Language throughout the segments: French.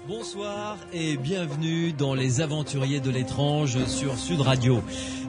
Bonsoir et bienvenue dans les aventuriers de l'étrange sur Sud Radio.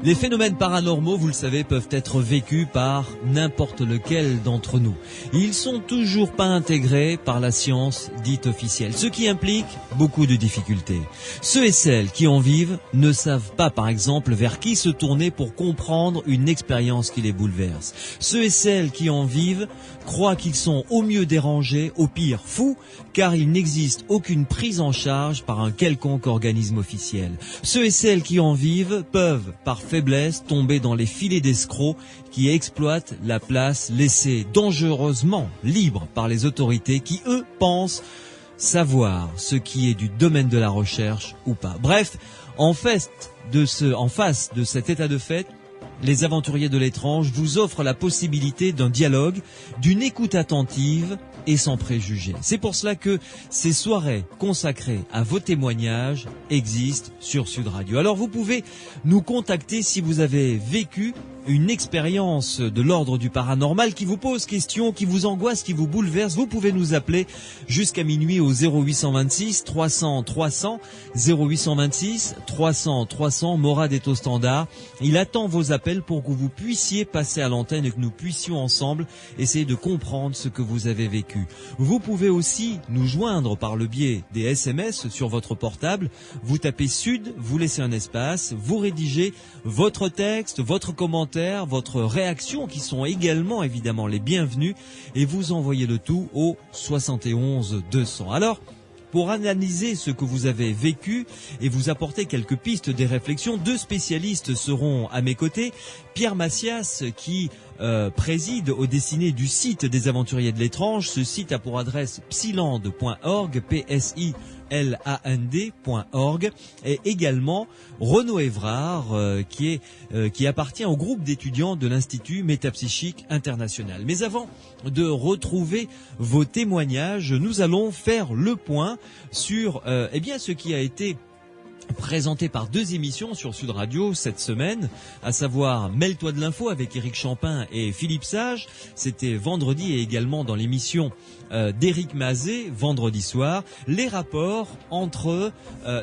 Les phénomènes paranormaux, vous le savez, peuvent être vécus par n'importe lequel d'entre nous. Ils sont toujours pas intégrés par la science dite officielle, ce qui implique beaucoup de difficultés. Ceux et celles qui en vivent ne savent pas, par exemple, vers qui se tourner pour comprendre une expérience qui les bouleverse. Ceux et celles qui en vivent croient qu'ils sont au mieux dérangés, au pire fous, car il n'existe aucune prise en charge par un quelconque organisme officiel. Ceux et celles qui en vivent peuvent, par faiblesse, tomber dans les filets d'escrocs qui exploitent la place laissée dangereusement libre par les autorités qui, eux, pensent savoir ce qui est du domaine de la recherche ou pas. Bref, en face de cet état de fait, les aventuriers de l'étrange vous offrent la possibilité d'un dialogue, d'une écoute attentive et sans préjugés. C'est pour cela que ces soirées consacrées à vos témoignages existent sur Sud Radio. Alors vous pouvez nous contacter si vous avez vécu une expérience de l'ordre du paranormal qui vous pose question, qui vous angoisse, qui vous bouleverse. Vous pouvez nous appeler jusqu'à minuit au 0826 300 300, 0826 300 300. Morad est au standard. Il attend vos appels pour que vous puissiez passer à l'antenne et que nous puissions ensemble essayer de comprendre ce que vous avez vécu. Vous pouvez aussi nous joindre par le biais des SMS sur votre portable. Vous tapez Sud, vous laissez un espace, vous rédigez votre texte, votre commentaire, votre réaction qui sont également évidemment les bienvenus et vous envoyez le tout au 71 200. Alors, pour analyser ce que vous avez vécu et vous apporter quelques pistes des réflexions, deux spécialistes seront à mes côtés. Pierre Macias qui préside aux destinées du site des aventuriers de l'étrange. Ce site a pour adresse psiland.org, psiland.org, et également Renaud Évrard qui appartient au groupe d'étudiants de l'Institut Métapsychique International. Mais avant de retrouver vos témoignages, nous allons faire le point sur ce qui a été présenté par deux émissions sur Sud Radio cette semaine, à savoir Mêle-toi de l'info avec Éric Champin et Philippe Sage. C'était vendredi et également dans l'émission d'Éric Mazet, vendredi soir, les rapports entre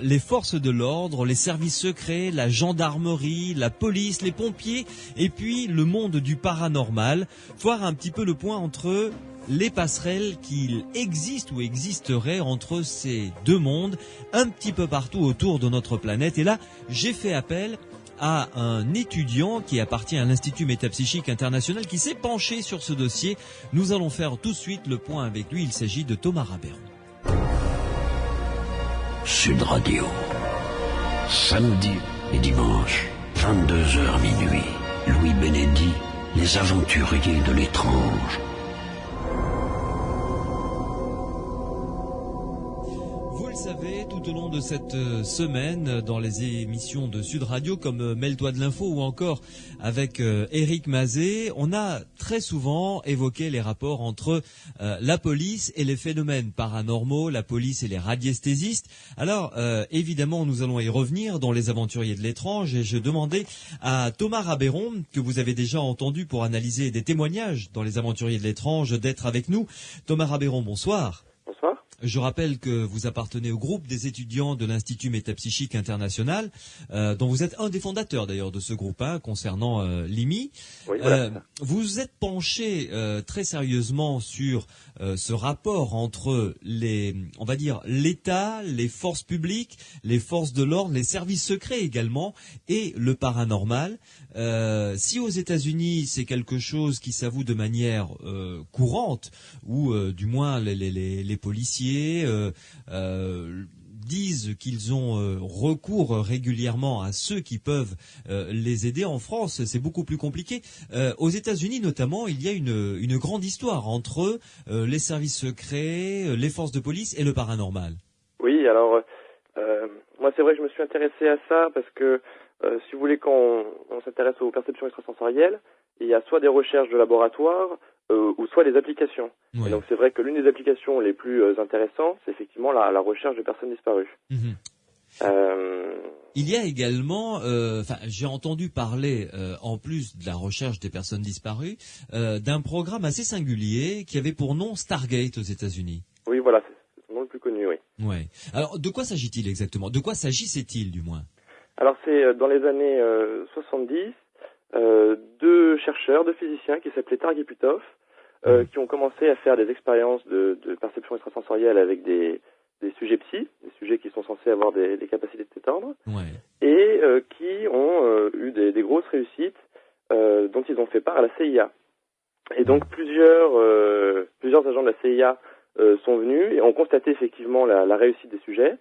les forces de l'ordre, les services secrets, la gendarmerie, la police, les pompiers et puis le monde du paranormal. Voir un petit peu le point entre les passerelles qu'il existe ou existerait entre ces deux mondes un petit peu partout autour de notre planète. Et là, j'ai fait appel à un étudiant qui appartient à l'Institut Métapsychique International qui s'est penché sur ce dossier. Nous allons faire tout de suite le point avec lui. Il s'agit de Thomas Rabéron. Sud Radio, samedi et dimanche, 22h minuit. Louis Bénédit, les aventuriers de l'étrange. Vous le savez, tout au long de cette semaine, dans les émissions de Sud Radio, comme Mêle-toi de l'info ou encore avec Éric Mazet, on a très souvent évoqué les rapports entre la police et les phénomènes paranormaux, la police et les radiesthésistes. Alors, évidemment, nous allons y revenir dans les aventuriers de l'étrange et je demandais à Thomas Rabéron, que vous avez déjà entendu pour analyser des témoignages dans les aventuriers de l'étrange, d'être avec nous. Thomas Rabéron, bonsoir. Bonsoir. Je rappelle que vous appartenez au groupe des étudiants de l'Institut Métapsychique International, dont vous êtes un des fondateurs d'ailleurs de ce groupe concernant l'IMI. Oui, voilà. Vous êtes penché très sérieusement sur ce rapport entre l'État, les forces publiques, les forces de l'ordre, les services secrets également, et le paranormal. Si aux États-Unis c'est quelque chose qui s'avoue de manière courante, ou du moins les policiers disent qu'ils ont recours régulièrement à ceux qui peuvent les aider. En France, c'est beaucoup plus compliqué. Aux États-Unis notamment, il y a une grande histoire entre les services secrets, les forces de police et le paranormal. Oui, alors moi c'est vrai que je me suis intéressé à ça parce que si vous voulez, quand on s'intéresse aux perceptions extrasensorielles, il y a soit des recherches de laboratoire ou soit des applications. Ouais. Et donc c'est vrai que l'une des applications les plus intéressantes, c'est effectivement la recherche de personnes disparues. Mmh. Il y a également, j'ai entendu parler, en plus de la recherche des personnes disparues, d'un programme assez singulier qui avait pour nom Stargate aux États-Unis. Oui, voilà, nom le plus connu, oui. Ouais. Alors, de quoi s'agit-il exactement? De quoi s'agissait-il, du moins? Alors, c'est dans les années 70, deux chercheurs, deux physiciens qui s'appelaient Targ et Puthoff, qui ont commencé à faire des expériences de perception extrasensorielle avec des sujets psy, des sujets qui sont censés avoir des capacités de s'étendre, et qui ont eu des grosses réussites dont ils ont fait part à la CIA. Et donc plusieurs agents de la CIA sont venus et ont constaté effectivement la réussite des sujets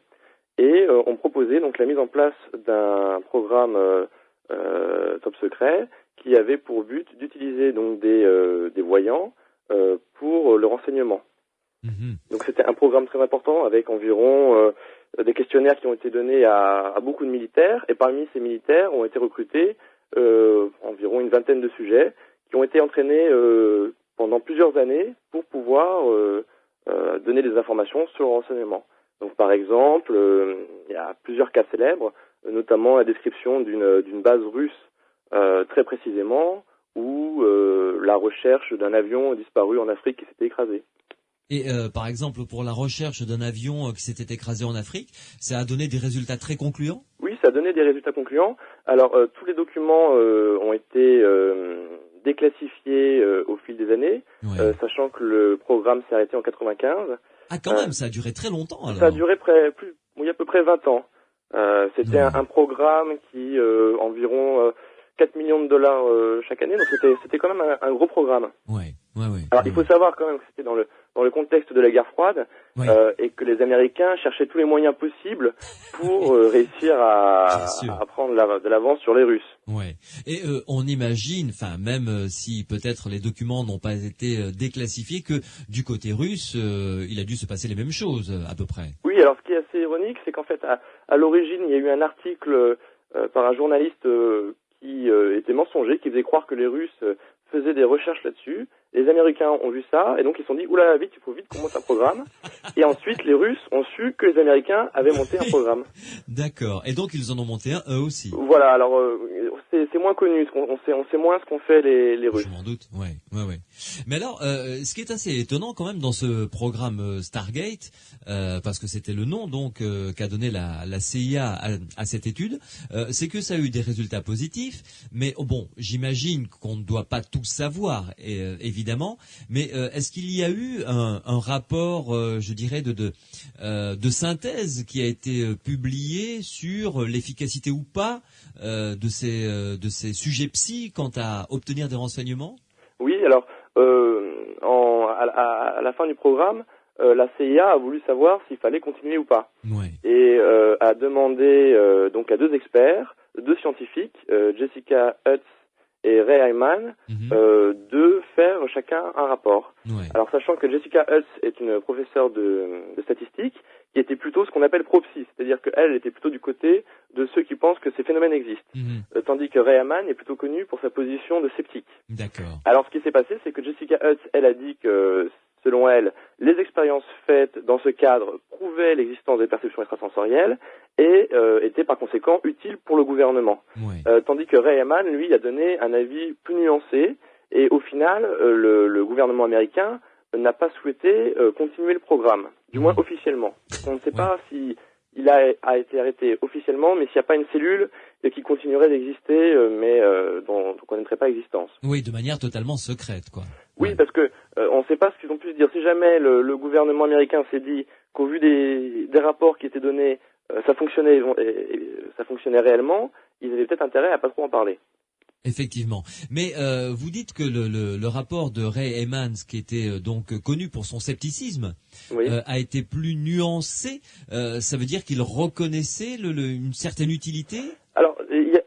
et ont proposé donc la mise en place d'un programme top secret qui avait pour but d'utiliser donc des voyants pour le renseignement. Donc c'était un programme très important avec environ des questionnaires qui ont été donnés à beaucoup de militaires, et parmi ces militaires ont été recrutés environ une vingtaine de sujets qui ont été entraînés pendant plusieurs années pour pouvoir donner des informations sur le renseignement. Donc par exemple, il y a plusieurs cas célèbres, notamment la description d'une base russe très précisément, ou la recherche d'un avion disparu en Afrique qui s'était écrasé. Et par exemple, pour la recherche d'un avion qui s'était écrasé en Afrique, ça a donné des résultats très concluants? Oui, ça a donné des résultats concluants. Alors, tous les documents ont été déclassifiés au fil des années, sachant que le programme s'est arrêté en 95. Ah, quand même, ça a duré très longtemps, alors. Ça a duré à peu près 20 ans. C'était un programme qui, environ 4 millions de dollars chaque année, donc c'était quand même un gros programme. Alors, il faut savoir quand même que c'était dans le contexte de la guerre froide, et que les Américains cherchaient tous les moyens possibles pour réussir à prendre de l'avance sur les Russes. Et on imagine, enfin même si peut-être les documents n'ont pas été déclassifiés, que du côté russe, il a dû se passer les mêmes choses à peu près. Oui, alors ce qui est assez ironique, c'est qu'en fait, à l'origine, il y a eu un article par un journaliste qui était mensonger, qui faisait croire que les Russes faisaient des recherches là-dessus. Les Américains ont vu ça, et donc ils se sont dit, oula, vite, il faut vite qu'on monte un programme. Et ensuite, les Russes ont su que les Américains avaient monté un programme. D'accord. Et donc, ils en ont monté un, eux aussi. Voilà, alors, c'est moins connu, on sait moins ce qu'ont fait les Russes. Je m'en doute, ouais. Mais alors, ce qui est assez étonnant quand même dans ce programme Stargate, parce que c'était le nom donc qu'a donné la CIA à cette étude, c'est que ça a eu des résultats positifs, mais bon, j'imagine qu'on ne doit pas tout savoir, évidemment, mais est-ce qu'il y a eu un rapport, je dirais, de synthèse qui a été publié sur l'efficacité ou pas de ces sujets psy quant à obtenir des renseignements? Oui, alors à la fin du programme, la CIA a voulu savoir s'il fallait continuer ou pas, et a demandé donc à deux experts, deux scientifiques, Jessica Hutz et Ray Hyman, de faire chacun un rapport. Alors sachant que Jessica Hutz est une professeure de statistiques qui était plutôt ce qu'on appelle pro-psy, c'est-à-dire qu'elle était plutôt du côté de ceux qui pensent que ces phénomènes existent, tandis que Ray Hyman est plutôt connu pour sa position de sceptique. D'accord. Alors ce qui s'est passé, c'est que Jessica Hutz, elle a dit que, selon elle, les expériences faites dans ce cadre prouvaient l'existence des perceptions extrasensorielles et étaient par conséquent utiles pour le gouvernement. Tandis que Ray Hyman, lui, a donné un avis plus nuancé, et au final, le gouvernement américain n'a pas souhaité continuer le programme, du moins officiellement. On ne sait pas si il a été arrêté officiellement, mais s'il n'y a pas une cellule qui continuerait d'exister, mais dont on ne connaîtrait pas l'existence. Oui, de manière totalement secrète, quoi. Oui, parce que on ne sait pas ce qu'ils ont pu se dire. Si jamais le gouvernement américain s'est dit qu'au vu des rapports qui étaient donnés, ça fonctionnait réellement, ils avaient peut-être intérêt à pas trop en parler. Effectivement. Mais vous dites que le rapport de Ray Hyman, qui était donc connu pour son scepticisme, a été plus nuancé. Ça veut dire qu'il reconnaissait une certaine utilité? Alors,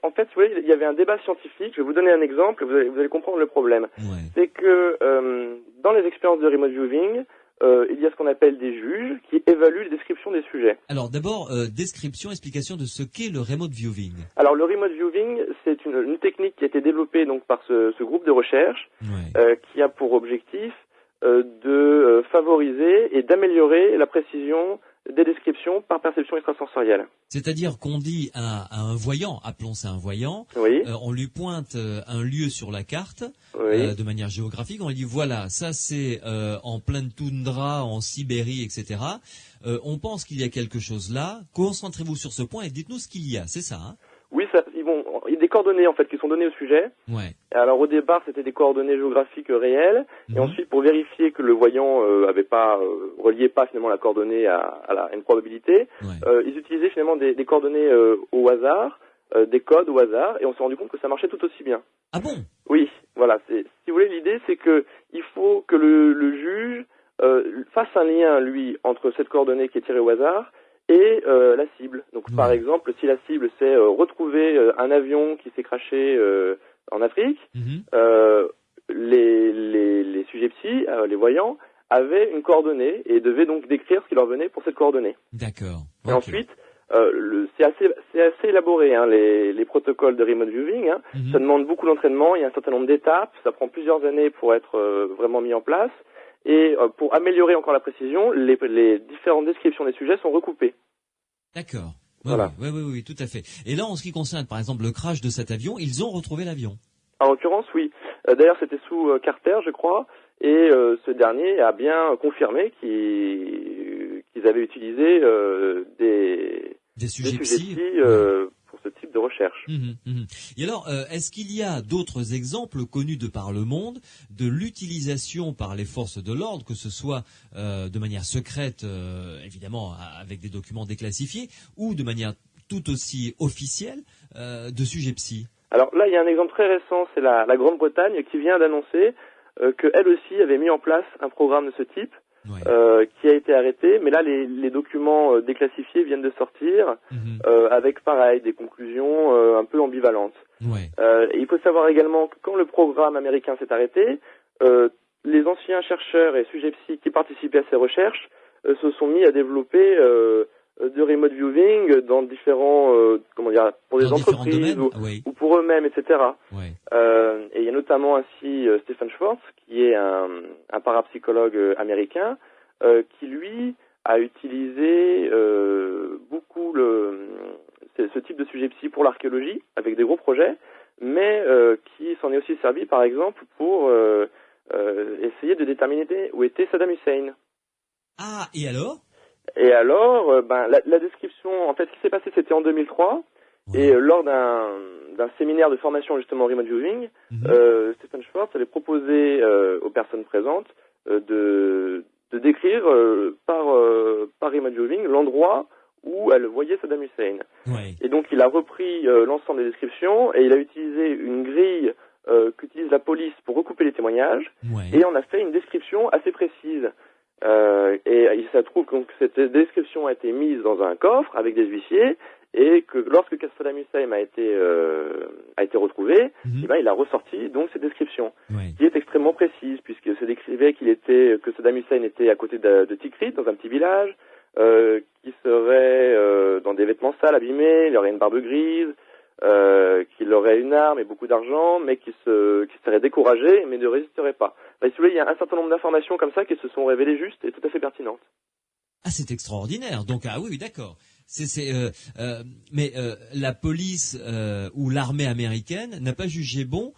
en fait, vous voyez, il y avait un débat scientifique. Je vais vous donner un exemple, vous allez comprendre le problème. C'est que dans les expériences de remote viewing, il y a ce qu'on appelle des juges qui évaluent les descriptions des sujets. Alors d'abord, explication de ce qu'est le remote viewing. Alors le remote viewing, c'est une technique qui a été développée donc par ce groupe de recherche qui a pour objectif de favoriser et d'améliorer la précision des descriptions par perception extrasensorielle. C'est-à-dire qu'on dit à un voyant, appelons ça un voyant, Oui. On lui pointe un lieu sur la carte, Oui. de manière géographique, on lui dit voilà, ça c'est en pleine toundra, en Sibérie, etc. On pense qu'il y a quelque chose là, concentrez-vous sur ce point et dites-nous ce qu'il y a, c'est ça, hein? Oui, il y a des coordonnées en fait qui sont données au sujet. Ouais. Alors au départ, c'était des coordonnées géographiques réelles, et ensuite pour vérifier que le voyant reliait pas finalement la coordonnée à une probabilité, ils utilisaient finalement des coordonnées au hasard, des codes au hasard, et on s'est rendu compte que ça marchait tout aussi bien. Ah bon? Oui, voilà. Si vous voulez, l'idée c'est que il faut que le juge fasse un lien lui entre cette coordonnée qui est tirée au hasard et la cible. Donc par exemple, si la cible c'est retrouver un avion qui s'est crashé en Afrique, les sujets psy, les voyants, avaient une coordonnée et devaient donc décrire ce qui leur venait pour cette coordonnée. D'accord. Et ensuite, c'est assez élaboré, hein, les protocoles de remote viewing. Hein. Ça demande beaucoup d'entraînement, il y a un certain nombre d'étapes, ça prend plusieurs années pour être vraiment mis en place. Et pour améliorer encore la précision, les différentes descriptions des sujets sont recoupées. D'accord. Voilà. Oui, tout à fait. Et là, en ce qui concerne, par exemple, le crash de cet avion, ils ont retrouvé l'avion. En l'occurrence, oui. D'ailleurs, c'était sous Carter, je crois, et ce dernier a bien confirmé qu'ils avaient utilisé des sujets psy pour ce type de recherche. Et alors, est-ce qu'il y a d'autres exemples connus de par le monde de l'utilisation par les forces de l'ordre, que ce soit de manière secrète, évidemment avec des documents déclassifiés, ou de manière tout aussi officielle, de sujets psy? Alors là, il y a un exemple très récent, c'est la Grande-Bretagne qui vient d'annoncer qu'elle aussi avait mis en place un programme de ce type. Qui a été arrêté, mais là les documents déclassifiés viennent de sortir avec pareil des conclusions un peu ambivalentes. Et il faut savoir également que quand le programme américain s'est arrêté, les anciens chercheurs et sujets psy qui participaient à ces recherches se sont mis à développer de remote viewing dans différents pour des entreprises ou pour eux-mêmes, etc. Et il y a notamment ainsi Stephen Schwartz, qui est un parapsychologue américain, qui lui a utilisé beaucoup ce type de sujet psy pour l'archéologie, avec des gros projets, mais qui s'en est aussi servi par exemple pour essayer de déterminer où était Saddam Hussein. Ah, et alors? Et alors, la description, en fait, ce qui s'est passé, c'était en 2003, et lors d'un séminaire de formation justement en remote viewing, Stephen Schwartz avait proposé aux personnes présentes de décrire par remote viewing l'endroit où elle voyait Saddam Hussein. Et donc il a repris l'ensemble des descriptions et il a utilisé une grille qu'utilise la police pour recouper les témoignages, et on a fait une description assez précise. Et il se trouve que cette description a été mise dans un coffre avec des huissiers, et que lorsque Saddam Hussein a été retrouvé, il a ressorti donc cette description, qui est extrêmement précise, puisque se décrivait que Saddam Hussein était à côté de Tikrit, dans un petit village, qui serait dans des vêtements sales, abîmés, il aurait une barbe grise, qu'il aurait une arme et beaucoup d'argent, mais qui serait découragé, mais ne résisterait pas. Si vous voulez, il y a un certain nombre d'informations comme ça qui se sont révélées justes et tout à fait pertinentes. Ah, c'est extraordinaire. Donc, ah oui, d'accord. Mais la police ou l'armée américaine n'a pas jugé bon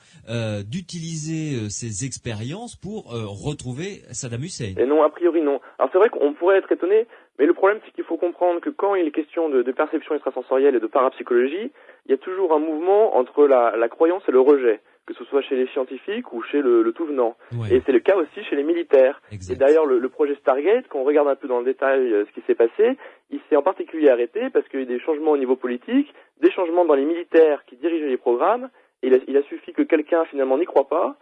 d'utiliser ces expériences pour retrouver Saddam Hussein. Et non, a priori non. Alors c'est vrai qu'on pourrait être étonné, mais le problème c'est qu'il faut comprendre que quand il est question de perception extrasensorielle et de parapsychologie, il y a toujours un mouvement entre la croyance et le rejet, que ce soit chez les scientifiques ou chez le tout venant. Et c'est le cas aussi chez les militaires. Exact. Et d'ailleurs, le projet Stargate, quand on regarde un peu dans le détail ce qui s'est passé, il s'est en particulier arrêté parce qu'il y a eu des changements au niveau politique, des changements dans les militaires qui dirigeaient les programmes, et il a suffi que quelqu'un finalement n'y croit pas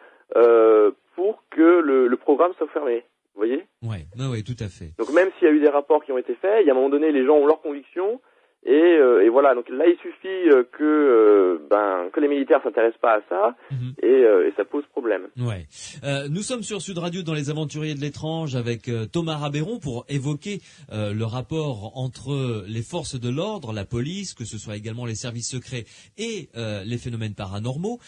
pour que le programme soit fermé. Vous voyez ? Oui, tout à fait. Donc même s'il y a eu des rapports qui ont été faits, il y a un moment donné, les gens ont leurs convictions, Et voilà, donc là il suffit que les militaires s'intéressent pas à ça et ça pose problème. Ouais. Nous sommes sur Sud Radio dans les Aventuriers de l'étrange avec Thomas Rabeyron pour évoquer le rapport entre les forces de l'ordre, la police, que ce soit également les services secrets et les phénomènes paranormaux.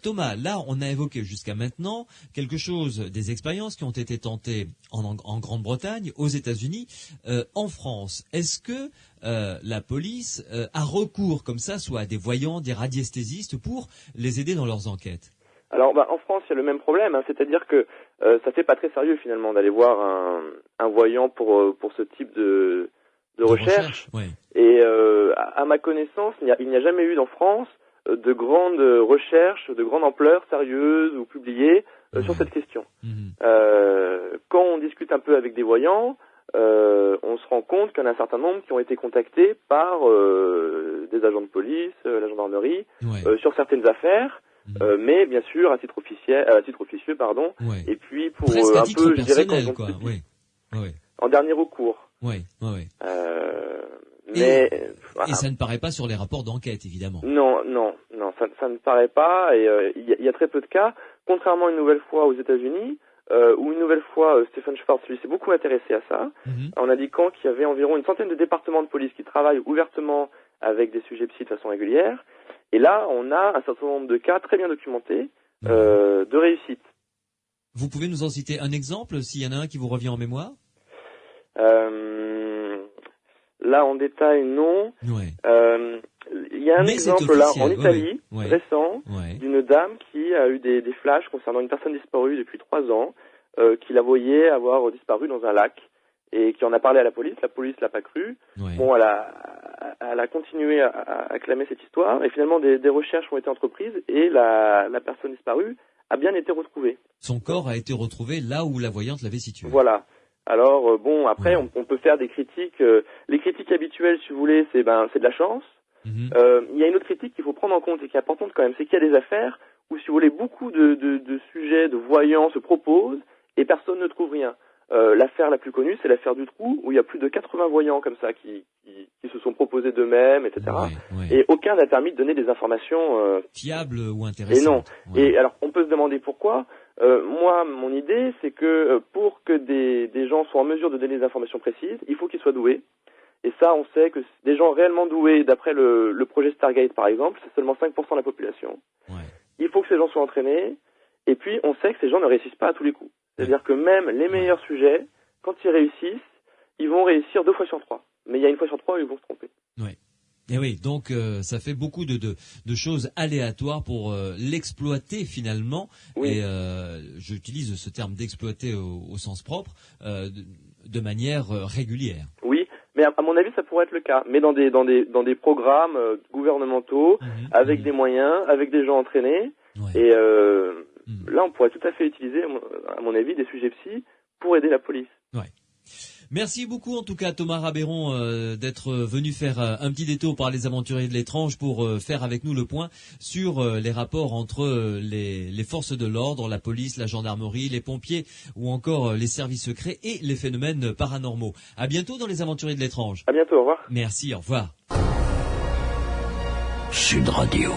Thomas, là on a évoqué jusqu'à maintenant quelque chose des expériences qui ont été tentées en Grande-Bretagne, aux États-Unis, en France. Est-ce que la police a recours comme ça, soit à des voyants, des radiesthésistes pour les aider dans leurs enquêtes? Alors en France il y a le même problème, c'est-à-dire que ça fait pas très sérieux finalement d'aller voir un voyant pour ce type de recherche. Ouais. Et à ma connaissance il n'y a jamais eu en France de grandes recherches de grande ampleur sérieuses ou publiées sur cette question. Quand on discute un peu avec des voyants, on se rend compte qu'il y en a un certain nombre qui ont été contactés par des agents de police, la gendarmerie, sur certaines affaires, mais bien sûr à titre officieux, et puis pour presque un à titre peu, je dirais, personnel, quoi. En dernier recours. Mais et ça ne paraît pas sur les rapports d'enquête, évidemment. Non, ça ne paraît pas, et il y a très peu de cas, contrairement une nouvelle fois aux États-Unis, où une nouvelle fois Stephen Schwartz lui s'est beaucoup intéressé à ça, en indiquant qu'il y avait environ une centaine de départements de police qui travaillent ouvertement avec des sujets psy de façon régulière, et là on a un certain nombre de cas très bien documentés de réussite. Vous pouvez nous en citer un exemple, s'il y en a un qui vous revient en mémoire? Là en détail non. Il y a un exemple là en Italie récent d'une dame qui a eu des flashs concernant une personne disparue depuis 3 ans, qui la voyait avoir disparu dans un lac et qui en a parlé à la police l'a pas cru. Bon, elle a continué à clamer cette histoire et finalement des recherches ont été entreprises et la personne disparue a bien été retrouvée. Son corps a été retrouvé là où la voyante l'avait situé. Voilà. Alors après on peut faire des critiques. Les critiques habituelles, si vous voulez, c'est de la chance. Il y a une autre critique qu'il faut prendre en compte et qui est importante quand même, c'est qu'il y a des affaires où, si vous voulez, beaucoup de sujets, de voyants se proposent et personne ne trouve rien. L'affaire la plus connue, c'est l'affaire du Trou, où il y a plus de 80 voyants comme ça qui se sont proposés d'eux-mêmes, etc. Et aucun n'a permis de donner des informations fiables ou intéressantes. Et non. Et alors, on peut se demander pourquoi. Moi, mon idée, c'est que pour que des gens soient en mesure de donner des informations précises, il faut qu'ils soient doués. Et ça, on sait que des gens réellement doués, d'après le projet Stargate par exemple, c'est seulement 5% de la population. Il faut que ces gens soient entraînés, et puis on sait que ces gens ne réussissent pas à tous les coups. C'est-à-dire que même les meilleurs sujets, quand ils réussissent, ils vont réussir 2 fois sur 3. Mais il y a 1 fois sur 3 où ils vont se tromper. Et oui, donc ça fait beaucoup de choses aléatoires pour l'exploiter finalement. Et j'utilise ce terme d'exploiter au sens propre, de manière régulière. Oui. Mais à mon avis, ça pourrait être le cas. Mais dans des programmes gouvernementaux, avec des moyens, avec des gens entraînés. Et là, on pourrait tout à fait utiliser, à mon avis, des sujets psy pour aider la police. Merci beaucoup en tout cas Thomas Rabeyron d'être venu faire un petit détour par les Aventuriers de l'étrange pour faire avec nous le point sur les rapports entre les forces de l'ordre, la police, la gendarmerie, les pompiers ou encore les services secrets et les phénomènes paranormaux. À bientôt dans les Aventuriers de l'étrange. À bientôt, au revoir. Merci, au revoir. Sud Radio.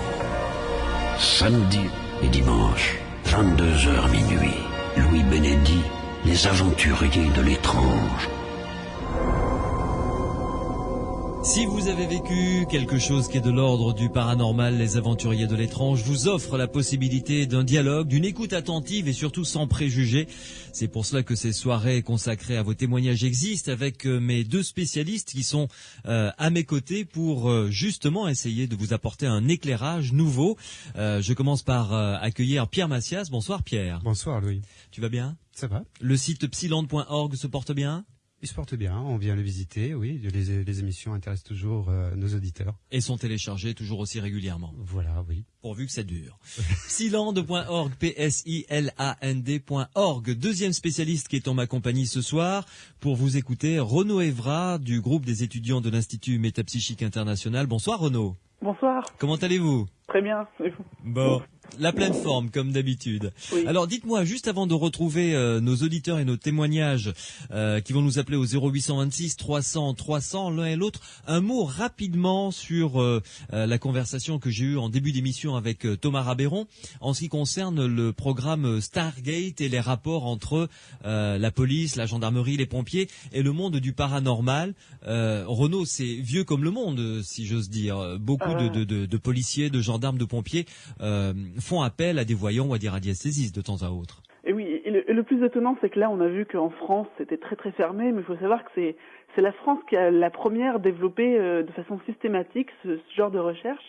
Samedi et dimanche, 22h minuit. Louis Bénédy, les Aventuriers de l'étrange. Si vous avez vécu quelque chose qui est de l'ordre du paranormal, les Aventuriers de l'étrange vous offrent la possibilité d'un dialogue, d'une écoute attentive et surtout sans préjugés. C'est pour cela que ces soirées consacrées à vos témoignages existent avec mes 2 spécialistes qui sont à mes côtés pour justement essayer de vous apporter un éclairage nouveau. Je commence par accueillir Pierre Massias. Bonsoir Pierre. Bonsoir Louis. Tu vas bien? Ça va. Le site psyland.org se porte bien? Il se porte bien, on vient le visiter, oui. Les émissions intéressent toujours nos auditeurs. Et sont téléchargées toujours aussi régulièrement. Voilà, oui. Pourvu que ça dure. Psyland.org, PSILAND.org. 2e spécialiste qui est en ma compagnie ce soir pour vous écouter, Renaud Evra du groupe des étudiants de l'Institut Métapsychique International. Bonsoir Renaud. Bonsoir. Comment allez-vous? Très bien, et vous? Bon. La pleine forme, comme d'habitude. Oui. Alors, dites-moi, juste avant de retrouver nos auditeurs et nos témoignages qui vont nous appeler au 0826 300 300, l'un et l'autre, un mot rapidement sur la conversation que j'ai eue en début d'émission avec Thomas Rabéron en ce qui concerne le programme Stargate et les rapports entre la police, la gendarmerie, les pompiers et le monde du paranormal. Renaud, c'est vieux comme le monde, si j'ose dire. Beaucoup de policiers, de gendarmes, de pompiers font appel à des voyants ou à des radiesthésistes de temps à autre. Et oui, et le plus étonnant, c'est que là, on a vu qu'en France, c'était très très fermé, mais il faut savoir que c'est la France qui a la première développé de façon systématique ce genre de recherche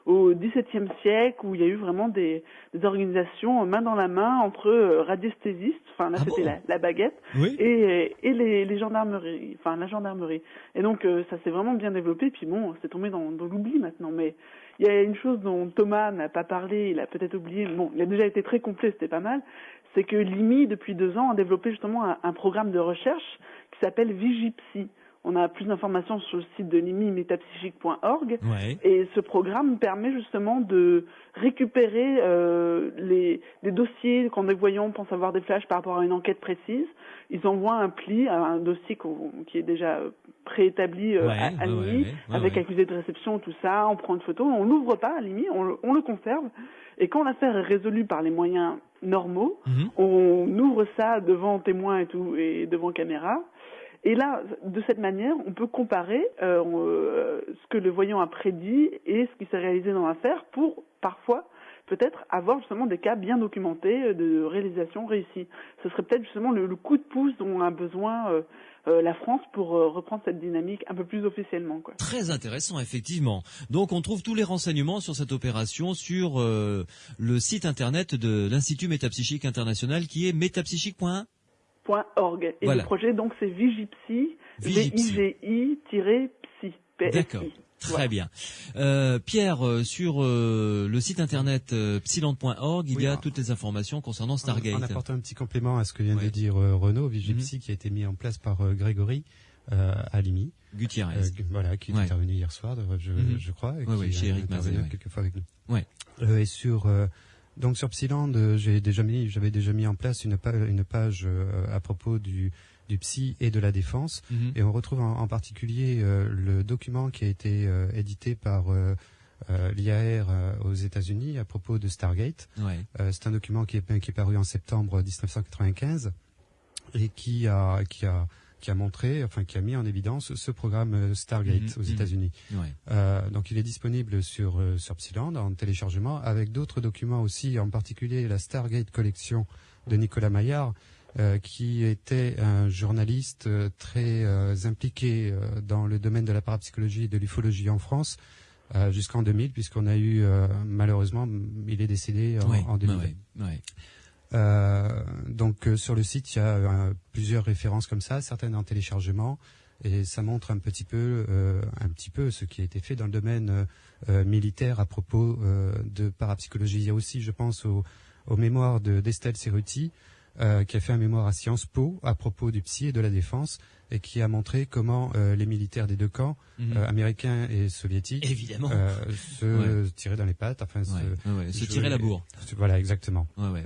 au XVIIe siècle, où il y a eu vraiment des organisations main dans la main entre radiesthésistes, enfin là c'était la baguette, oui. et les gendarmeries, enfin la gendarmerie. Et donc ça s'est vraiment bien développé, puis bon, c'est tombé dans l'oubli maintenant, mais il y a une chose dont Thomas n'a pas parlé, il a peut-être oublié, mais bon, il a déjà été très complet, c'était pas mal, c'est que l'IMI, depuis 2 ans, a développé justement un programme de recherche qui s'appelle Vigipsy. On a plus d'informations sur le site de l'IMI, métapsychique.org. Ouais. Et ce programme permet justement de récupérer les dossiers quand des voyants pensent avoir des flashs par rapport à une enquête précise. Ils envoient un pli, un dossier qui est déjà préétabli à l'IMI, avec accusé de réception, tout ça. On prend une photo, on l'ouvre pas à l'IMI, on le conserve. Et quand l'affaire est résolue par les moyens normaux, on ouvre ça devant témoins et tout, et devant caméra. Et là, de cette manière, on peut comparer ce que le voyant a prédit et ce qui s'est réalisé dans l'affaire pour, parfois, peut-être avoir justement des cas bien documentés de réalisation réussie. Ce serait peut-être justement le coup de pouce dont a besoin la France pour reprendre cette dynamique un peu plus officiellement, quoi. Très intéressant, effectivement. Donc, on trouve tous les renseignements sur cette opération sur le site internet de l'Institut Métapsychique International qui est métapsychique.org. Et voilà. Le projet, donc, c'est Vigipsy, VIGI-psy. D'accord. Très bien. Pierre, sur le site internet psylande.org, il y a toutes les informations concernant Stargate. En apportant un petit complément à ce que vient de dire Renaud, Vigipsy qui a été mis en place par Grégory à l'IMI. Gutiérrez. Voilà, qui est intervenu hier soir, je crois. Et chez Eric Mazet. Quelques fois avec nous. Ouais. Et sur Psylande, j'avais déjà mis en place une page à propos du psy et de la défense. Et on retrouve en particulier le document qui a été édité par l'IAR aux États-Unis à propos de Stargate. Ouais. C'est un document qui est paru en septembre 1995 et qui a montré, enfin qui a mis en évidence ce programme Stargate aux États-Unis. Ouais. Donc il est disponible sur Psylande en téléchargement avec d'autres documents aussi, en particulier la Stargate Collection de Nicolas Maillard, qui était un journaliste très impliqué dans le domaine de la parapsychologie et de l'ufologie en France jusqu'en 2000, puisqu'on a eu malheureusement, il est décédé en 2000. Donc sur le site, il y a plusieurs références comme ça, certaines en téléchargement, et ça montre un petit peu ce qui a été fait dans le domaine militaire à propos de parapsychologie. Il y a aussi, je pense, aux mémoires d'Estelle Cerruti, qui a fait un mémoire à Sciences Po à propos du psy et de la défense, et qui a montré comment les militaires des deux camps, américains et soviétiques, évidemment, se tiraient dans les pattes, enfin se tiraient la bourre. Voilà, exactement. Ouais.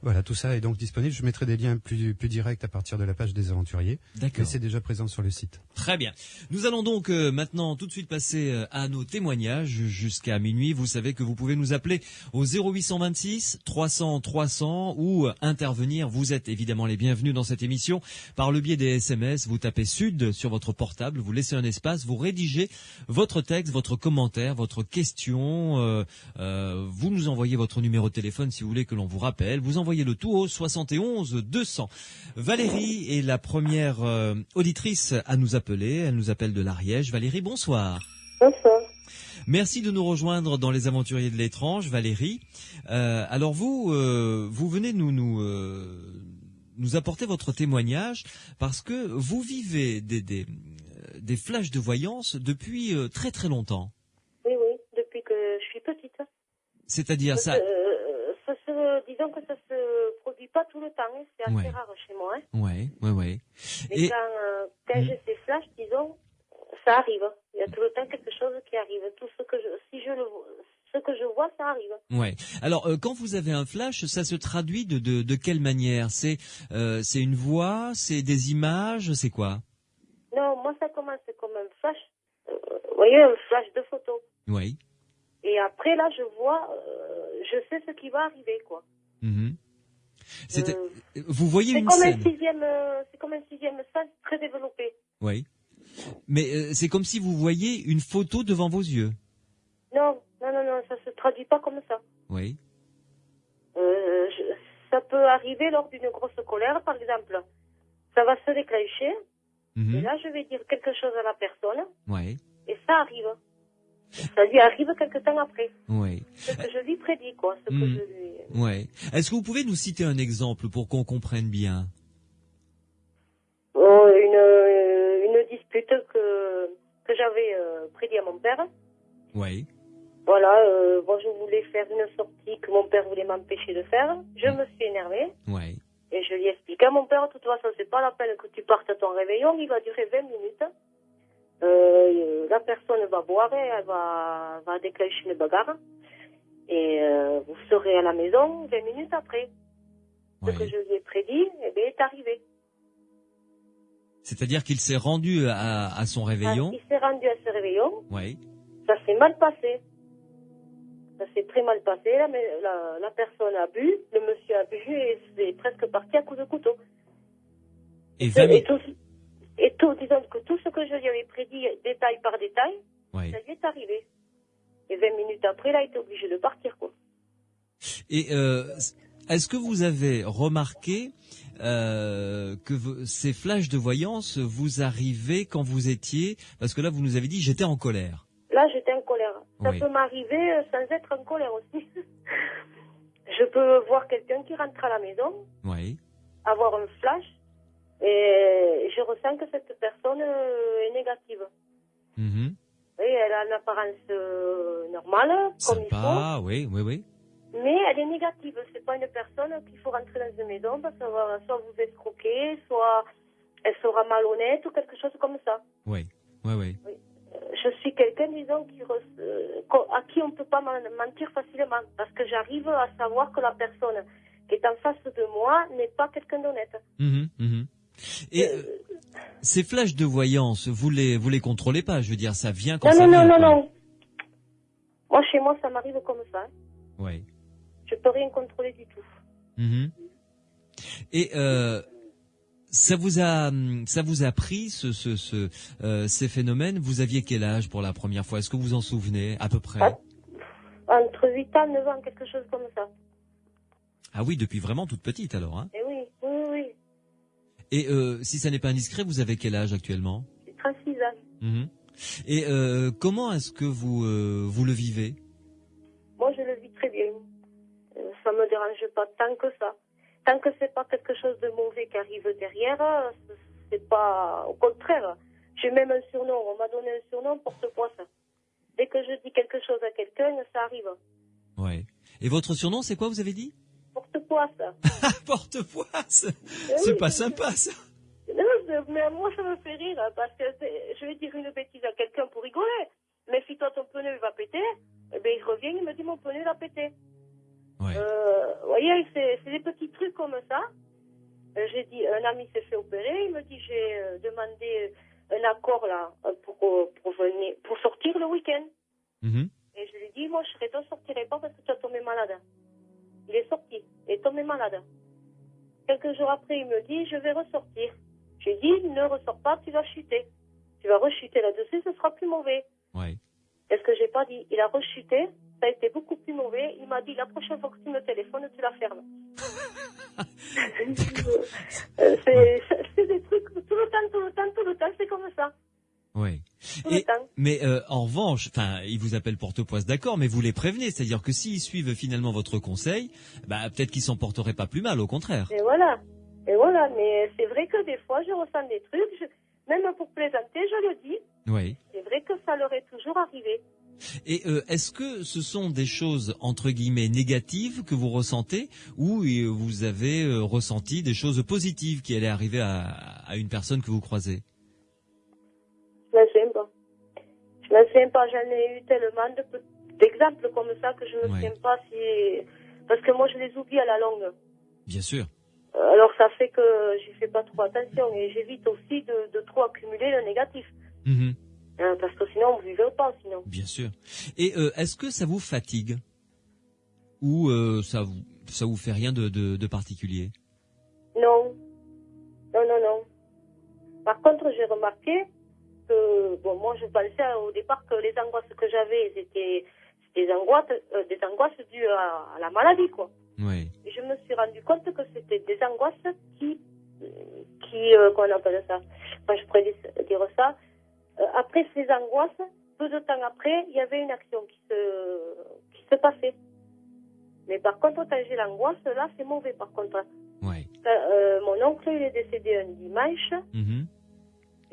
Voilà, tout ça est donc disponible. Je mettrai des liens plus directs à partir de la page des aventuriers. D'accord. Mais c'est déjà présent sur le site. Très bien. Nous allons donc maintenant tout de suite passer à nos témoignages jusqu'à minuit. Vous savez que vous pouvez nous appeler au 0826 300 300 ou intervenir. Vous êtes évidemment les bienvenus dans cette émission par le biais des SMS. Vous tapez Sud sur votre portable, vous laissez un espace, vous rédigez votre texte, votre commentaire, votre question. Vous nous envoyez votre numéro de téléphone si vous voulez que l'on vous rappelle. Vous envoyez le tout au 71 200. Valérie est la première auditrice à nous appeler. Elle nous appelle de l'Ariège. Valérie, bonsoir. Bonsoir. Merci de nous rejoindre dans les Aventuriers de l'étrange, Valérie. Alors vous venez nous apporter votre témoignage parce que vous vivez des flashs de voyance depuis très très longtemps. Oui, depuis que je suis petite. C'est-à-dire ça. Disons que ça se produit pas tout le temps, hein. C'est assez rare chez moi. Hein. Ouais. Mais quand j'ai ces flashs, disons, ça arrive. Il y a tout le temps quelque chose qui arrive. Tout ce que si ce que je vois, ça arrive. Ouais. Alors, quand vous avez un flash, ça se traduit de quelle manière? C'est une voix, c'est des images, c'est quoi? Non, moi, ça commence comme un flash. Vous voyez, un flash de photo. Oui. Et après, là, je vois, je sais ce qui va arriver, quoi. Mm-hmm. Vous voyez une scène. C'est comme un sixième sens très développé. Oui. Mais c'est comme si vous voyiez une photo devant vos yeux. Non, ça se traduit pas comme ça. Oui. Ça peut arriver lors d'une grosse colère, par exemple. Ça va se déclencher. Mm-hmm. Et là, je vais dire quelque chose à la personne. Oui. Et ça arrive. Ça lui arrive quelque temps après. Oui. Ce que je lui prédis, quoi. Ce que je lui... Oui. Est-ce que vous pouvez nous citer un exemple pour qu'on comprenne bien? Une dispute que j'avais prédit à mon père. Oui. Voilà, je voulais faire une sortie que mon père voulait m'empêcher de faire. Je me suis énervée. Oui. Et je lui ai expliqué à mon père, de toute façon, c'est pas la peine que tu partes à ton réveillon, il va durer 20 minutes. La personne va boire et elle va déclencher une bagarre. Et vous serez à la maison 20 minutes après. Oui. Ce que je lui ai prédit, est arrivé. C'est-à-dire qu'il s'est rendu à son réveillon. Il s'est rendu à ce réveillon. Oui. Ça s'est mal passé. Ça s'est très mal passé. La personne a bu, le monsieur a bu et c'est presque parti à coups de couteau. Disons que tout ce que je lui avais prédit, détail par détail, ça lui est arrivé. Et 20 minutes après, il a été obligé de partir, quoi. Et est-ce que vous avez remarqué que ces flashs de voyance vous arrivaient quand vous étiez... Parce que là, vous nous avez dit, j'étais en colère. Là, j'étais en colère. Ça peut m'arriver sans être en colère aussi. Je peux voir quelqu'un qui rentre à la maison, avoir un flash, et je ressens que cette personne est négative. Mm-hmm. Et elle a une apparence normale, comme il faut. Oui. Mais elle est négative. C'est pas une personne qu'il faut rentrer dans une maison parce qu'elle va soit vous escroquer, soit elle sera malhonnête ou quelque chose comme ça. Oui. Je suis quelqu'un, disons, à qui on ne peut pas mentir facilement parce que j'arrive à savoir que la personne qui est en face de moi n'est pas quelqu'un d'honnête. Mm-hmm. Et ces flashs de voyance, vous les contrôlez pas, je veux dire, ça vient quand ça vient. Non. Moi, chez moi, ça m'arrive comme ça. Oui. Je peux rien contrôler du tout. Mm-hmm. Et ça vous a pris ces phénomènes. Vous aviez quel âge pour la première fois? Est-ce que vous en souvenez à peu près? Entre 8 ans, 9 ans, quelque chose comme ça. Ah oui, depuis vraiment toute petite alors, hein? Eh oui. Et si ça n'est pas indiscret, vous avez quel âge actuellement? J'ai 36 ans. Mm-hmm. Et comment est-ce que vous le vivez? Moi, je le vis très bien. Ça me dérange pas tant que ça. Tant que c'est pas quelque chose de mauvais qui arrive derrière, c'est pas... Au contraire, j'ai même un surnom. On m'a donné un surnom, porte-poisse. Dès que je dis quelque chose à quelqu'un, ça arrive. Ouais. Et votre surnom, c'est quoi, vous avez dit? Porte-poisse. Porte-poisse. C'est pas sympa, ça. Non, mais moi, ça me fait rire, parce que je vais dire une bêtise à quelqu'un pour rigoler. Mais si toi, ton pneu, il va péter, il revient, il me dit, mon pneu, il a pété. Ouais. Vous voyez, c'est des petits trucs comme ça. J'ai dit, un ami s'est fait opérer, il me dit, j'ai demandé un accord, là, pour sortir le week-end. Mm-hmm. Et je lui ai dit, moi, je ne sortirai pas parce que tu as tombé malade. Il est sorti, il est tombé malade. Quelques jours après, il me dit, je vais ressortir. J'ai dit, ne ressors pas, tu vas chuter. Tu vas rechuter là-dessus, ce sera plus mauvais. Ouais. Est-ce que j'ai pas dit? Il a rechuté, ça a été beaucoup plus mauvais. Il m'a dit, la prochaine fois que tu me téléphones, tu la fermes. C'est des trucs, tout le temps, c'est comme ça. Oui. Mais en revanche, ils vous appellent porte-poisse, d'accord, mais vous les prévenez, c'est-à-dire que s'ils suivent finalement votre conseil, peut-être qu'ils s'en porteraient pas plus mal, au contraire. Et voilà, mais c'est vrai que des fois, je ressens des trucs, même pour plaisanter, je le dis. Oui. C'est vrai que ça leur est toujours arrivé. Et est-ce que ce sont des choses, entre guillemets, négatives que vous ressentez, ou vous avez ressenti des choses positives qui allaient arriver à une personne que vous croisez? Je me souviens pas. J'en ai eu tellement d'exemples comme ça que je ne me souviens pas si... Parce que moi, je les oublie à la longue. Bien sûr. Alors, ça fait que j'y fais pas trop attention et j'évite aussi de trop accumuler le négatif. Parce que sinon, on ne vivrait pas, sinon. Bien sûr. Et est-ce que ça vous fatigue? Ou ça vous fait rien de particulier? Non. Non. Par contre, j'ai remarqué que, bon, moi, je pensais au départ que les angoisses que j'avais, c'était des angoisses dues à la maladie, quoi. Oui. Et je me suis rendu compte que c'était des angoisses qui qu'on appelle ça, enfin, je pourrais dire ça, après ces angoisses, peu de temps après, il y avait une action qui se passait. Mais par contre, quand j'ai l'angoisse, là, c'est mauvais, par contre. Ouais. Mon oncle, il est décédé un dimanche.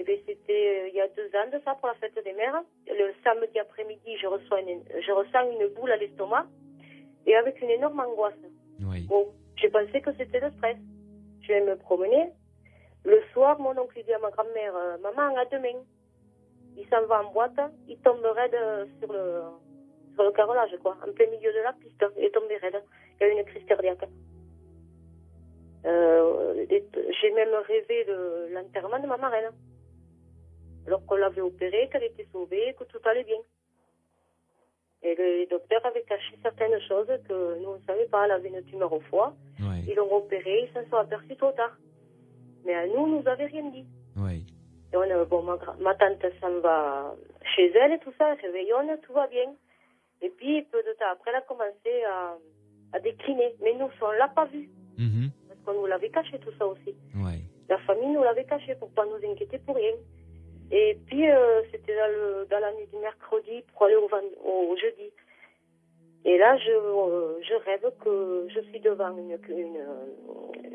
Et bien, c'était il y a 2 ans de ça, pour la fête des mères. Le samedi après-midi, je ressens une boule à l'estomac et avec une énorme angoisse. Oui. Bon, j'ai pensé que c'était le stress. Je vais me promener. Le soir, mon oncle dit à ma grand-mère, maman, à demain. Il s'en va en boîte, il tombe raide sur le carrelage, quoi, en plein milieu de la piste. Il est tombé raide. Il a eu une crise cardiaque. J'ai même rêvé l'enterrement de ma marraine. Alors qu'on l'avait opérée, qu'elle était sauvée, que tout allait bien. Et les docteurs avaient caché certaines choses que nous ne savions pas. Elle avait une tumeur au foie. Ouais. Ils l'ont opérée, ils s'en sont aperçus trop tard. Mais à nous avait rien dit. Oui. Et ma tante s'en va chez elle et tout ça, elle réveillonne, tout va bien. Et puis, peu de temps après, elle a commencé à décliner. Mais nous, on ne l'a pas vu. Parce qu'on nous l'avait caché, tout ça aussi. Ouais. La famille nous l'avait caché pour ne pas nous inquiéter pour rien. Et puis, c'était dans la nuit du mercredi pour aller au jeudi. Et là, je rêve que je suis devant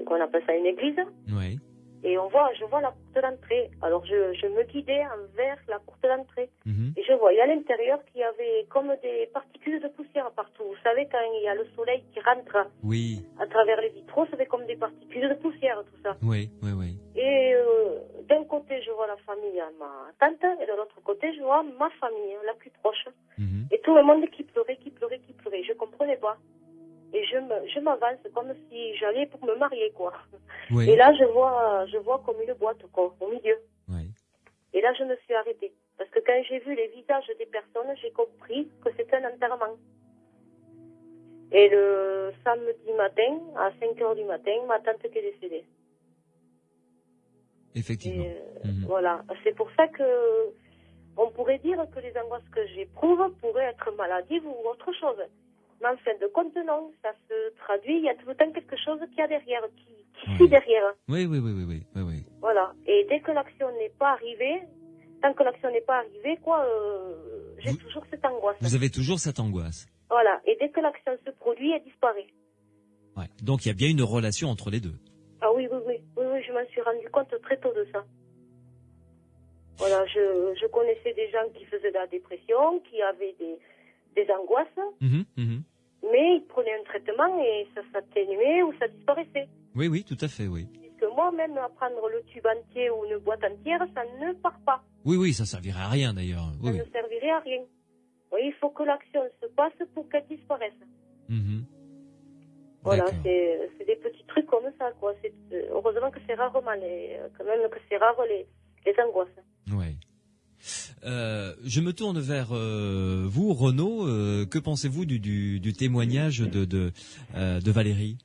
qu'on appelle ça une église. Oui. Et je vois la porte d'entrée. Alors, je me guidais envers la porte d'entrée. Et je voyais à l'intérieur qu'il y avait comme des particules de poussière partout. Vous savez, quand il y a le soleil qui rentre à travers les vitraux, ça fait comme des particules de poussière, tout ça. Oui. Et d'un côté, je vois la famille à ma tante, et de l'autre côté, je vois ma famille, la plus proche. Et tout le monde qui pleurait. Je comprenais pas. Et je m'avance comme si j'allais pour me marier, quoi. Oui. Et là, je vois comme une boîte, quoi, au milieu. Oui. Et là, je me suis arrêtée. Parce que quand j'ai vu les visages des personnes, j'ai compris que c'était un enterrement. Et le samedi matin, à 5h du matin, ma tante qui est décédée. Effectivement. Voilà. C'est pour ça que on pourrait dire que les angoisses que j'éprouve pourraient être maladives ou autre chose. Mais en fin de compte, non. Ça se traduit, il y a tout le temps quelque chose qui y a derrière, qui suit derrière. Oui. Voilà. Et dès que l'action n'est pas arrivée, tant que l'action n'est pas arrivée, j'ai toujours cette angoisse. Vous avez toujours cette angoisse. Voilà. Et dès que l'action se produit, elle disparaît. Ouais. Donc il y a bien une relation entre les deux. Ah oui, je m'en suis rendu compte très tôt de ça. Voilà, je connaissais des gens qui faisaient de la dépression, qui avaient des angoisses, mais ils prenaient un traitement et ça s'atténuait ou ça disparaissait. Oui, tout à fait, oui. Puisque moi, même à prendre le tube entier ou une boîte entière, ça ne part pas. Oui, ça servirait à rien d'ailleurs. Ça ne servirait à rien. Oui, il faut que l'action se passe pour qu'elle disparaisse. Voilà, c'est des petits trucs comme ça, quoi. Heureusement que c'est rarement les angoisses. Oui. Je me tourne vers vous, Renaud. Que pensez-vous du témoignage de Valérie?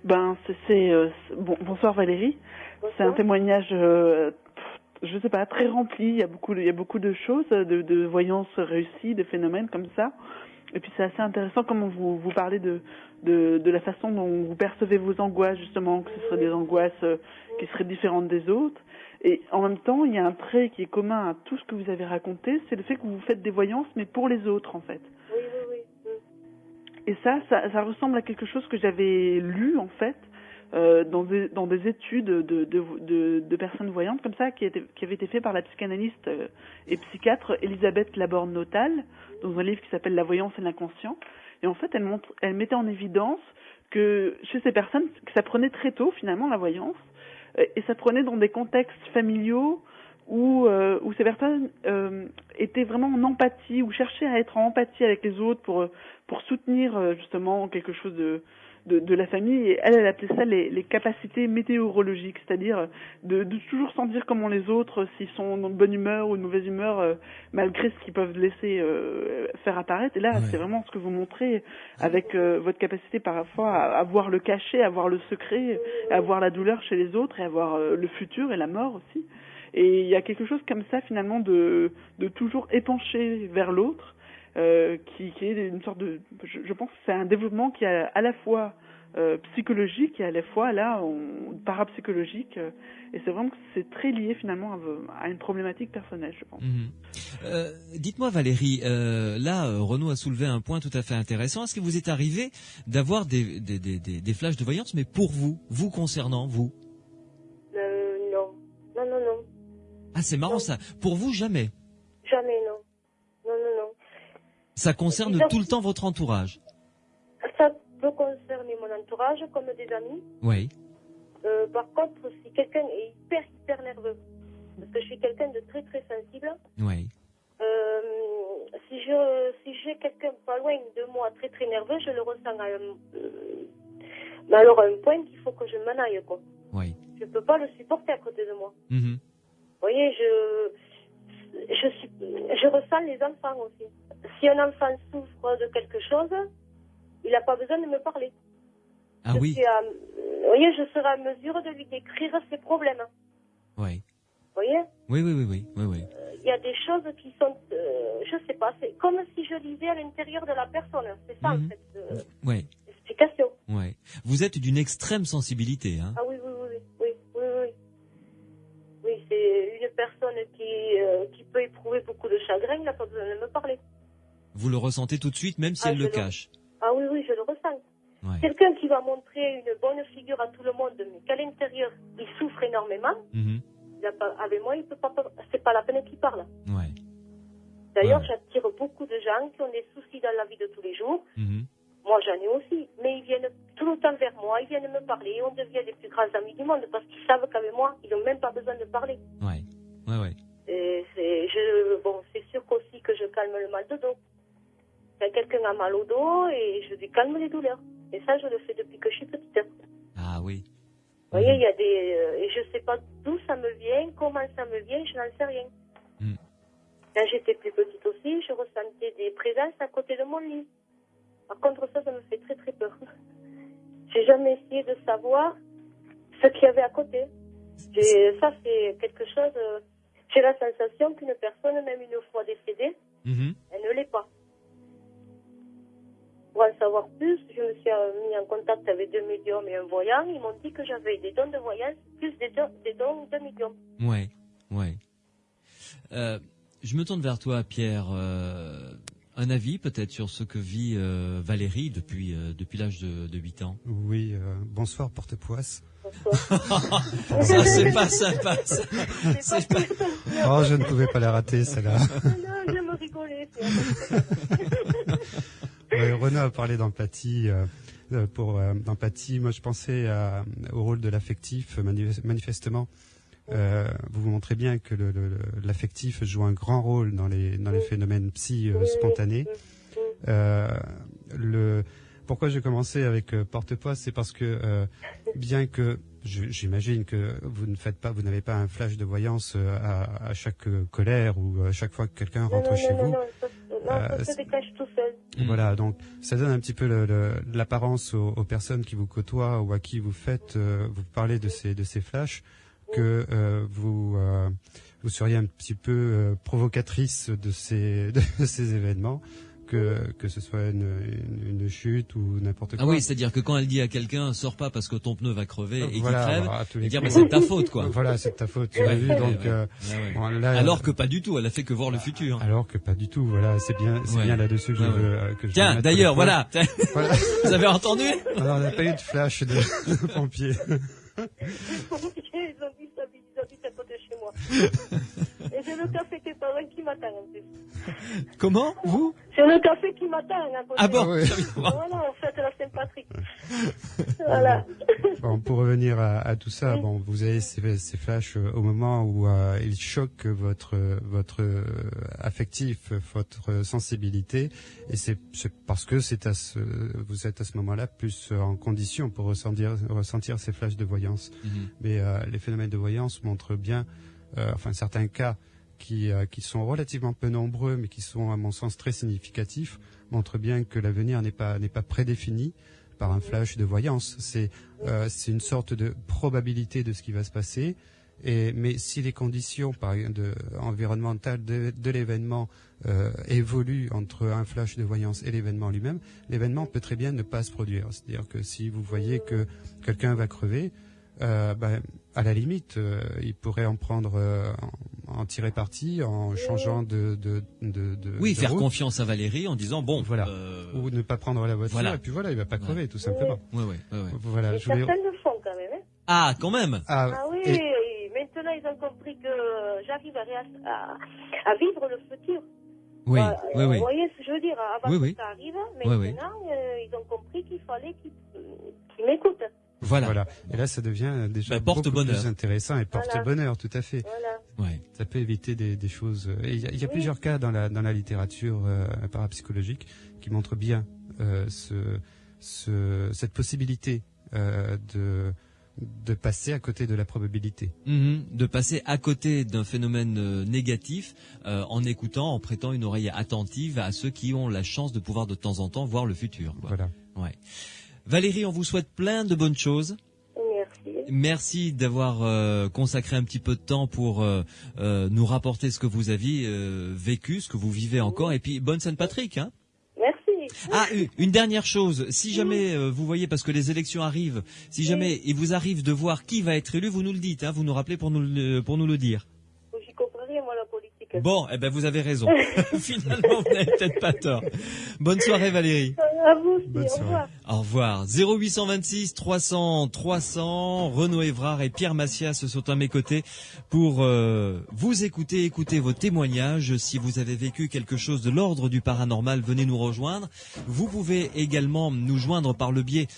Bonsoir Valérie. Bonsoir. C'est un témoignage, je sais pas, très rempli. Il y a beaucoup de choses, de voyances réussies, de phénomènes comme ça. Et puis c'est assez intéressant comment vous parlez de la façon dont vous percevez vos angoisses, justement, que ce seraient des angoisses qui seraient différentes des autres. Et en même temps, il y a un trait qui est commun à tout ce que vous avez raconté, c'est le fait que vous faites des voyances, mais pour les autres, en fait. Oui. Et ça ressemble à quelque chose que j'avais lu, en fait, dans des études de personnes voyantes, comme ça, qui avaient été faites par la psychanalyste et psychiatre Elisabeth Laborde-Notal, dans un livre qui s'appelle La voyance et l'inconscient. Et en fait, elle mettait en évidence que chez ces personnes, que ça prenait très tôt, finalement, la voyance, et ça prenait dans des contextes familiaux où ces personnes étaient vraiment en empathie, ou cherchaient à être en empathie avec les autres pour soutenir justement quelque chose de la famille. Et elle appelait ça les capacités météorologiques, c'est-à-dire de toujours sentir comment les autres, s'ils sont de bonne humeur ou de mauvaise humeur, malgré ce qu'ils peuvent laisser faire apparaître. Et là, c'est vraiment ce que vous montrez avec votre capacité parfois à voir le cachet, à voir le secret, à voir la douleur chez les autres et à voir le futur et la mort aussi. Et il y a quelque chose comme ça finalement de toujours épancher vers l'autre, qui est une sorte de, je pense que c'est un développement qui est à la fois psychologique et à la fois parapsychologique, et c'est vraiment que c'est très lié finalement à une problématique personnelle, je pense. Dites-moi Valérie, là Renaud a soulevé un point tout à fait intéressant. Est-ce que vous est arrivé d'avoir des flashs de voyance, mais pour vous concernant, vous? Non. Ah, c'est marrant ça. Pour vous, jamais? Jamais, non. Non. Ça concerne tout le temps votre entourage? Ça peut concerner mon entourage, comme des amis. Oui. Par contre, si quelqu'un est hyper nerveux, parce que je suis quelqu'un de très très sensible. Oui. Si j'ai quelqu'un pas loin de moi très très nerveux, je le ressens à un point qu'il faut que je m'en aille, quoi. Oui. Je peux pas le supporter à côté de moi. Mmh. Vous voyez, je ressens les enfants aussi. Si un enfant souffre de quelque chose, il n'a pas besoin de me parler. Ah oui. Vous voyez, je serai en mesure de lui décrire ses problèmes. Oui. Vous voyez? Oui. Il y a des choses qui sont, je sais pas, c'est comme si je lisais à l'intérieur de la personne. C'est ça, en fait, l'explication. Oui. Vous êtes d'une extrême sensibilité, hein? Ah oui. Oui, c'est une personne qui peut éprouver beaucoup de chagrin, il n'a pas besoin de me parler. Vous le ressentez tout de suite, même si elle le cache? Ah oui, je le ressens. Ouais. Quelqu'un qui va montrer une bonne figure à tout le monde, mais qu'à l'intérieur, il souffre énormément, avec moi, il peut pas, c'est pas la peine qu'il parle. Ouais. D'ailleurs, j'attire beaucoup de gens qui ont des soucis dans la vie de tous les jours. Moi, j'en ai aussi, mais ils viennent tout le temps vers moi, ils viennent me parler, on devient les plus grands amis du monde, parce qu'ils savent qu'avec moi, ils n'ont même pas besoin de parler. Ouais. Et c'est sûr qu'aussi que je calme le mal de dos. Quand quelqu'un a mal au dos, et je lui calme les douleurs. Et ça, je le fais depuis que je suis petite. Ah oui. Vous voyez, il y a et je sais pas d'où ça me vient, comment ça me vient, je n'en sais rien. Quand j'étais plus petite aussi, je ressentais des présences à côté de mon lit. Par contre, ça me fait très très peur. J'ai jamais essayé de savoir ce qu'il y avait à côté. Ça, c'est quelque chose... j'ai la sensation qu'une personne, même une fois décédée, elle ne l'est pas. Pour en savoir plus, je me suis mis en contact avec 2 médiums et un voyant. Ils m'ont dit que j'avais des dons de voyance plus des dons de médium. Ouais. Je me tourne vers toi, Pierre. Un avis peut-être sur ce que vit Valérie depuis l'âge de 8 ans. Oui, bonsoir Porte-Poisse. Ça, c'est pas sympa. Ça. Oh, je ne pouvais pas la rater, celle-là. Non, je me rigolais. Renaud a parlé d'empathie. D'empathie, moi je pensais au rôle de l'affectif, manifestement. Vous montrez bien que l'affectif joue un grand rôle dans les phénomènes spontanés. Pourquoi j'ai commencé avec Porte-Poisse, c'est parce que bien que j'imagine que vous n'avez pas un flash de voyance à chaque colère ou à chaque fois que quelqu'un rentre chez vous. Ça se décache tout seul. Voilà, donc ça donne un petit peu l'apparence aux personnes qui vous côtoient ou à qui vous parlez de ces flashs, que vous seriez un petit peu provocatrice de ces événements, que ce soit une chute ou n'importe quoi. Ah oui, c'est-à-dire que quand elle dit à quelqu'un sors pas parce que ton pneu va crever et qu'il crève, elle dire c'est de ta faute quoi. Voilà, c'est de ta faute, tu l'as vu, donc Bon, là, alors que pas du tout, elle a fait que voir le futur. Alors que pas du tout, voilà, c'est bien là-dessus que je veux que je Tiens, veux d'ailleurs, voilà. Vous avez entendu? Alors, on n'a pas eu de flash de pompiers. Les pompiers, ils ont dit à côté de chez moi. Et je le café qui est pas loin qui m'attend en plus. Comment, vous? C'est le café qui m'attend à côté. Ah bon, ouais. Voilà, on fête la Saint-Patrick. Voilà. Bon, pour revenir à tout ça, bon, vous avez ces flashs au moment où ils choquent votre affectif, votre sensibilité, et c'est parce que vous êtes à ce moment-là plus en condition pour ressentir ces flashs de voyance. Mais les phénomènes de voyance montrent bien, certains cas qui sont relativement peu nombreux, mais qui sont à mon sens très significatifs, montrent bien que l'avenir n'est pas prédéfini par un flash de voyance. C'est une sorte de probabilité de ce qui va se passer. Mais si les conditions environnementales de l'événement évoluent entre un flash de voyance et l'événement lui-même, l'événement peut très bien ne pas se produire. C'est-à-dire que si vous voyez que quelqu'un va crever, à la limite, il pourrait en tirer parti en changeant de faire route. Confiance à Valérie en disant bon, voilà, ou ne pas prendre la voiture, et puis voilà, il va pas crever, tout simplement. Ouais. Voilà, Certains le font quand même. Hein. Ah, quand même. Ah oui, maintenant ils ont compris que j'arrive à vivre le futur. Oui. Vous voyez ce que je veux dire, avant que ça arrive, maintenant ils ont compris qu'il fallait qu'ils m'écoutent. Voilà. Et là, ça devient déjà beaucoup plus intéressant et porte-bonheur, tout à fait. Voilà. Ouais. Ça peut éviter des choses. Il y a plusieurs cas dans la littérature parapsychologique qui montrent bien cette possibilité de passer à côté de la probabilité. De passer à côté d'un phénomène négatif en écoutant, en prêtant une oreille attentive à ceux qui ont la chance de pouvoir de temps en temps voir le futur. Voilà. Ouais. Valérie, on vous souhaite plein de bonnes choses. Merci. Merci d'avoir consacré un petit peu de temps pour nous rapporter ce que vous aviez vécu, ce que vous vivez encore. Et puis, bonne Saint-Patrick, hein. Merci. Ah, une dernière chose. Si jamais vous voyez, parce que les élections arrivent, si jamais il vous arrive de voir qui va être élu, vous nous le dites, hein, vous nous rappelez pour nous le dire. J'y comprends rien, moi, la politique. Bon, vous avez raison. Finalement, vous n'avez peut-être pas tort. Bonne soirée, Valérie. À vous aussi, Bonne soirée. Au revoir. 0826 300 300. Renaud Évrard et Pierre Massias sont à mes côtés pour vous écouter vos témoignages. Si vous avez vécu quelque chose de l'ordre du paranormal, venez nous rejoindre. Vous pouvez également nous joindre par le biais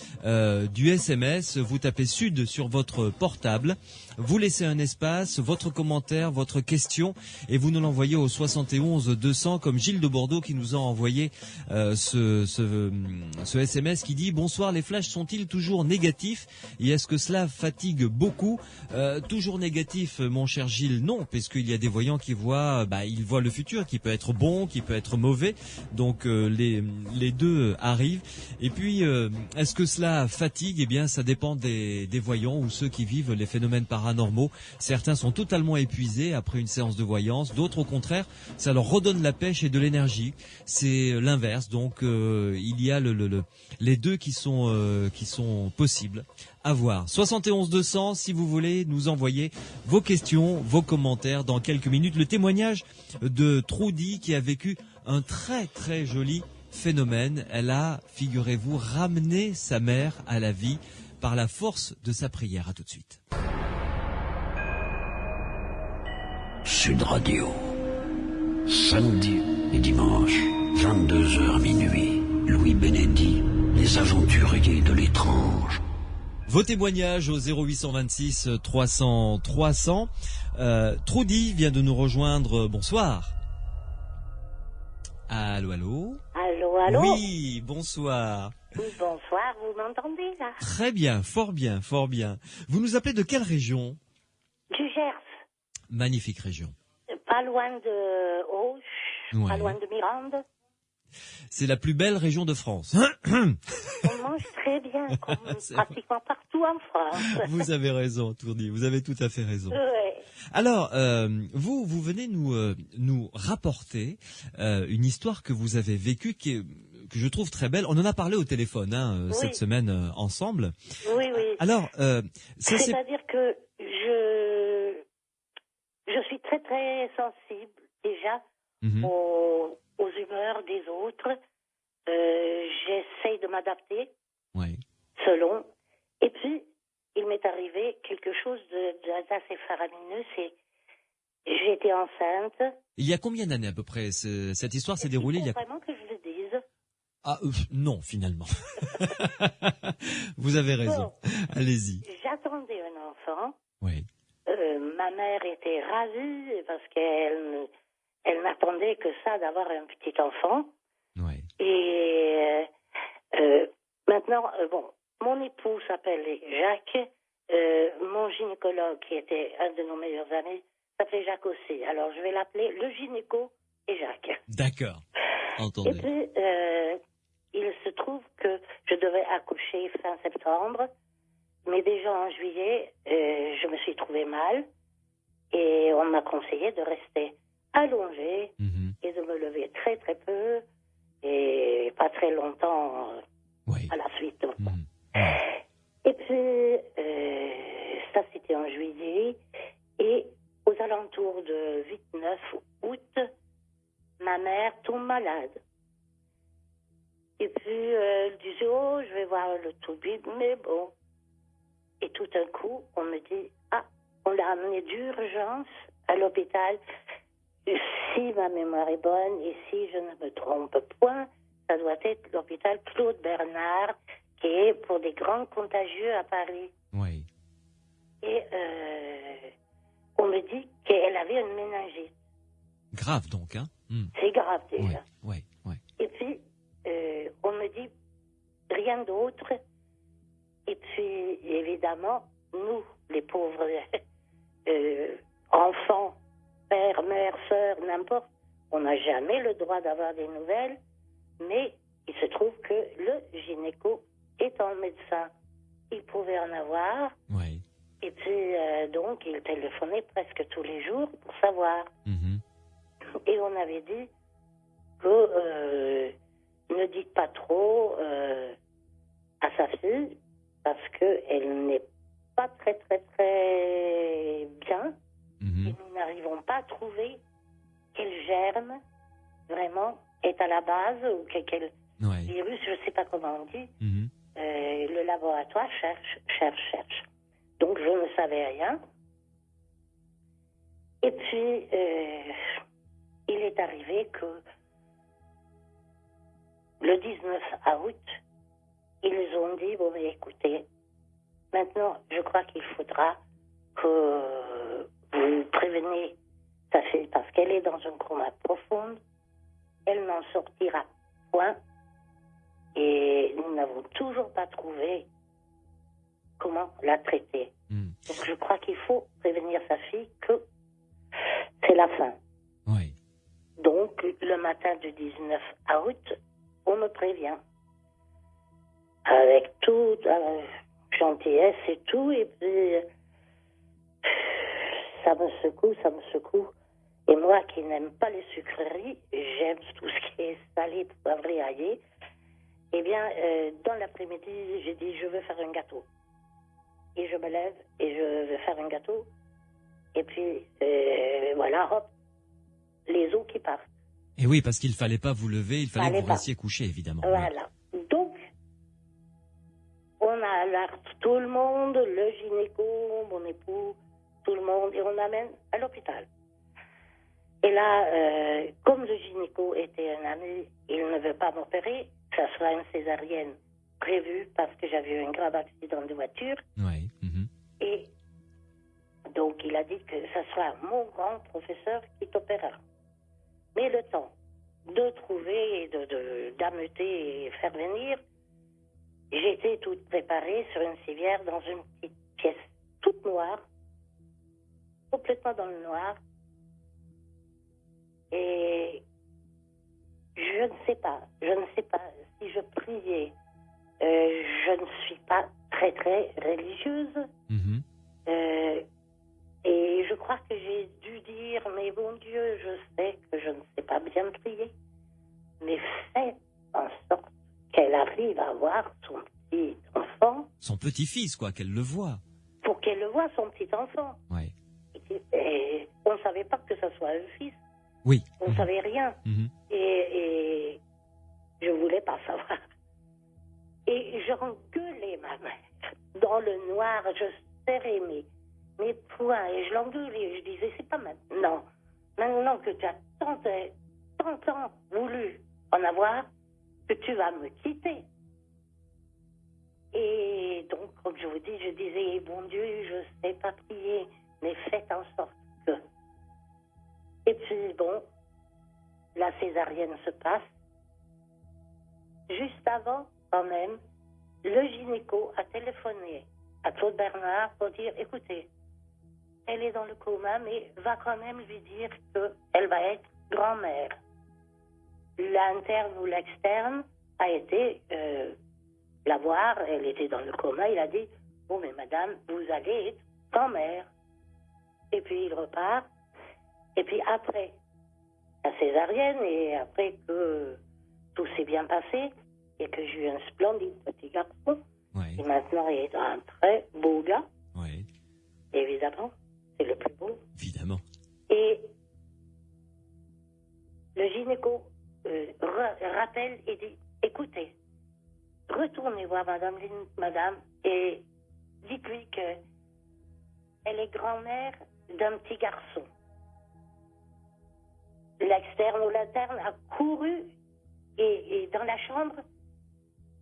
du SMS. Vous tapez Sud sur votre portable. Vous laissez un espace, votre commentaire, votre question, et vous nous l'envoyez au 71 200, comme Gilles de Bordeaux qui nous a envoyé ce SMS qui dit: bonsoir, les flashs sont-ils toujours négatifs et est-ce que cela fatigue beaucoup? Toujours négatif, mon cher Gilles, non, puisqu'il y a des voyants qui voient, ils voient le futur, qui peut être bon, qui peut être mauvais, donc les deux arrivent. Et puis, est-ce que cela fatigue? Eh bien, ça dépend des voyants ou ceux qui vivent les phénomènes paranormaux. Certains sont totalement épuisés après une séance de voyance, d'autres au contraire, ça leur redonne la pêche et de l'énergie. C'est l'inverse, donc il y a les deux qui sont possibles à voir. 71 200, si vous voulez nous envoyer vos questions, vos commentaires dans quelques minutes. Le témoignage de Trudy qui a vécu un très très joli phénomène. Elle a, figurez-vous, ramené sa mère à la vie par la force de sa prière. À tout de suite. Sud Radio. Samedi et dimanche, 22h minuit. Louis Bénédit, les aventuriers de l'étrange. Vos témoignages au 0826 300 300. Trudy vient de nous rejoindre. Bonsoir. Allô. Allô. Oui, bonsoir. Bonsoir, vous m'entendez là? Très bien, fort bien. Vous nous appelez de quelle région? Du Gers. Magnifique région. Pas loin de Auch, pas loin de Mirande. C'est la plus belle région de France. On mange très bien, comme pratiquement partout en France. Vous avez raison, Tourdy, vous avez tout à fait raison. Ouais. Alors, vous venez nous rapporter une histoire que vous avez vécue que je trouve très belle. On en a parlé au téléphone cette semaine ensemble. Oui. Alors, c'est-à-dire que je suis très très sensible déjà aux humeurs des autres. J'essaye de m'adapter selon. Et puis, il m'est arrivé quelque chose d'assez faramineux. J'ai été enceinte. Il y a combien d'années à peu près cette histoire s'est déroulée il y a... vraiment que je le dise? Ah, non, finalement. Vous avez raison. Bon, allez-y. J'attendais un enfant. Oui. Ma mère était ravie parce qu'elle n'attendait que ça d'avoir un petit enfant. Oui. Et maintenant, bon, mon époux s'appelle Jacques. Mon gynécologue, qui était un de nos meilleurs amis, s'appelait Jacques aussi. Alors, je vais l'appeler le gynéco et Jacques. D'accord. Entendu. Et puis, il se trouve que je devais accoucher fin septembre, mais déjà en juillet, je me suis trouvée mal et on m'a conseillé de rester allongée et de me lever très très peu et pas très longtemps à la suite. Et puis, ça c'était en juillet et aux alentours de 8-9 août, ma mère tombe malade. Et puis, elle disait, oh, je vais voir le toubib, mais bon. Et tout d'un coup, on me dit, ah, on l'a amené d'urgence à l'hôpital. Si ma mémoire est bonne, et si je ne me trompe point, ça doit être l'hôpital Claude Bernard, qui est pour des grands contagieux à Paris. Oui. Et on me dit qu'elle avait une méningite. Grave donc, hein? C'est grave déjà. Oui. Et puis, on me dit rien d'autre. Et puis, évidemment, nous, les pauvres enfants, père, mère, sœur, n'importe, on n'a jamais le droit d'avoir des nouvelles. Mais il se trouve que le gynéco étant médecin, il pouvait en avoir. Oui. Et puis, donc, il téléphonait presque tous les jours pour savoir. Et on avait dit que ne dites pas trop à sa fille parce qu'elle n'est pas très, très, très bien. Et nous n'arrivons pas à trouver quel germe vraiment est à la base ou quel virus, je ne sais pas comment on dit. Le laboratoire cherche. Donc, je ne savais rien. Et puis, il est arrivé que le 19 août, ils ont dit, bon, mais écoutez, maintenant, je crois qu'il faudra que vous préveniez sa fille parce qu'elle est dans un coma profond. Elle n'en sortira point. Et nous n'avons toujours pas trouvé comment la traiter. Donc je crois qu'il faut prévenir sa fille que c'est la fin. Oui. Donc le matin du 19 août, on me prévient. Avec toute gentillesse et tout, et puis ça me secoue. Et moi qui n'aime pas les sucreries, j'aime tout ce qui est salé, poivré, aillé. Eh bien, dans l'après-midi, j'ai dit, je veux faire un gâteau. Et je me lève et je veux faire un gâteau. Et puis, voilà, hop, les os qui partent. Et oui, parce qu'il ne fallait pas vous lever, il fallait que vous restiez couché, évidemment. Voilà. Donc, on a alerté tout le monde, le gynéco, mon époux, tout le monde, et on l'amène à l'hôpital. Et là, comme le gynéco était un ami, il ne veut pas m'opérer, que ça soit une césarienne prévue parce que j'avais eu un grave accident de voiture. Oui. Et donc, il a dit que ça soit mon grand professeur qui t'opérera. Mais le temps de trouver, d'ameuter et faire venir, j'étais toute préparée sur une civière dans une petite pièce toute noire, complètement dans le noir. Et je ne sais pas si je priais. Je ne suis pas très, très religieuse. Et je crois que j'ai dû dire, mais bon Dieu, je sais que je ne sais pas bien prier, mais faites en sorte qu'elle arrive à voir son petit enfant. Son petit-fils, quoi, qu'elle le voie. Pour qu'elle le voie, son petit enfant. Oui. Et on ne savait pas que ça soit un fils. Oui. On ne savait rien. Et je ne voulais pas savoir. Et j'engueulais ma mère. Dans le noir, je serrais mes poings et je l'engueulais. Je disais, c'est pas maintenant. maintenant que tu as tant voulu en avoir, que tu vas me quitter. Et donc, comme je vous dis, je disais, bon Dieu, je ne sais pas prier, mais faites en sorte que. Et puis, bon, la césarienne se passe. Juste avant, quand même, le gynéco a téléphoné à Claude Bernard pour dire, écoutez, elle est dans le coma, mais va quand même lui dire qu'elle va être grand-mère. L'interne ou l'externe a été la voir, elle était dans le coma, il a dit, bon mais madame, vous allez être grand-mère. Et puis il repart, et puis après la césarienne, et après que tout s'est bien passé, et que j'ai eu un splendide petit garçon, Ouais. et maintenant il est un très beau gars, Ouais. évidemment, c'est le plus beau. Évidemment. Et le gynéco rappelle et dit, écoutez, retournez voir Madame et dites-lui qu'elle est grand-mère d'un petit garçon. L'externe ou l'interne a couru et dans la chambre,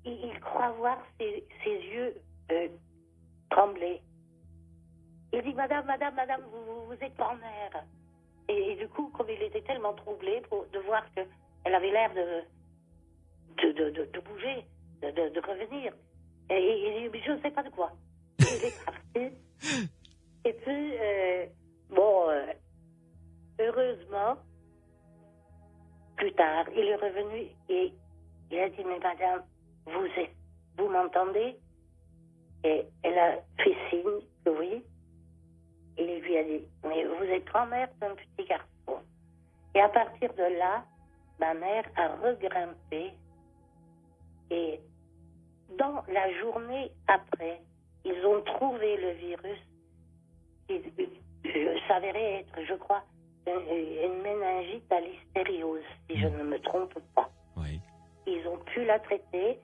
il croit voir ses yeux trembler. Il dit, Madame, vous êtes grand-mère. Et du coup, comme il était tellement troublé de voir qu'elle avait l'air de bouger, de revenir, et il dit, je ne sais pas de quoi. Il est parti. Et puis, heureusement, plus tard, il est revenu et il a dit, mais madame, vous m'entendez? Et elle a fait signe que oui. Et il lui a dit, mais vous êtes grand-mère d'un petit garçon. Et à partir de là, ma mère a regrimpé. Et dans la journée après, ils ont trouvé le virus qui s'avérait être, je crois, une méningite à l'hystériose, si je ne me trompe pas. Oui. Ils ont pu la traiter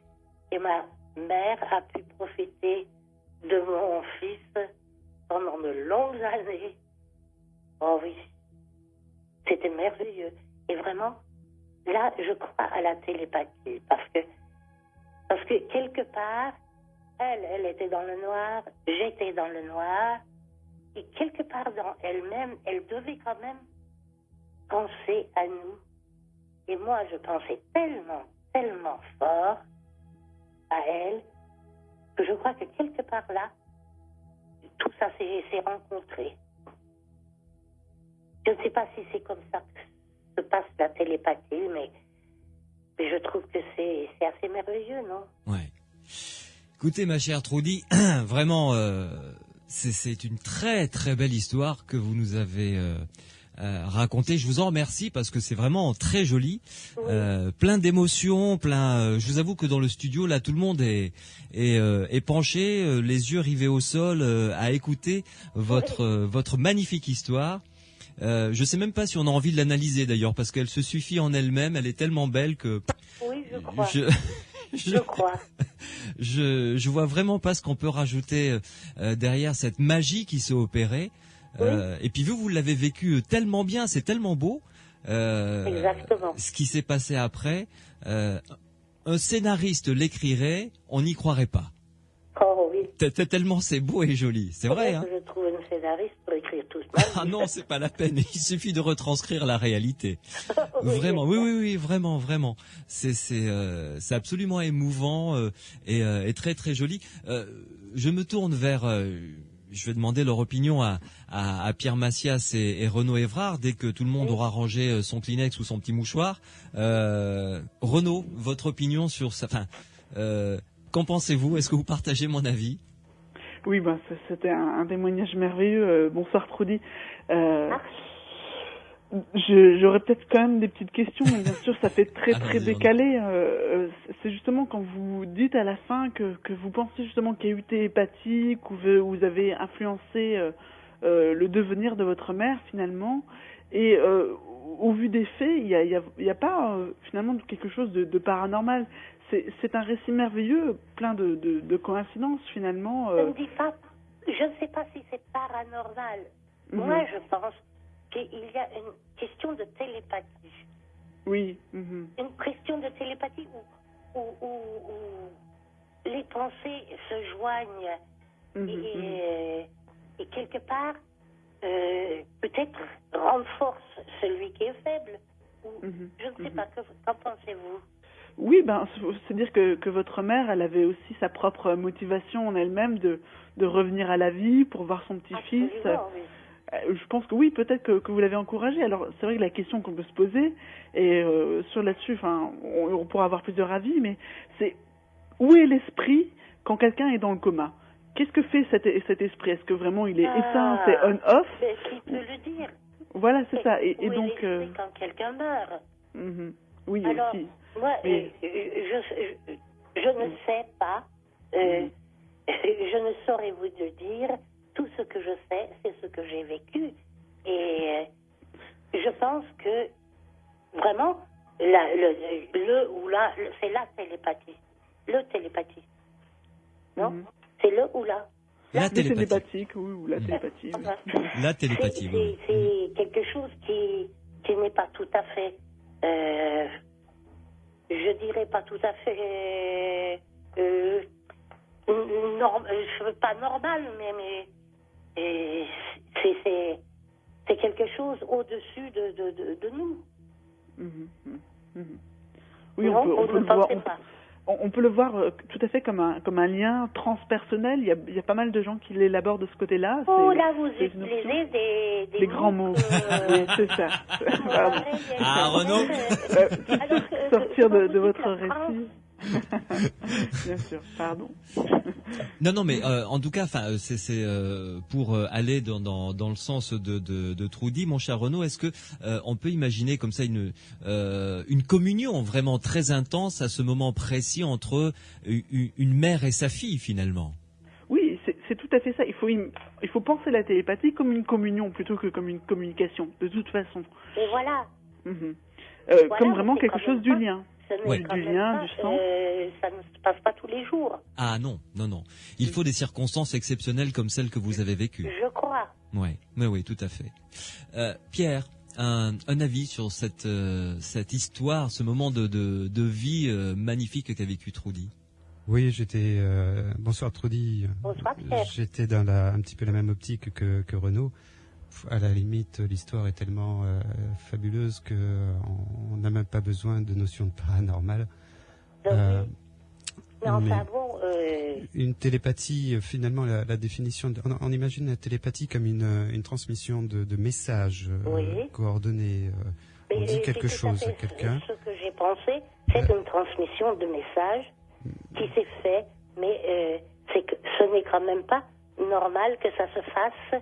et ma mère a pu profiter de mon fils pendant de longues années. Oh oui, c'était merveilleux. Et vraiment, là, je crois à la télépathie parce que quelque part, elle était dans le noir, j'étais dans le noir, et quelque part dans elle-même, elle devait quand même penser à nous. Et moi, je pensais tellement, tellement fort à elle que je crois que quelque part là, tout ça s'est rencontré. Je ne sais pas si c'est comme ça que se passe la télépathie, mais je trouve que c'est assez merveilleux, non? Ouais. Écoutez, ma chère Trudy, vraiment, c'est une très très belle histoire que vous nous avez racontée. Je vous en remercie parce que c'est vraiment très joli, oui. Plein d'émotions, je vous avoue que dans le studio, là, tout le monde est penché, les yeux rivés au sol, à écouter votre magnifique histoire. Je sais même pas si on a envie de l'analyser d'ailleurs, parce qu'elle se suffit en elle-même. Elle est tellement belle que. Oui, je crois. Je crois. Je vois vraiment pas ce qu'on peut rajouter derrière cette magie qui s'est opérée. Oui. Et puis vous l'avez vécu tellement bien, c'est tellement beau. Exactement. Ce qui s'est passé après, un scénariste l'écrirait, on n'y croirait pas. Oh oui. Tellement c'est beau et joli, c'est vrai. Hein. Je trouve une scénariste pour écrire tout ça. Ah non, c'est pas la peine. Il suffit de retranscrire la réalité. Oui, vraiment, oui, vraiment. C'est absolument émouvant et très très joli. Je me tourne vers. Je vais demander leur opinion à Pierre Massias et Renaud Évrard dès que tout le monde aura rangé son Kleenex ou son petit mouchoir. Renaud, votre opinion sur ça. Enfin, qu'en pensez-vous? Est-ce que vous partagez mon avis? Oui, c'était un témoignage merveilleux. Bonsoir Trudy. J'aurais peut-être quand même des petites questions, mais bien sûr ça fait très décalé. C'est justement quand vous dites à la fin que vous pensez justement qu'il y a eu télépathie, que vous avez influencé le devenir de votre mère finalement. Et au vu des faits, il y a pas finalement quelque chose de paranormal. C'est un récit merveilleux, plein de coïncidences finalement. Je ne sais pas si c'est paranormal. Moi, je pense qu'il y a une question de télépathie. Oui. Une question de télépathie où les pensées se joignent et quelque part peut-être renforce celui qui est faible. Je ne sais pas, qu'en pensez-vous? Oui, c'est-à-dire que votre mère, elle avait aussi sa propre motivation en elle-même de revenir à la vie pour voir son petit-fils. Oui. Je pense que oui, peut-être que vous l'avez encouragé. Alors, c'est vrai que la question qu'on peut se poser, et sur là-dessus, on pourra avoir plusieurs avis, mais c'est où est l'esprit quand quelqu'un est dans le coma? Qu'est-ce que fait cet esprit? Est-ce que vraiment il est éteint, c'est on-off? Qui peut le dire? Voilà, c'est ça. Et où donc. Est l'esprit quand quelqu'un meurt? Oui, alors, aussi. Moi, je ne sais pas. Je ne saurais vous le dire. Tout ce que je sais, c'est ce que j'ai vécu. Et je pense que vraiment, c'est la télépathie. Le télépathie. Non? C'est le ou la? La télépathie. Oui, ou la télépathie. La télépathie, oui. C'est quelque chose qui n'est pas tout à fait... je dirais pas tout à fait... pas normal, mais c'est quelque chose au-dessus de nous. Oui, non, on peut le voir. On peut le voir tout à fait comme un lien transpersonnel. Il y a pas mal de gens qui l'élaborent de ce côté-là. Oh là, vous utilisez des grands mots. Oui, c'est ça. Renaud, sortir de votre récit. Bien sûr, pardon. Non, mais en tout cas, c'est pour aller dans le sens de Trudy, mon cher Renaud. Est-ce que on peut imaginer comme ça une communion vraiment très intense à ce moment précis entre une mère et sa fille finalement? Oui, c'est tout à fait ça. Il faut penser la télépathie comme une communion plutôt que comme une communication, de toute façon. Et voilà. Voilà, comme vraiment quelque chose du lien. Du lien, du sang. Ça ne se passe pas tous les jours. Ah non. Il faut des circonstances exceptionnelles comme celles que vous avez vécues. Je crois. Oui, tout à fait. Pierre, un avis sur cette histoire, ce moment de vie magnifique qu'a vécu Trudy? Oui, j'étais... bonsoir Trudy. Bonsoir Pierre. J'étais dans un petit peu la même optique que Renaud. À la limite, l'histoire est tellement fabuleuse qu'on n'a même pas besoin de notion de paranormal. Mais enfin bon... Une télépathie, finalement, la définition... On imagine la télépathie comme une transmission de messages coordonnés. On dit quelque chose à quelqu'un. Ce que j'ai pensé, c'est une transmission de messages qui s'est fait, mais ce n'est quand même pas normal que ça se fasse...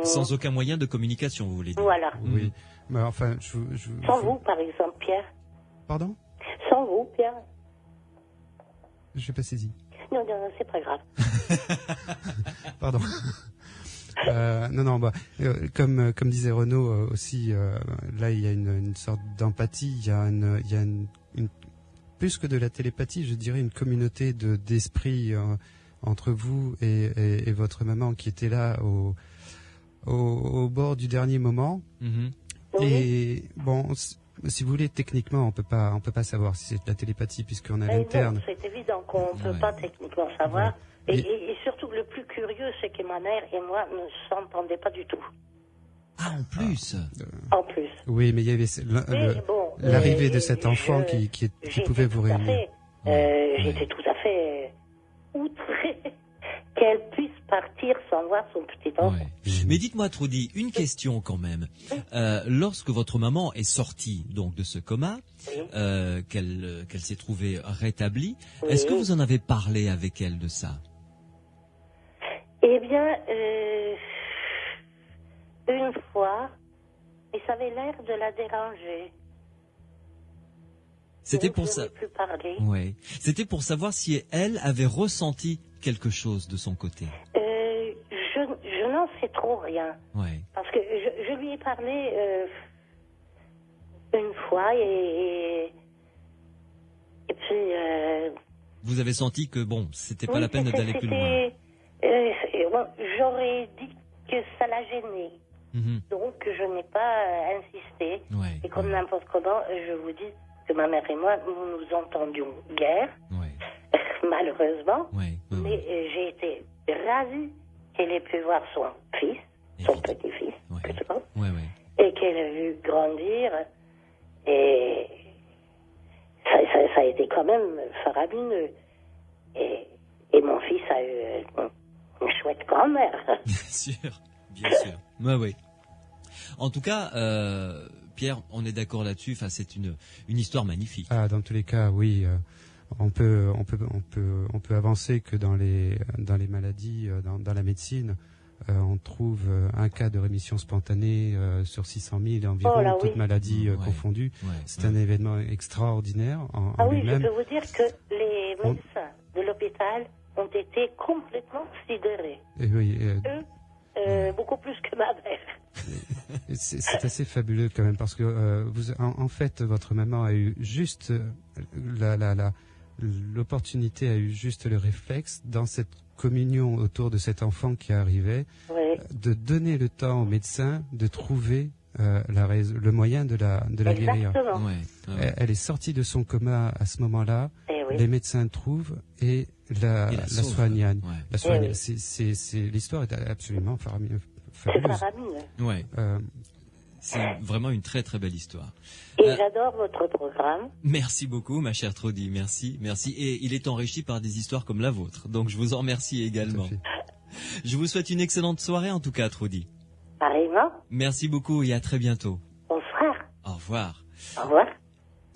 sans aucun moyen de communication, vous voulez dire? Voilà. Oui. Mais enfin, sans vous, par exemple, Pierre. Pardon? Sans vous, Pierre. Je n'ai pas saisi. Non, c'est pas grave. Pardon. Comme disait Renaud aussi, là il y a une sorte d'empathie, il y a une plus que de la télépathie, je dirais une communauté d'esprit entre vous et votre maman qui était là au bord du dernier moment. Et bon, si vous voulez, techniquement, on peut pas savoir si c'est de la télépathie puisqu'on a l'interne. C'est évident qu'on ne peut pas techniquement savoir. Et surtout, le plus curieux, c'est que ma mère et moi ne s'entendaient pas du tout. Ah, en plus. En plus. Oui, mais il y avait l'arrivée de cet enfant qui pouvait vous réunir. J'étais tout à fait outrée qu'elle puisse partir sans voir son petit enfant. Mais dites-moi, Trudy, une question quand même. Lorsque votre maman est sortie donc de ce coma, qu'elle s'est trouvée rétablie, est-ce que vous en avez parlé avec elle de ça? Eh bien, une fois, et ça avait l'air de la déranger. C'était pour ça. Plus parler. Oui. C'était pour savoir si elle avait ressenti quelque chose de son côté. Je n'en sais trop rien. Ouais. Parce que je lui ai parlé une fois et puis. Vous avez senti que bon, c'était pas la peine d'aller plus loin. J'aurais dit que ça l'a gêné. Donc, je n'ai pas insisté. Ouais, et comme n'importe comment, je vous dis que ma mère et moi, nous nous entendions guère, malheureusement. Mais j'ai été ravie qu'elle ait pu voir son fils, son petit-fils, plutôt, et qu'elle a vu grandir. Et ça a été quand même faramineux. Et mon fils a eu une chouette grand-mère. Bien sûr. Oui. En tout cas, Pierre, on est d'accord là-dessus. Enfin, c'est une histoire magnifique. Dans tous les cas, oui. On peut avancer que dans les maladies, dans la médecine, on trouve un cas de rémission spontanée sur 600 000 environ, toutes maladies confondues. C'est un événement extraordinaire en lui-même. Je peux vous dire que les médecins de l'hôpital ont été complètement sidérés. Eux, beaucoup plus que ma mère. C'est assez fabuleux quand même parce que en fait, votre maman a eu juste l'opportunité, a eu juste le réflexe dans cette communion autour de cet enfant qui arrivait, de donner le temps au médecin de trouver le moyen de la guérir. Elle est sortie de son coma à ce moment-là. Les médecins trouvent et la soignent. La soignent. L'histoire est absolument fabuleuse. C'est faramineux. C'est vraiment une très très belle histoire. Et j'adore votre programme. Merci beaucoup, ma chère Trudy. Merci. Et il est enrichi par des histoires comme la vôtre. Donc je vous en remercie également. Je vous souhaite une excellente soirée en tout cas, Trudy. Pareillement. Merci beaucoup et à très bientôt. Bonsoir. Au revoir. Au revoir.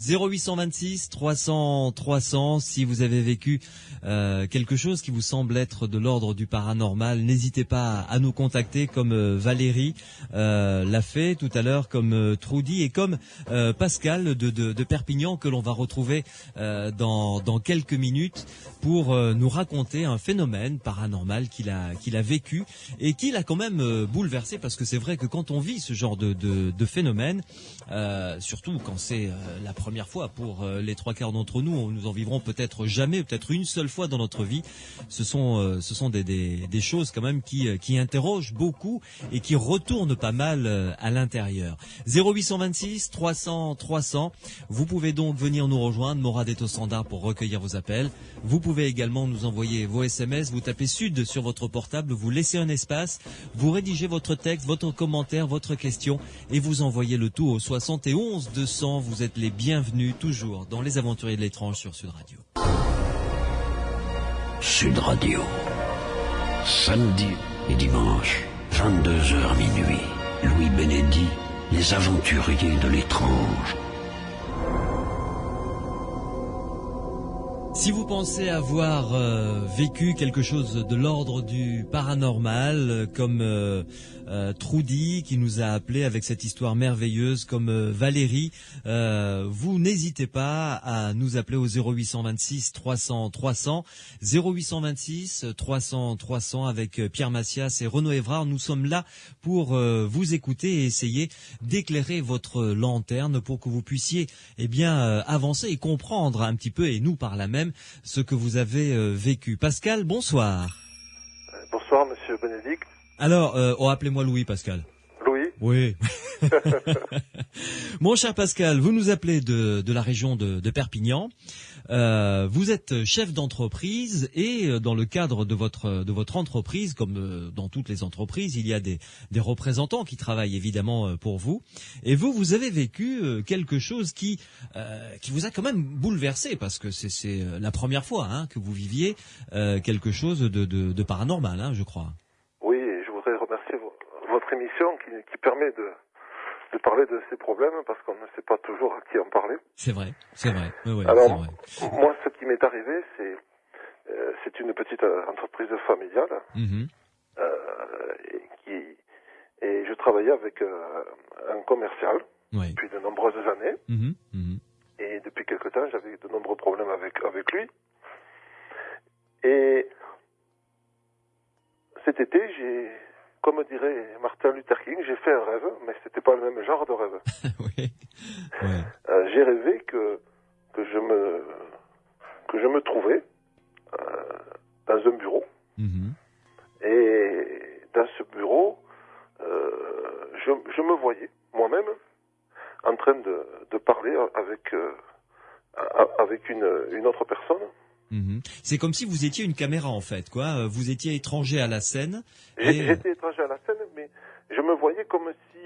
0826 300 300, si vous avez vécu quelque chose qui vous semble être de l'ordre du paranormal, n'hésitez pas à nous contacter comme Valérie l'a fait tout à l'heure, comme Trudy et comme Pascal de Perpignan que l'on va retrouver dans quelques minutes pour nous raconter un phénomène paranormal qu'il a vécu et qui l'a quand même bouleversé, parce que c'est vrai que quand on vit ce genre de phénomène, surtout quand c'est la première fois pour les trois quarts d'entre nous, nous en vivrons peut-être jamais, peut-être une seule fois dans notre vie. Ce sont des choses quand même qui interrogent beaucoup et qui retournent pas mal à l'intérieur. 0826 300 300. Vous pouvez donc venir nous rejoindre. Morad est au standard pour recueillir vos appels. Vous pouvez également nous envoyer vos SMS. Vous tapez Sud sur votre portable, vous laissez un espace, vous rédigez votre texte, votre commentaire, votre question et vous envoyez le tout au 71 200. Vous êtes les bienvenus toujours dans les Aventuriers de l'étrange sur Sud Radio. Sud Radio. Samedi et dimanche, 22h minuit. Louis Bénédit, les Aventuriers de l'étrange. Si vous pensez avoir vécu quelque chose de l'ordre du paranormal, comme Trudy qui nous a appelé avec cette histoire merveilleuse, comme Valérie, vous n'hésitez pas à nous appeler au 0826 300 300, 0826 300 300 avec Pierre Massias et Renaud Évrard. Nous sommes là pour vous écouter et essayer d'éclairer votre lanterne pour que vous puissiez avancer et comprendre un petit peu, et nous par là même, ce que vous avez vécu. Pascal, bonsoir. Bonsoir, monsieur Bénédicte. Alors, appelez-moi Louis, Pascal. Louis ? Oui. Mon cher Pascal, vous nous appelez de la région de Perpignan. Vous êtes chef d'entreprise et dans le cadre de votre entreprise, comme dans toutes les entreprises, il y a des représentants qui travaillent évidemment pour vous. Et vous avez vécu quelque chose qui vous a quand même bouleversé, parce que c'est la première fois que vous viviez quelque chose de paranormal, je crois. Oui, je voudrais remercier votre émission qui permet de parler de ces problèmes, parce qu'on ne sait pas toujours à qui en parler. C'est vrai. Oui, alors, c'est vrai. Moi, ce qui m'est arrivé, c'est une petite entreprise familiale, et je travaillais avec un commercial depuis de nombreuses années, et depuis quelque temps, j'avais de nombreux problèmes avec lui. Et cet été, comme dirait Martin Luther King, j'ai fait un rêve, mais c'était pas le même genre de rêve. Oui. J'ai rêvé que je me trouvais dans un bureau me voyais moi-même en train de parler avec une autre personne. C'est comme si vous étiez une caméra en fait, quoi. Vous étiez étranger à la scène. J'étais étranger à la scène, mais je me voyais comme si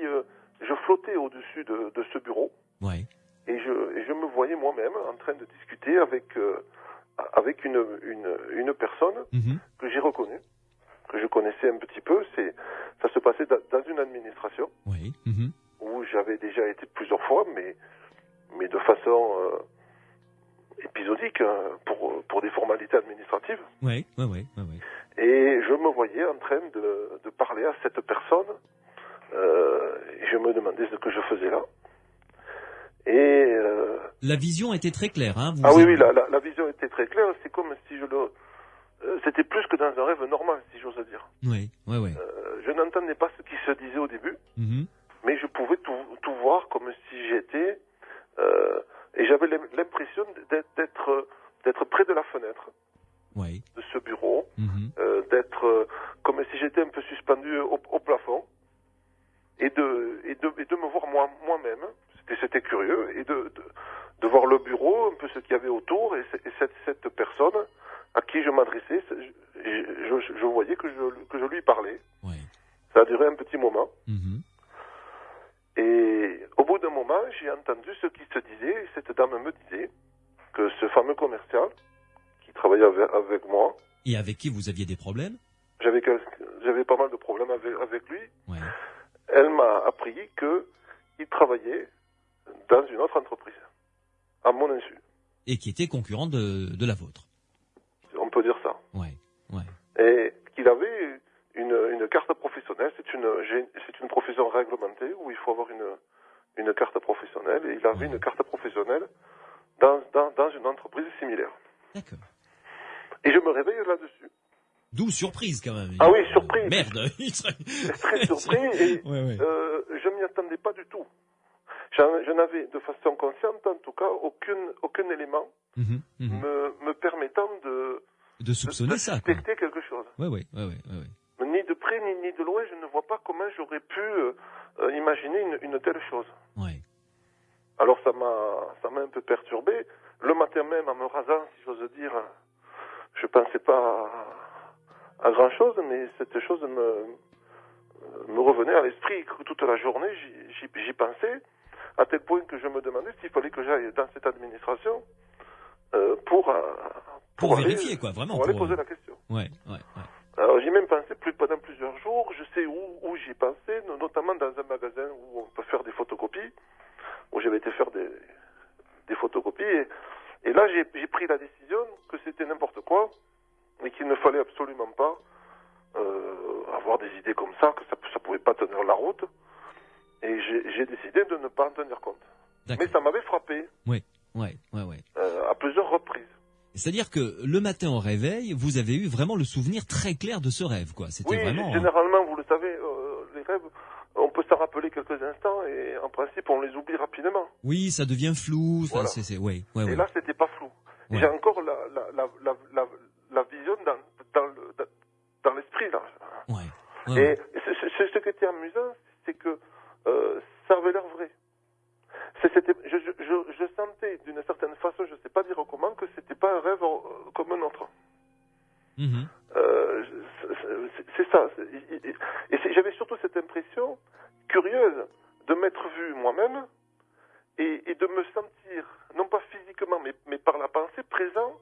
je flottais au-dessus de ce bureau. Ouais. Et je me voyais moi-même en train de discuter avec une personne que j'ai reconnue, que je connaissais un petit peu. Ça se passait dans une administration où j'avais déjà été plusieurs fois, mais de façon épisodique pour des formalités administratives. Ouais. Et je me voyais en train de parler à cette personne. Et je me demandais ce que je faisais là. Et la vision était très claire, hein. Oui, la vision était très claire. C'est comme si c'était plus que dans un rêve normal, si j'ose dire. Oui. Je n'entendais pas ce qui se disait au début, mais je pouvais tout voir comme si j'étais. Et j'avais l'impression d'être près de la fenêtre de ce bureau, d'être comme si j'étais un peu suspendu au plafond, et de me voir moi-même. C'était curieux, et de voir le bureau, un peu ce qu'il y avait autour, et cette personne à qui je m'adressais, je voyais que je lui parlais. Ouais. Ça a duré un petit moment. Et au bout d'un moment, j'ai entendu ce qui se disait, et cette dame me disait que ce fameux commercial, qui travaillait avec moi... Et avec qui vous aviez des problèmes? J'avais pas mal de problèmes avec lui. Ouais. Elle m'a appris qu'il travaillait dans une autre entreprise, à mon insu. Et qui était concurrent de la vôtre. On peut dire ça. Ouais. Et qu'il avait une carte professionnelle. C'est une profession réglementée où il faut avoir une carte professionnelle. Et il avait une carte professionnelle dans une entreprise similaire. D'accord. Et je me réveille là-dessus. D'où surprise quand même. Ah oui, surprise. Merde. Très surpris et je m'y attendais pas du tout. Je n'avais de façon consciente, en tout cas, aucun élément me permettant de soupçonner ça, quoi. Détecter quelque chose. Ouais. Ni de près ni de loin, je ne vois pas comment j'aurais pu imaginer une telle chose. Ouais. Alors ça m'a un peu perturbé. Le matin même, en me rasant, si j'ose dire, je pensais pas à grand chose, mais cette chose me revenait à l'esprit toute la journée. J'y pensais, à tel point que je me demandais s'il fallait que j'aille dans cette administration pour vérifier, quoi, vraiment. Pour aller poser la question. Ouais. Alors j'y ai même pensé pendant plusieurs jours. Je sais où j'y pensais, notamment dans un magasin où on peut faire des photocopies, où j'avais été faire des photocopies. Et là, j'ai pris la décision que c'était n'importe quoi et qu'il ne fallait absolument pas avoir des idées comme ça, que ça pouvait pas tenir la route. Et j'ai décidé de ne pas en tenir compte. D'accord. Mais ça m'avait frappé. Ouais. À plusieurs reprises. C'est-à-dire que le matin au réveil, vous avez eu vraiment le souvenir très clair de ce rêve, quoi. C'était vraiment. Généralement, vous le savez, les rêves, on peut s'en rappeler quelques instants et en principe, on les oublie rapidement. Oui, ça devient flou. Voilà. Et là, c'était pas flou. Ouais. J'ai encore la vision dans l'esprit là. Ouais. Et ce qui était amusant, c'est que ça avait l'air vrai. Je sentais d'une certaine façon, je ne sais pas dire comment, que c'était pas un rêve comme un autre. C'est ça. Et j'avais surtout cette impression curieuse de m'être vu moi-même et de me sentir, non pas physiquement, mais par la pensée, présent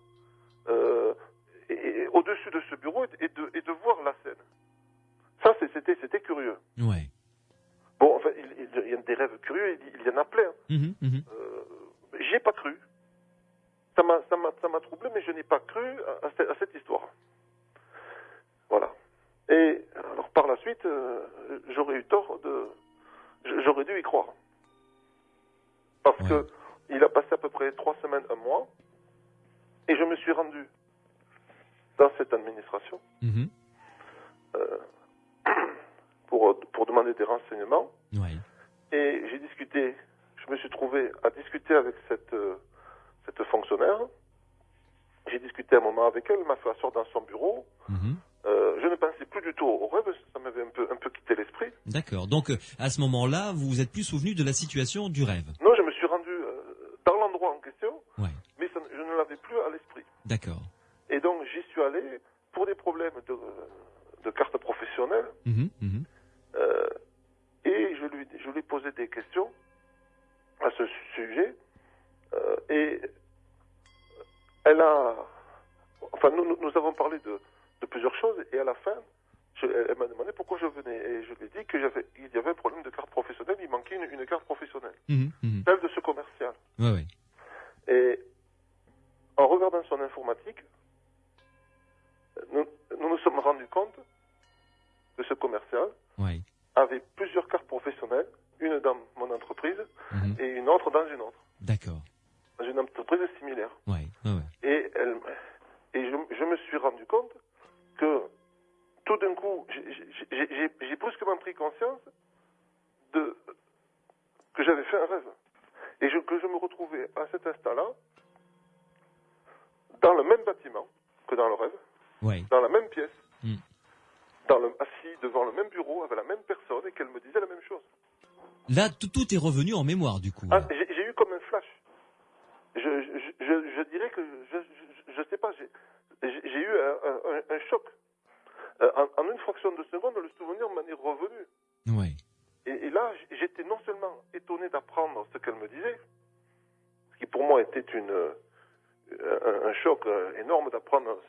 et au-dessus de ce bureau et de voir la scène. Ça, c'était curieux. Ouais. Bon, enfin, il y a des rêves curieux, il y en a plein. J'y ai pas cru. Ça m'a troublé, mais je n'ai pas cru à cette histoire. Voilà. Et alors, par la suite, j'aurais eu tort j'aurais dû y croire. Parce que il a passé à peu près 3 semaines, 1 mois, et je me suis rendu dans cette administration pour demander des renseignements. Ouais. Et je me suis trouvé à discuter avec cette fonctionnaire. J'ai discuté un moment avec elle, elle m'a fait asseoir dans son bureau. Je je ne pensais plus du tout au rêve, ça m'avait un peu quitté l'esprit. D'accord. Donc, à ce moment-là, vous vous êtes plus souvenu de la situation du rêve. Non, je me suis rendu dans l'endroit en question, ouais. Mais je ne l'avais plus à l'esprit. D'accord. Et donc, j'y suis allé pour des problèmes de carte professionnelle. Et je lui ai posé des questions à ce sujet. Et elle a... Enfin, nous avons parlé de plusieurs choses. Et à la fin, elle m'a demandé pourquoi je venais. Et je lui ai dit qu'il y avait un problème de carte professionnelle. Il manquait une carte professionnelle. Celle de ce commercial. Ouais, ouais. Et en regardant son informatique, nous nous sommes rendus compte que ce commercial avait plusieurs cartes professionnelles, une dans mon entreprise et une autre dans une autre. D'accord. Dans une entreprise similaire. Ouais. Et je me suis rendu compte que tout d'un coup, j'ai brusquement pris conscience que j'avais fait un rêve. Et que je me retrouvais à cet instant-là dans le même bâtiment que dans le rêve, dans la même pièce, assis devant le même bureau avec la même personne et qu'elle me disait la même chose. Là, tout est revenu en mémoire, du coup. J'ai eu comme un flash. Je dirais que, je sais pas, j'ai eu un choc. En une fraction de seconde, le souvenir m'en est revenu. Ouais. Et là, j'étais non seulement étonné d'apprendre ce qu'elle me disait, ce qui pour moi était un choc énorme d'apprendre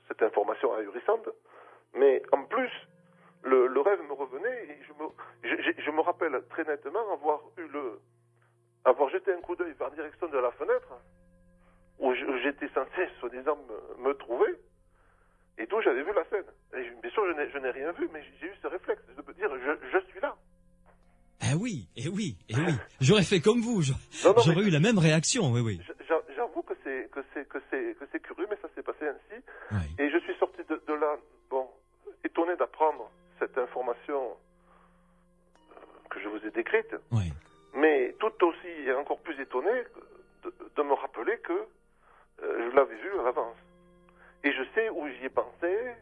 cette information ahurissante, mais en plus, le rêve me revenait et je me rappelle très nettement avoir jeté un coup d'œil vers la direction de la fenêtre où j'étais censé, soi-disant, me trouver, et d'où j'avais vu la scène. Et bien sûr, je n'ai rien vu, mais j'ai eu ce réflexe de me dire, je suis là. Ah oui, et oui. J'aurais fait comme vous, j'aurais eu la même réaction, oui. J'avoue que c'est curieux, mais ça s'est passé ainsi. Ouais. Et je suis sorti de là, étonné d'apprendre cette information que je vous ai décrite. Ouais. Mais tout aussi et encore plus étonné de me rappeler que je l'avais vu à l'avance. Et je sais où j'y ai pensé.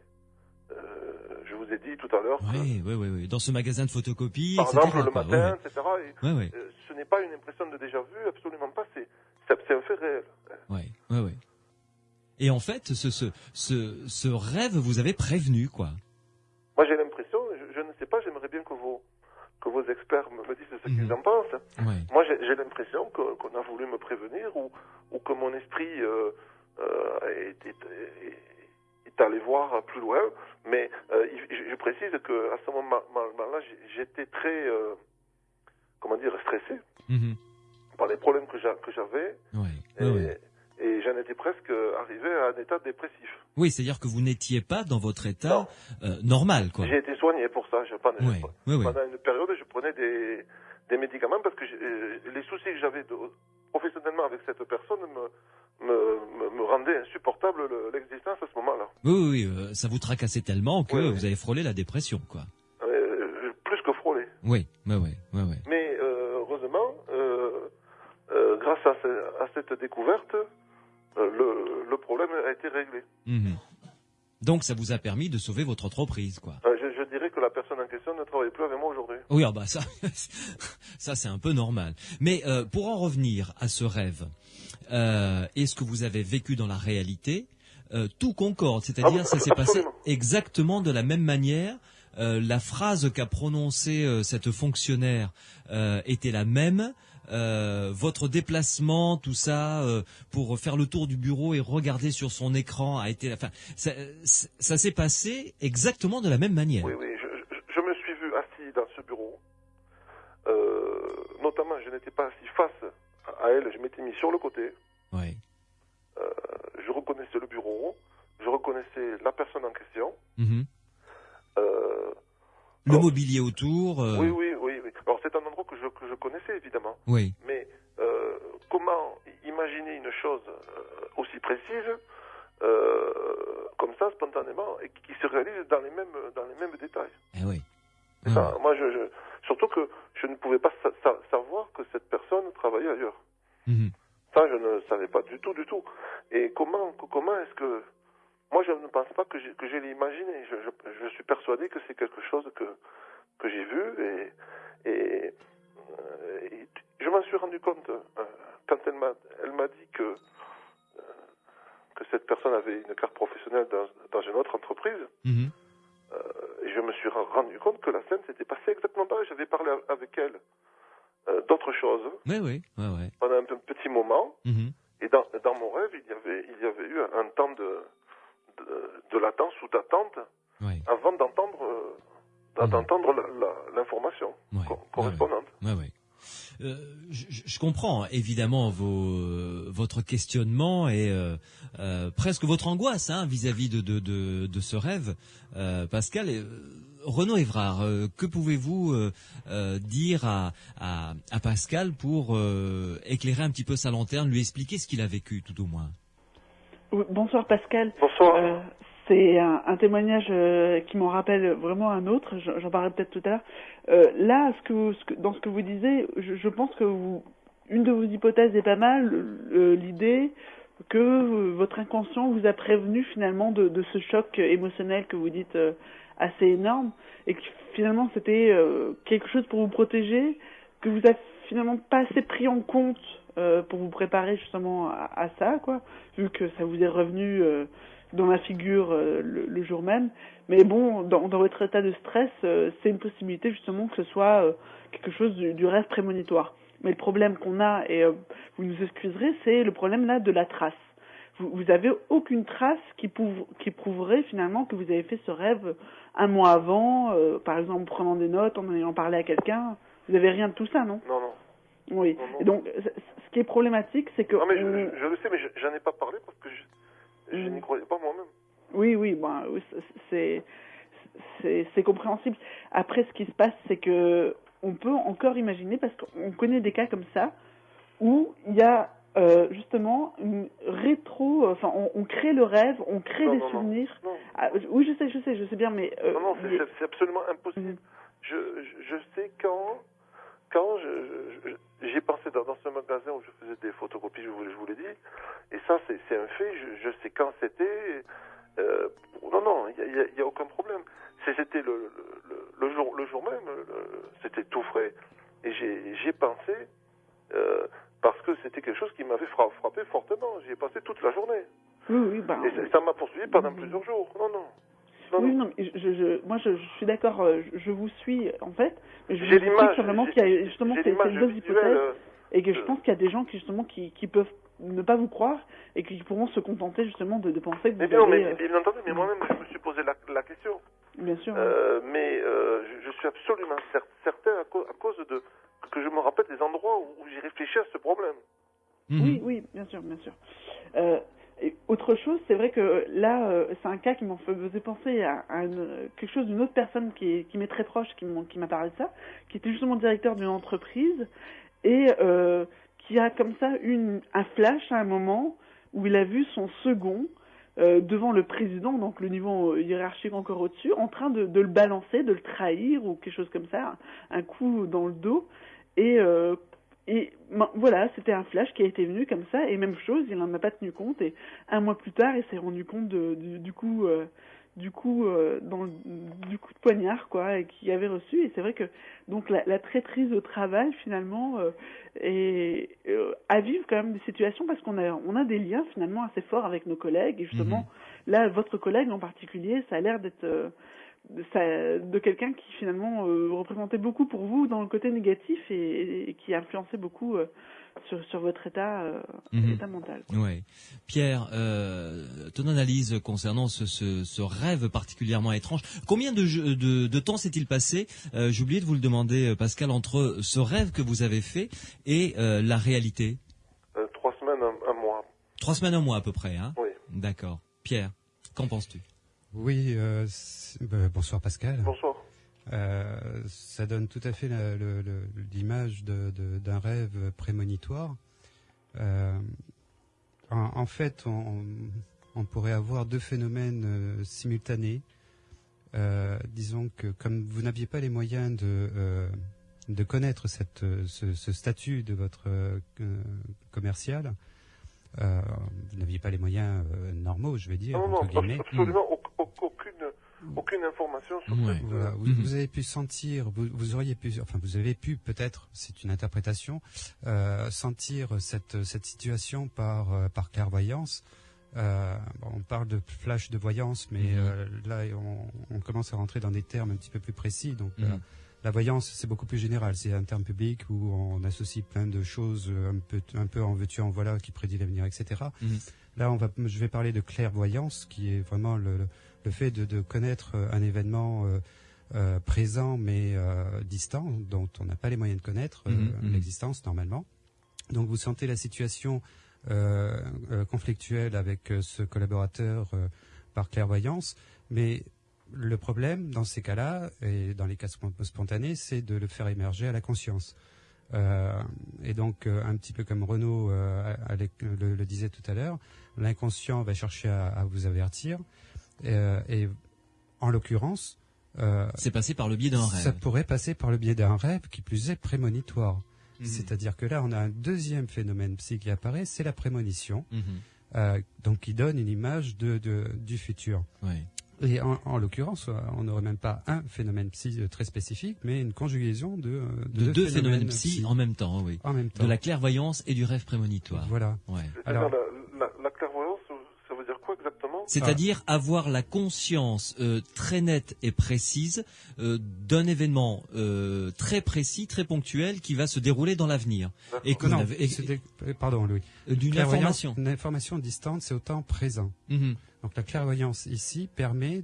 Je vous ai dit tout à l'heure. Oui. Dans ce magasin de photocopie, par exemple, le matin, etc. Et, ce n'est pas une impression de déjà-vu, absolument pas. C'est un fait réel. Oui. Et en fait, ce rêve vous avait prévenu, quoi. Moi, j'ai l'impression, je ne sais pas, j'aimerais bien que vos experts me disent ce qu'ils en pensent. Ouais. Moi, j'ai l'impression qu'on a voulu me prévenir ou que mon esprit est allé voir plus loin. Mais je précise qu'à ce moment-là, j'étais très, stressé par les problèmes que j'avais. Et j'en étais presque arrivé à un état dépressif. Oui, c'est-à-dire que vous n'étiez pas dans votre état normal, quoi. J'ai été soigné pour ça. Pendant une période, je prenais des médicaments parce que les soucis que j'avais professionnellement avec cette personne me rendaient insupportable l'existence à ce moment-là. Oui, ça vous tracassait tellement que vous avez frôlé la dépression, quoi. Plus que frôlé. Oui. Mais heureusement, grâce à cette découverte, le problème a été réglé. Donc ça vous a permis de sauver votre entreprise, quoi. Je dirais que la personne en question ne travaille plus avec moi aujourd'hui. Oui, ça c'est un peu normal. Mais pour en revenir à ce rêve, et ce que vous avez vécu dans la réalité, tout concorde, c'est-à-dire ça s'est passé exactement de la même manière. La phrase qu'a prononcée cette fonctionnaire était la même. Votre déplacement, tout ça, pour faire le tour du bureau et regarder sur son écran a été... Enfin, ça s'est passé exactement de la même manière. Oui, je me suis vu assis dans ce bureau. Notamment, je n'étais pas assis face à elle, je m'étais mis sur le côté. Oui. Je reconnaissais le bureau, je reconnaissais la personne en question. Le mobilier autour. Oui. Alors c'est un endroit que je connaissais évidemment. Oui. Mais comment imaginer une chose aussi précise comme ça spontanément et qui se réalise dans les mêmes détails. Oui. Ça, moi surtout que je ne pouvais pas savoir que cette personne travaillait ailleurs. Ça je ne savais pas du tout. Et comment est-ce que moi, je ne pense pas que je l'ai imaginé. Je suis persuadé que c'est quelque chose que j'ai vu et je m'en suis rendu compte quand elle m'a dit que cette personne avait une carte professionnelle dans une autre entreprise. Et je me suis rendu compte que la scène s'était passée exactement pareil. J'avais parlé avec elle d'autres choses. Oui. Pendant un petit moment. Et dans mon rêve, il y avait eu un temps de latence ou d'attente avant d'entendre l'information correspondante. Je comprends évidemment votre questionnement et presque votre angoisse vis-à-vis de ce rêve, Pascal. Renaud Évrard, que pouvez-vous dire à Pascal pour éclairer un petit peu sa lanterne, lui expliquer ce qu'il a vécu tout au moins? Bonsoir Pascal. Bonsoir. C'est un témoignage qui m'en rappelle vraiment un autre, j'en parlerai peut-être tout à l'heure. Là, dans ce que vous disiez, je pense que une de vos hypothèses est pas mal, l'idée que votre inconscient vous a prévenu finalement de ce choc émotionnel que vous dites assez énorme, et que finalement c'était quelque chose pour vous protéger, que vous avez finalement pas assez pris en compte pour vous préparer justement à ça, quoi, vu que ça vous est revenu dans la figure le jour même. Mais bon, dans votre état de stress, c'est une possibilité justement que ce soit quelque chose du rêve prémonitoire. Mais le problème qu'on a, et vous nous excuserez, c'est le problème là de la trace. Vous avez aucune trace qui prouverait finalement que vous avez fait ce rêve un mois avant, par exemple en prenant des notes, en ayant parlé à quelqu'un. Vous n'avez rien de tout ça, non? Non. Oui. Et donc, ce qui est problématique, c'est que... Non, mais je le sais, mais j'en ai pas parlé parce que je n'y croyais pas moi-même. Oui, c'est compréhensible. Après, ce qui se passe, c'est que on peut encore imaginer, parce qu'on connaît des cas comme ça, où il y a justement une on crée le rêve, on crée des souvenirs. Non. Ah, oui, je sais bien, mais... non, c'est absolument impossible. Je sais quand j'ai pensé dans ce magasin où je faisais des photocopies, je vous l'ai dit, et ça c'est un fait, je sais quand c'était, non, il y a aucun problème. C'était le jour même, c'était tout frais, et j'ai pensé, parce que c'était quelque chose qui m'avait frappé fortement, j'y ai passé toute la journée. Oui, et ça m'a poursuivi pendant plusieurs jours, non. Non, moi je suis d'accord, je vous suis en fait, mais je j'ai vous dis vraiment qu'il y a justement ces deux hypothèses, et que je pense qu'il y a des gens qui peuvent ne pas vous croire et qui pourront se contenter justement de penser que vous avez... bien entendu, mais moi-même je me suis posé la question. Bien sûr. Mais je suis absolument certain à cause de que je me rappelle des endroits où j'ai réfléchi à ce problème. Oui, bien sûr. Et autre chose, c'est vrai que là, c'est un cas qui m'en faisait penser à quelque chose d'une autre personne qui m'est très proche, qui m'a parlé de ça, qui était justement directeur d'une entreprise et qui a comme ça eu un flash à un moment où il a vu son second devant le président, donc le niveau hiérarchique encore au-dessus, en train de le balancer, de le trahir ou quelque chose comme ça, un coup dans le dos. Et voilà, c'était un flash qui a été venu comme ça, et même chose, il n'en a pas tenu compte, et un mois plus tard, il s'est rendu compte du coup de poignard, quoi, et qu'il avait reçu. Et c'est vrai que donc la traîtrise au travail, finalement, est à vivre quand même des situations, parce qu'on a des liens finalement assez forts avec nos collègues, et justement, là, votre collègue en particulier, ça a l'air d'être... de quelqu'un qui finalement représentait beaucoup pour vous dans le côté négatif et qui a influencé beaucoup sur votre état mental. Oui. Pierre, ton analyse concernant ce rêve particulièrement étrange, combien de temps s'est-il passé, j'ai oublié de vous le demander Pascal, entre ce rêve que vous avez fait et la réalité? 3 semaines, un mois. 3 semaines, un mois à peu près, hein? Oui. D'accord. Pierre, qu'en penses-tu? Oui, bonsoir Pascal. Bonsoir. Ça donne tout à fait l'image d'un rêve prémonitoire. En fait, on pourrait avoir deux phénomènes simultanés. Disons que comme vous n'aviez pas les moyens de connaître ce statut de votre commercial, vous n'aviez pas les moyens normaux, je vais dire. Non, absolument aucune information sur cette... Voilà, vous avez pu sentir, vous avez pu peut-être, c'est une interprétation, sentir cette situation par clairvoyance. On parle de flash de voyance, mais là on commence à rentrer dans des termes un petit peu plus précis. Donc la voyance, c'est beaucoup plus général. C'est un terme public où on associe plein de choses un peu en veux-tu, en voilà, qui prédit l'avenir, etc. Là, je vais parler de clairvoyance, qui est vraiment le fait de connaître un événement présent mais distant, dont on n'a pas les moyens de connaître l'existence normalement. Donc vous sentez la situation conflictuelle avec ce collaborateur par clairvoyance, mais le problème dans ces cas-là, et dans les cas spontanés, c'est de le faire émerger à la conscience. Et donc, un petit peu comme Renaud le disait tout à l'heure, l'inconscient va chercher à vous avertir. Et en l'occurrence... c'est passé par le biais d'un rêve. Ça pourrait passer par le biais d'un rêve qui plus est prémonitoire. C'est-à-dire que là, on a un deuxième phénomène psy qui apparaît, c'est la prémonition, donc qui donne une image du futur. Ouais. Et en l'occurrence, on n'aurait même pas un phénomène psy très spécifique, mais une conjugaison de deux phénomènes psy en même temps, oui. En même temps. De la clairvoyance et du rêve prémonitoire. Voilà. Ouais. Alors, la clairvoyance, ça veut dire quoi exactement? C'est-à-dire avoir la conscience très nette et précise d'un événement très précis, très ponctuel, qui va se dérouler dans l'avenir. Et pardon, Louis. D'une information. Une information distante, c'est au temps présent. Donc la clairvoyance ici permet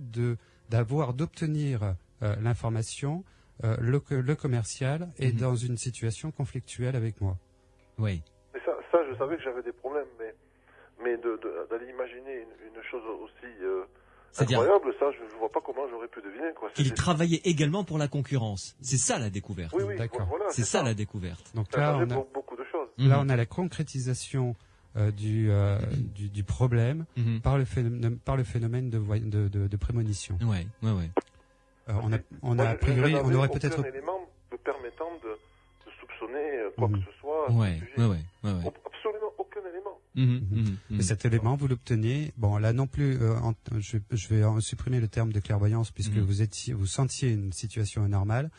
d'obtenir l'information, le commercial est dans une situation conflictuelle avec moi. Oui. Mais ça, je savais que j'avais des problèmes, mais d'aller imaginer une chose aussi incroyable, ça, je ne vois pas comment j'aurais pu deviner. Il travaillait également pour la concurrence. C'est ça la découverte. Oui, d'accord. Voilà, c'est ça la découverte. Donc là, on a beaucoup de choses. Là, on a la concrétisation du problème par le phénomène de prémonition. Ouais. On a a priori, on aurait peut-être un élément me permettant de soupçonner quoi que ce soit. Ouais. Absolument aucun élément. Et cet élément, vous l'obtenez. Bon, là non plus, je vais en supprimer le terme de clairvoyance puisque vous sentiez une situation anormale.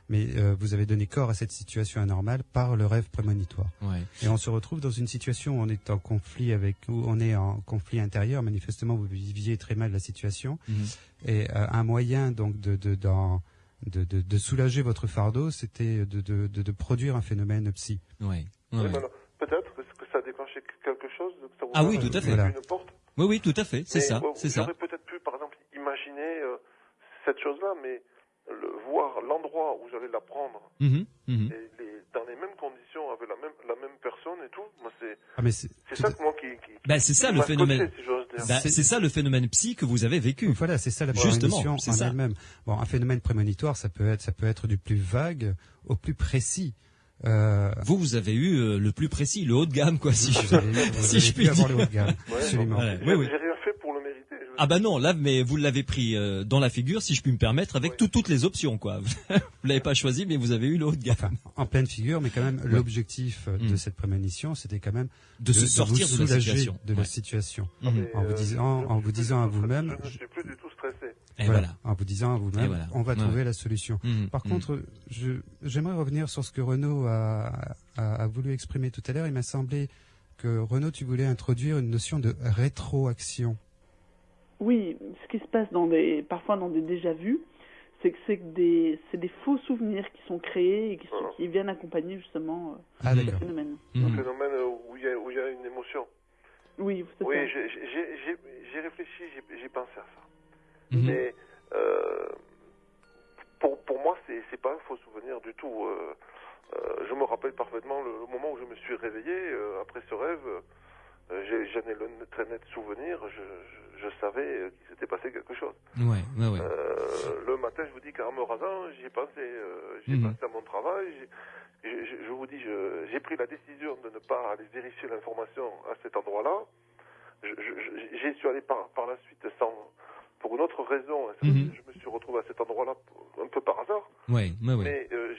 Mais vous avez donné corps à cette situation anormale par le rêve prémonitoire. Ouais. Et on se retrouve dans une situation où on est en conflit intérieur. Manifestement, vous viviez très mal la situation. Et un moyen donc de soulager votre fardeau, c'était de produire un phénomène psy. Ouais. Peut-être que ça a déclenché quelque chose. Que ça vous tout à fait. Une porte. Oui, tout à fait. C'est ça. J'aurais peut-être pu, par exemple, imaginer cette chose-là, mais voir l'endroit où j'allais la prendre et dans les mêmes conditions avec la même personne et tout, moi c'est ça que moi qui c'est ça le phénomène. Côté, c'est ça le phénomène psy que vous avez vécu. Voilà, c'est ça la prémonition en elle-même. Bon, un phénomène prémonitoire, ça peut être du plus vague au plus précis. Vous avez eu le plus précis, le haut de gamme, quoi, si je puis dire. Le haut de gamme. Absolument. J'ai rien fait pour le mériter. Ah bah non, là, mais vous l'avez pris dans la figure, si je puis me permettre, avec toutes les options, quoi. Vous l'avez pas choisi, mais vous avez eu le haut de gamme. Enfin, en pleine figure, mais quand même, l'objectif de cette prémonition, c'était quand même de se sortir de la situation. En vous disant à vous-même, je ne suis plus du tout stressé. En vous disant à vous-même, on va trouver la solution. Par contre, j'aimerais revenir sur ce que Renaud a voulu exprimer tout à l'heure. Il m'a semblé que Renaud, tu voulais introduire une notion de rétroaction. Oui, ce qui se passe parfois dans des déjà-vus, c'est que c'est des faux souvenirs qui sont créés et qui viennent accompagner justement le phénomène. Un phénomène où il y a une émotion. Oui, c'est ça. Oui, j'ai réfléchi, j'ai pensé à ça. Mais pour moi, c'est pas un faux souvenir du tout. Je me rappelle parfaitement le moment où je me suis réveillé après ce rêve. J'en ai le très net souvenir. Je savais qu'il s'était passé quelque chose. Ouais. Le matin, je vous dis qu'en me rasant, j'y ai pensé. J'ai pensé à mon travail. Je vous dis, j'ai pris la décision de ne pas aller vérifier l'information à cet endroit-là. J'y suis allé par la suite pour une autre raison. Je me suis retrouvé à cet endroit-là un peu par hasard. Mais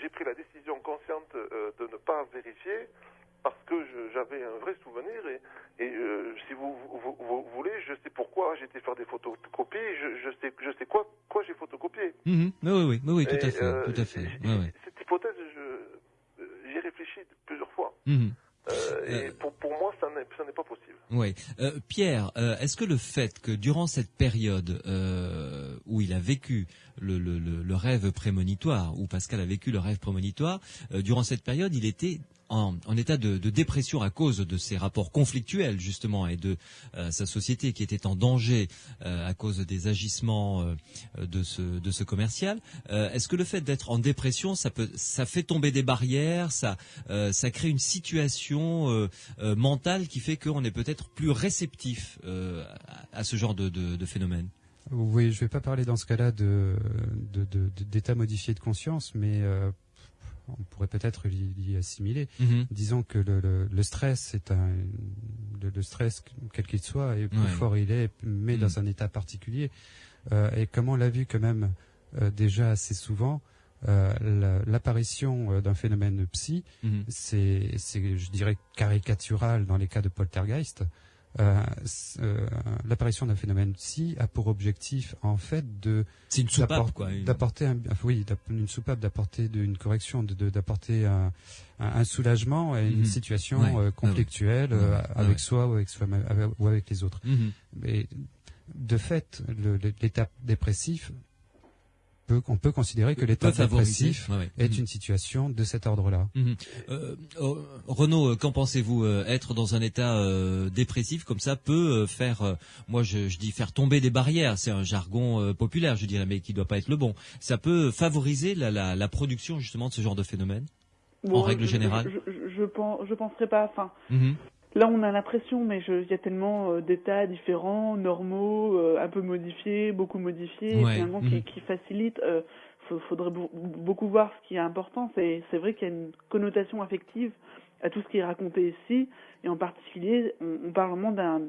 j'ai pris la décision consciente de ne pas vérifier parce que j'avais un vrai souvenir et si vous voulez, je sais pourquoi j'ai été faire des photocopies, je sais quoi j'ai photocopié. Oui, tout à fait. Cette hypothèse, j'y ai réfléchi plusieurs fois. Et pour moi, ça n'est pas possible. Oui. Pierre, est-ce que le fait que durant cette période où il a vécu le rêve prémonitoire, où Pascal a vécu le rêve prémonitoire, durant cette période, il était en état de dépression à cause de ses rapports conflictuels justement et de sa société qui était en danger à cause des agissements de ce commercial. Est-ce que le fait d'être en dépression, ça fait tomber des barrières, ça crée une situation mentale qui fait qu'on est peut-être plus réceptif à ce genre de phénomène? Oui, je vais pas parler dans ce cas-là d'état modifié de conscience, mais on pourrait peut-être l'y assimiler. Disons que le stress le stress, quel qu'il soit, et plus fort il est, mais dans un état particulier. Et comme on l'a vu quand même déjà assez souvent, l'apparition d'un phénomène psy, c'est, je dirais, caricatural dans les cas de poltergeist. L'apparition d'un phénomène psy a pour objectif en fait c'est une soupape d'apporter une soupape, d'apporter une correction, d'apporter un soulagement à une situation conflictuelle avec soi ou avec les autres. Mais de fait, l'état dépressif, on peut considérer que l'état dépressif est une situation de cet ordre-là. Renaud, qu'en pensez-vous? Être dans un état dépressif comme ça peut faire, moi je dis faire tomber des barrières, c'est un jargon populaire je dirais, mais qui doit pas être le bon. Ça peut favoriser la production justement de ce genre de phénomène, en règle générale? Je penserais pas, enfin... Là, on a l'impression, mais il y a tellement d'états différents, normaux, un peu modifiés, beaucoup modifiés, finalement, qui facilitent. Faudrait beaucoup voir ce qui est important. C'est vrai qu'il y a une connotation affective à tout ce qui est raconté ici, et en particulier, on parle vraiment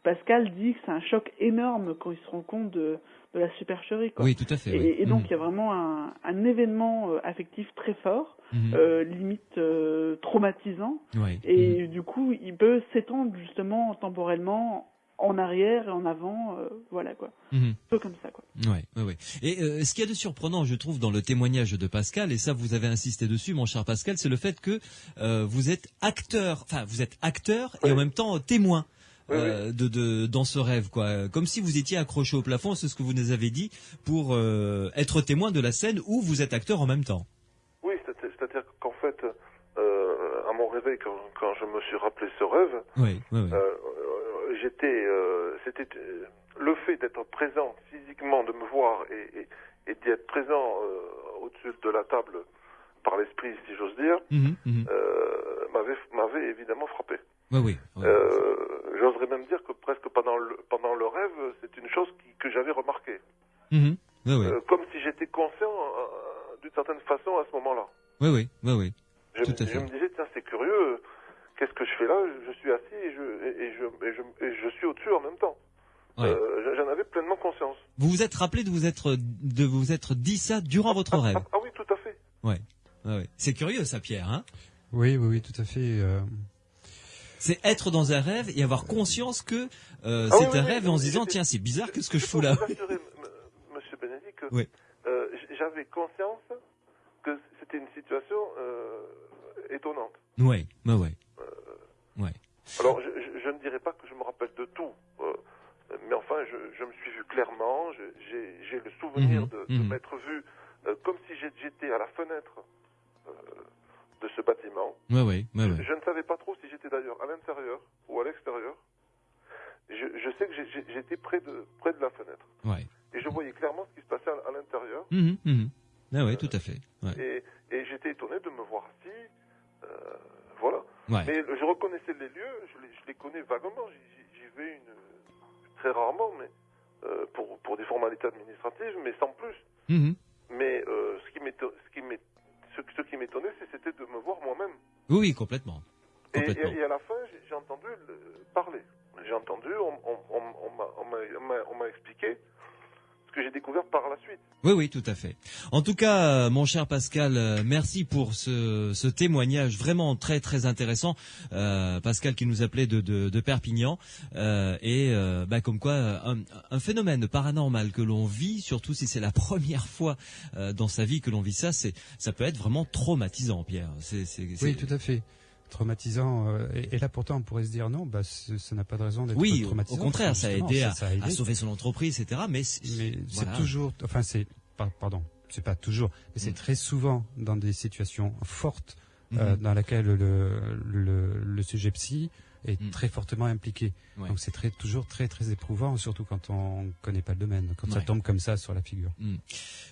Pascal dit que c'est un choc énorme quand il se rend compte de la supercherie, quoi. Oui, tout à fait. Et donc, il y a vraiment un événement affectif très fort, limite traumatisant, et du coup, il peut s'étendre justement temporellement en arrière et en avant, voilà quoi. Un peu comme ça, quoi. Ouais. Et ce qu'il y a de surprenant, je trouve, dans le témoignage de Pascal, et ça vous avez insisté dessus, mon cher Pascal, c'est le fait que vous êtes acteur, et en même temps témoin. Dans ce rêve, quoi, comme si vous étiez accroché au plafond, c'est ce que vous nous avez dit, pour être témoin de la scène où vous êtes acteur en même temps. Oui, c'est-à-dire qu'en fait, à mon réveil, quand je me suis rappelé ce rêve, c'était le fait d'être présent physiquement, de me voir et d'y être présent au-dessus de la table par l'esprit, si j'ose dire, m'avait évidemment frappé. J'oserais même dire que presque pendant le rêve, c'est une chose que j'avais remarquée. Comme si j'étais conscient d'une certaine façon à ce moment-là. Je me disais, tiens, c'est curieux, qu'est-ce que je fais là? Je suis assis et je suis au-dessus en même temps. J'en avais pleinement conscience. Vous vous êtes rappelé de vous être dit ça durant votre rêve? Ah oui, tout à fait. C'est curieux ça, Pierre, hein? Oui, tout à fait. C'est être dans un rêve et avoir conscience que c'est un rêve et en se disant, tiens, c'est bizarre, qu'est-ce que je fous là? Monsieur Bénédicte, que j'avais conscience que c'était une situation étonnante. Alors, je ne dirais pas que je me rappelle de tout, mais enfin, je me suis vu clairement, j'ai le souvenir de m'être vu comme si j'étais à la fenêtre de ce bâtiment. Je ne savais pas trop si j'étais d'ailleurs à l'intérieur ou à l'extérieur. Je sais que j'étais près de la fenêtre. Et je voyais clairement ce qui se passait à l'intérieur. Tout à fait. Et j'étais étonné de me voir assis. Voilà. Mais je reconnaissais les lieux, je les connais vaguement. J'y vais très rarement, mais pour des formalités administratives, mais sans plus. Mais ce qui m'étonnait, c'était de me voir moi-même. Oui, complètement. Et à la fin, j'ai entendu parler. J'ai entendu, on m'a expliqué, parce que j'ai découvert par la suite. Oui, tout à fait. En tout cas, mon cher Pascal, merci pour ce témoignage vraiment très très intéressant. Pascal qui nous appelait de Perpignan comme quoi un phénomène paranormal que l'on vit, surtout si c'est la première fois dans sa vie que l'on vit ça peut être vraiment traumatisant, Pierre. Oui, tout à fait. Traumatisant, et là pourtant on pourrait se dire non, ça n'a pas de raison d'être traumatisant. Au contraire, ça a aidé à sauver son entreprise, etc. Mais c'est toujours, c'est pas toujours, mais c'est très souvent dans des situations fortes dans lesquelles le sujet psy est très fortement impliqué. Ouais. Donc c'est toujours très très éprouvant, surtout quand on connaît pas le domaine, quand ça tombe comme ça sur la figure.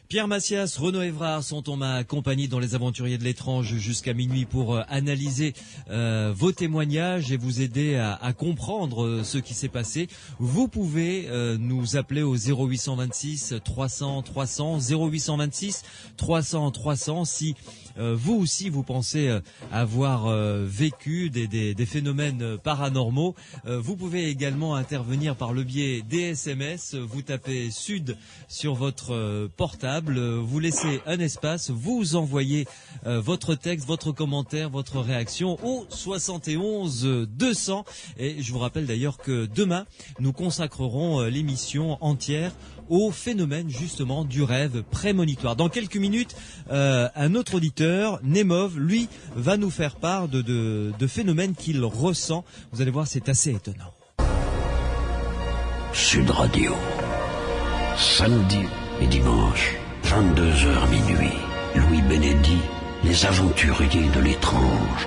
Pierre Macias, Renaud Évrard sont en ma compagnie dans les Aventuriers de l'étrange jusqu'à minuit pour analyser vos témoignages et vous aider à comprendre ce qui s'est passé. Vous pouvez nous appeler au 0826 300 300 0826 300 300 si vous aussi vous pensez avoir vécu des phénomènes paranormaux. Vous pouvez également intervenir par le biais des SMS. Vous tapez Sud sur votre portable, vous laissez un espace, vous envoyez votre texte, votre commentaire, votre réaction au 71 200. Et je vous rappelle d'ailleurs que demain, nous consacrerons l'émission entière au phénomène justement du rêve prémonitoire. Dans quelques minutes, un autre auditeur, Nemov, lui, va nous faire part de phénomènes qu'il ressent. Vous allez voir, c'est assez étonnant. Sud Radio, samedi et dimanche, 22h minuit. Louis Bénédy, les aventuriers de l'étrange.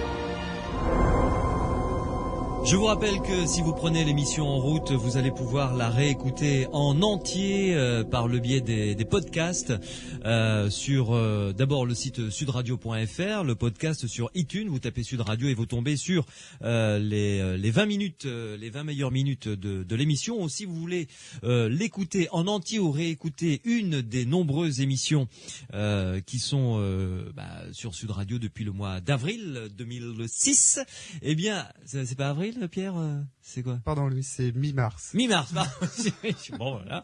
Je vous rappelle que si vous prenez l'émission en route, vous allez pouvoir la réécouter en entier par le biais des podcasts sur d'abord le site sudradio.fr, le podcast sur iTunes, vous tapez Sud Radio et vous tombez sur les 20 minutes, les 20 meilleures minutes de l'émission. Ou si vous voulez l'écouter en entier ou réécouter une des nombreuses émissions qui sont sur Sud Radio depuis le mois d'avril 2006, eh bien, c'est pas avril, Pierre, c'est quoi? Pardon, Louis, c'est mi-mars. Mi-mars, pardon. Bon, voilà.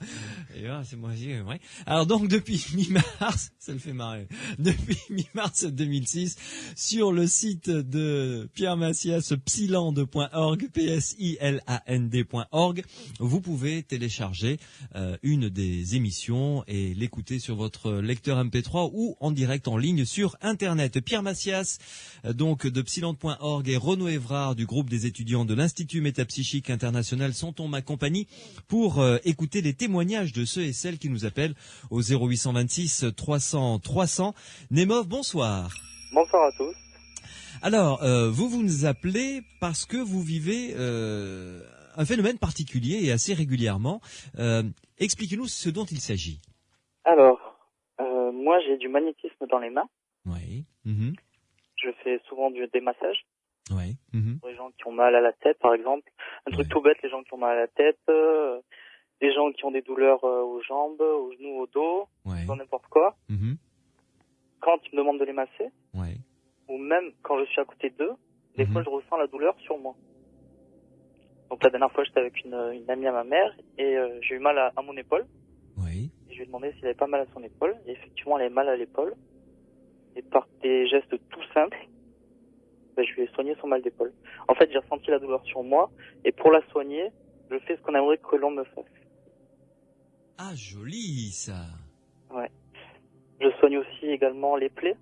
Et là, c'est moi aussi, ouais. Alors donc, depuis mi-mars, ça le fait marrer. Depuis mi-mars 2006, sur le site de Pierre Macias, psyland.org, psiland.org, vous pouvez télécharger une des émissions et l'écouter sur votre lecteur MP3 ou en direct en ligne sur Internet. Pierre Macias, donc de psyland.org, et Renaud Évrard du groupe des étudiants de l'Institut Métapsychique International sont en ma compagnie pour écouter les témoignages de ceux et celles qui nous appellent au 0826 300 300. Nemov, bonsoir. Bonsoir à tous. Alors, vous nous appelez parce que vous vivez un phénomène particulier et assez régulièrement. Expliquez-nous ce dont il s'agit. Alors, moi j'ai du magnétisme dans les mains. Oui. Je fais souvent des massages. Oui. Pour les gens qui ont mal à la tête, par exemple. Un truc tout bête, les gens qui ont mal à la tête, les gens qui ont des douleurs aux jambes, aux genoux, au dos, dans n'importe quoi. Quand ils me demandent de les masser, ou même quand je suis à côté d'eux, des fois je ressens la douleur sur moi. Donc la dernière fois j'étais avec une amie à ma mère et j'ai eu mal à mon épaule. Et je lui ai demandé s'il avait pas mal à son épaule. Et effectivement elle avait mal à l'épaule. Et par des gestes tout simples, je lui ai soigné son mal d'épaule. En fait, j'ai ressenti la douleur sur moi, et pour la soigner, je fais ce qu'on aimerait que l'on me fasse. Ah, joli, ça. Ouais. Je soigne aussi également les plaies.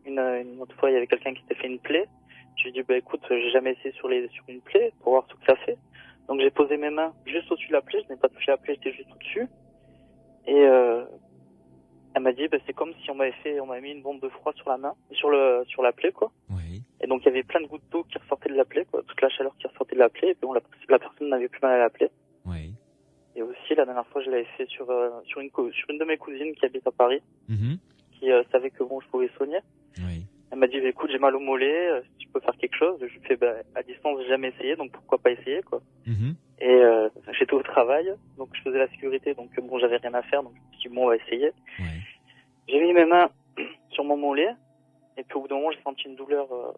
Une autre fois, il y avait quelqu'un qui s'était fait une plaie. Je lui ai dit, écoute, j'ai jamais essayé sur une plaie, pour voir ce que ça fait. Donc j'ai posé mes mains juste au-dessus de la plaie, je n'ai pas touché la plaie, j'étais juste au-dessus. Et elle m'a dit, c'est comme si on m'avait mis une bombe de froid sur la main, sur la plaie, quoi. Et donc il y avait plein de gouttes d'eau qui ressortaient de la plaie, quoi, toute la chaleur qui ressortait de la plaie, et puis la personne n'avait plus mal à la plaie. Et aussi la dernière fois je l'avais fait sur une de mes cousines qui habite à Paris, qui savait que je pouvais soigner. Elle m'a dit, écoute, j'ai mal au mollet, si tu peux faire quelque chose. Je lui ai fait, à distance j'ai jamais essayé, donc pourquoi pas essayer, quoi. Et j'étais au travail, donc je faisais la sécurité, donc j'avais rien à faire, donc je me suis dit, on va essayer. J'ai mis mes mains sur mon mollet, et puis au bout d'un moment j'ai senti une douleur. En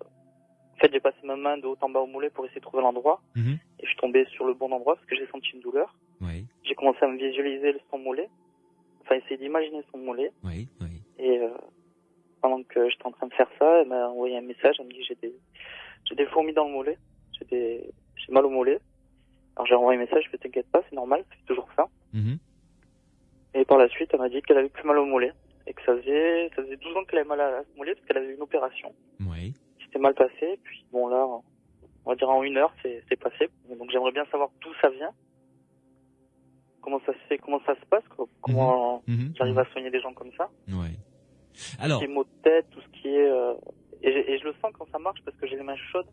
fait, j'ai passé ma main de haut en bas au mollet pour essayer de trouver l'endroit, et je suis tombé sur le bon endroit parce que j'ai senti une douleur. J'ai commencé à me visualiser son mollet, essayer d'imaginer son mollet. Oui. Et pendant que j'étais en train de faire ça, elle m'a envoyé un message, elle me dit j'ai des fourmis dans le mollet, j'ai mal au mollet. Alors j'ai envoyé un message, je fais t'inquiète pas, c'est normal, c'est toujours ça. Et par la suite, elle m'a dit qu'elle avait plus mal au mollet et que ça faisait 12 ans qu'elle avait mal à ce mollet parce qu'elle avait eu une opération. Oui. C'était mal passé, puis bon là, on va dire en 1 heure, c'est passé. Donc j'aimerais bien savoir d'où ça vient, comment ça se fait, comment ça se passe, comment j'arrive à soigner des gens comme ça. Oui. Alors. Tout ce qui est maux de tête, tout ce qui est et je le sens quand ça marche parce que j'ai les mains chaudes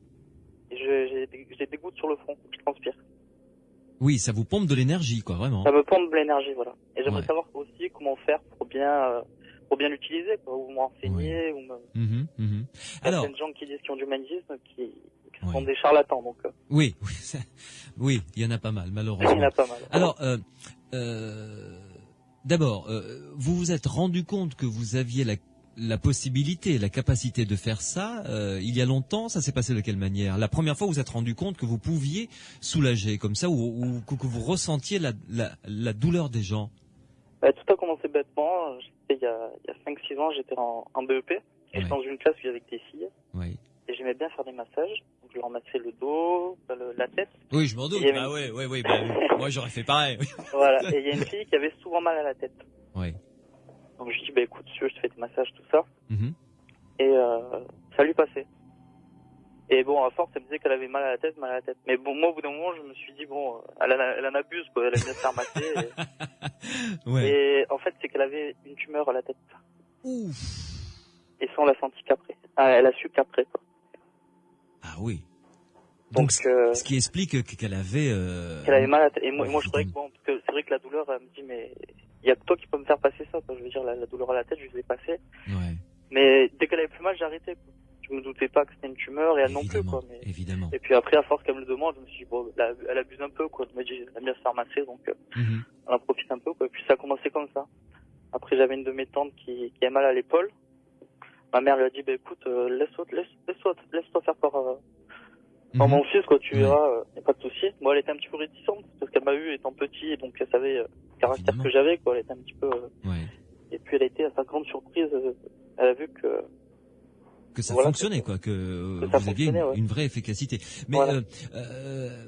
et j'ai des gouttes sur le front, je transpire. Oui, ça vous pompe de l'énergie, quoi, vraiment. Ça me pompe de l'énergie, voilà. Et j'aimerais savoir aussi comment faire pour bien l'utiliser, quoi, ou me renseigner, ou me... Alors, il y a des gens qui disent qu'ils ont du magnétisme, qui sont des charlatans, donc. Oui, il y en a pas mal, malheureusement. Il y en a pas mal. Alors, d'abord, vous vous êtes rendu compte que vous aviez la possibilité, la capacité de faire ça, il y a longtemps, ça s'est passé de quelle manière? La première fois, vous vous êtes rendu compte que vous pouviez soulager comme ça, ou que vous ressentiez la douleur des gens? Tout a commencé bêtement. Il y a 5-6 ans, j'étais en BEP, et j'étais dans une classe où il y avait des filles. Oui. Et j'aimais bien faire des massages. Donc je leur massais le dos, la tête. Oui, je m'en doute. Moi j'aurais fait pareil. Voilà. Et il y a une fille qui avait souvent mal à la tête. Oui. Donc je dis écoute, je te fais des massages, tout ça. Et ça lui passait. Et bon, à force, elle me disait qu'elle avait mal à la tête. Mais bon, moi, au bout d'un moment, je me suis dit, bon, elle en abuse, quoi. Elle aime bien se faire masser. Et en fait, c'est qu'elle avait une tumeur à la tête. Ouf. Et ça, on l'a senti qu'après. Elle a su qu'après, quoi. Ah oui. Donc ce qui explique qu'elle avait... Qu'elle avait mal à la tête. Et moi je trouvais que, bon, parce que c'est vrai que la douleur, elle me dit, mais il y a que toi qui peux me faire passer ça, quoi. Je veux dire, la douleur à la tête, je lui ai passé. Ouais. Mais dès qu'elle avait plus mal, j'ai arrêté, quoi. Je me doutais pas que c'était une tumeur et elle non plus, quoi. Mais... Évidemment. Et puis après, à force qu'elle me le demande, je me suis dit, bon, elle abuse un peu, quoi. Elle me dit, elle aime bien se faire masser, donc on en profite un peu, quoi. Et puis ça a commencé comme ça. Après, j'avais une de mes tantes qui a mal à l'épaule. Ma mère lui a dit, écoute, laisse-toi faire par mon fils, quoi, tu verras, y a pas de souci. Moi, elle était un petit peu réticente, parce qu'elle m'a eu étant petit, et donc elle savait le caractère que j'avais, quoi. Elle était un petit peu... Et puis elle a été, à sa grande surprise, elle a vu que ça fonctionnait, quoi, que vous aviez une vraie efficacité. Mais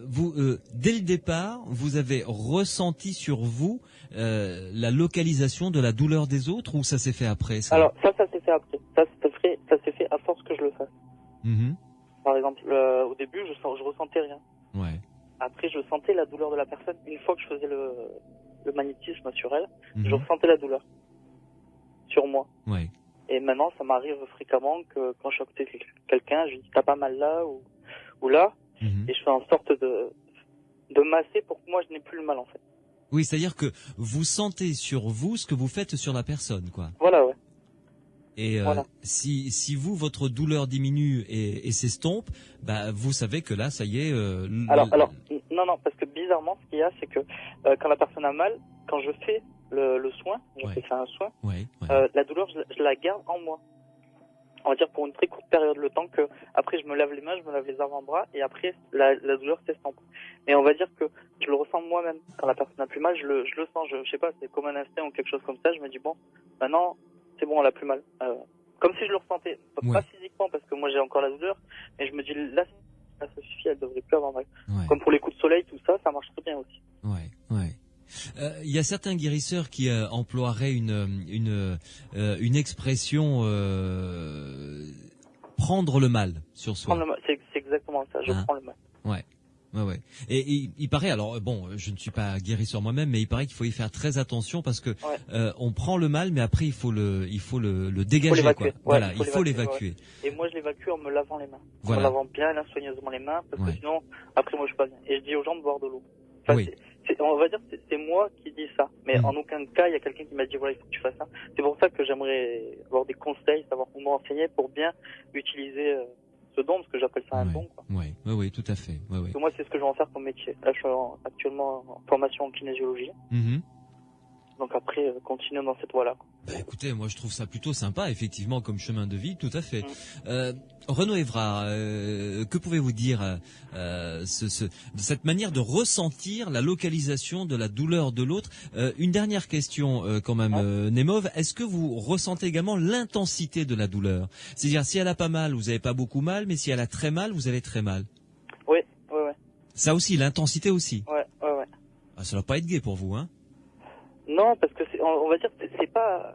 vous, dès le départ, vous avez ressenti sur vous la localisation de la douleur des autres, ou ça s'est fait après, ça? Alors ça s'est fait après. Ça s'est fait à force que je le fasse. Par exemple, au début, je ressentais rien. Ouais. Après, je sentais la douleur de la personne. Une fois que je faisais le magnétisme sur elle, je ressentais la douleur sur moi. Ouais. Et maintenant, ça m'arrive fréquemment que quand je suis à côté de quelqu'un, je lui dis t'as pas mal là ou là, et je fais en sorte de masser pour que moi je n'ai plus le mal, en fait. Oui, c'est-à-dire que vous sentez sur vous ce que vous faites sur la personne, quoi. Voilà, ouais. Et si vous, votre douleur diminue et s'estompe, vous savez que là, ça y est... Alors, non, parce que bizarrement, ce qu'il y a, c'est que quand la personne a mal, quand je fais le soin, je fais un soin, la douleur, je la garde en moi. On va dire pour une très courte période, le temps que après je me lave les mains, je me lave les avant-bras, et après la douleur s'estompe. Mais on va dire que je le ressens moi-même. Quand la personne a plus mal, je le sens, je sais pas, c'est comme un instinct ou quelque chose comme ça, je me dis bon, maintenant, c'est bon, elle a plus mal. Comme si je le ressentais. Pas physiquement, parce que moi j'ai encore la douleur, mais je me dis là, ça suffit, elle devrait plus avoir mal. Comme pour les coups de soleil, tout ça, ça marche très bien aussi. Il y a certains guérisseurs qui emploieraient une expression prendre le mal sur soi. C'est exactement ça, je prends le mal. Ouais. Et il paraît, alors bon, je ne suis pas guérisseur moi-même, mais il paraît qu'il faut y faire très attention parce que on prend le mal, mais après il faut le dégager, quoi. Voilà, il faut l'évacuer. Et moi je l'évacue en me lavant les mains, en me lavant bien soigneusement les mains, parce que sinon après moi je suis pas bien. Et je dis aux gens de boire de l'eau. Enfin, on va dire c'est moi qui dis ça, mais en aucun cas il y a quelqu'un qui m'a dit voilà il faut que tu fasses ça. C'est pour ça que j'aimerais avoir des conseils, savoir comment enseigner pour bien utiliser ce don, parce que j'appelle ça un don, quoi. Oui, tout à fait. Parce que moi c'est ce que je vais en faire comme métier. Là je suis actuellement en formation en kinésiologie. Donc après continuer dans cette voie-là, quoi. Écoutez, moi je trouve ça plutôt sympa, effectivement, comme chemin de vie, tout à fait. Renaud Évrard, que pouvez-vous dire de cette manière de ressentir la localisation de la douleur de l'autre? Une dernière question quand même, Nemov, est-ce que vous ressentez également l'intensité de la douleur? C'est-à-dire, si elle a pas mal, vous n'avez pas beaucoup mal, mais si elle a très mal, vous avez très mal. Oui. Ça aussi, l'intensité aussi. Ouais. Ah, ça doit pas être gai pour vous, hein? Non, parce que on va dire que c'est pas,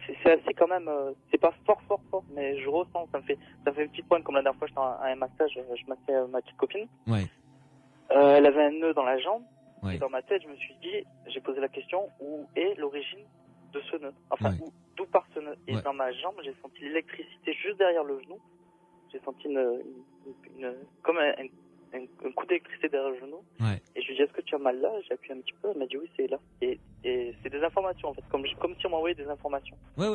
c'est assez quand même, c'est pas fort, mais je ressens, ça me fait une petite pointe comme la dernière fois, j'étais à un massage, je massais ma petite copine. Ouais. Elle avait un nœud dans la jambe. Ouais. Et dans ma tête, je me suis dit, j'ai posé la question, où est l'origine de ce nœud? Enfin, d'où part ce nœud? Et dans ma jambe, j'ai senti l'électricité juste derrière le genou. J'ai senti comme un coup d'électricité derrière le genou. Ouais. Et je lui ai dit, est-ce que tu as mal là? J'ai appuyé un petit peu. Elle m'a dit, oui, c'est là. Et c'est des informations, en fait. Comme si on m'envoyait des informations. Ouais.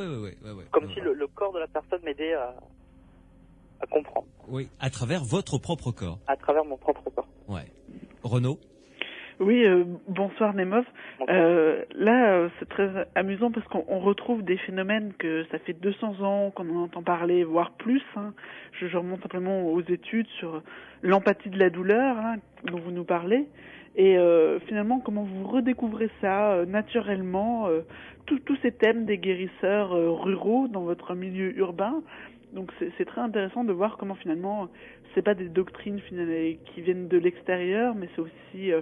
Comme si le corps de la personne m'aidait à comprendre. Oui, à travers votre propre corps. À travers mon propre corps. Ouais. Renaud? Oui, bonsoir Nemov. Là, c'est très amusant parce qu'on retrouve des phénomènes que ça fait 200 ans qu'on en entend parler, voire plus. Hein. Je remonte simplement aux études sur l'empathie de la douleur, hein, dont vous nous parlez. Et finalement, comment vous redécouvrez ça naturellement, tous ces thèmes des guérisseurs ruraux dans votre milieu urbain. Donc c'est très intéressant de voir comment finalement, c'est pas des doctrines qui viennent de l'extérieur, mais c'est aussi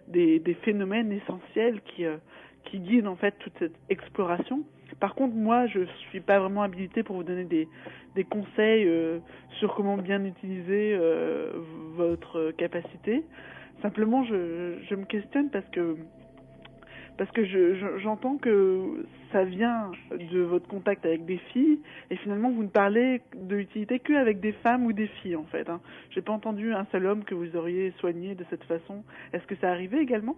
des phénomènes essentiels qui guident en fait toute cette exploration. Par contre, moi, je suis pas vraiment habilitée pour vous donner des conseils sur comment bien utiliser votre capacité. Simplement, je me questionne parce que j'entends que ça vient de votre contact avec des filles et finalement vous ne parlez de l'utilité qu'avec des femmes ou des filles en fait. Hein. J'ai pas entendu un seul homme que vous auriez soigné de cette façon. Est-ce que ça arrivait également?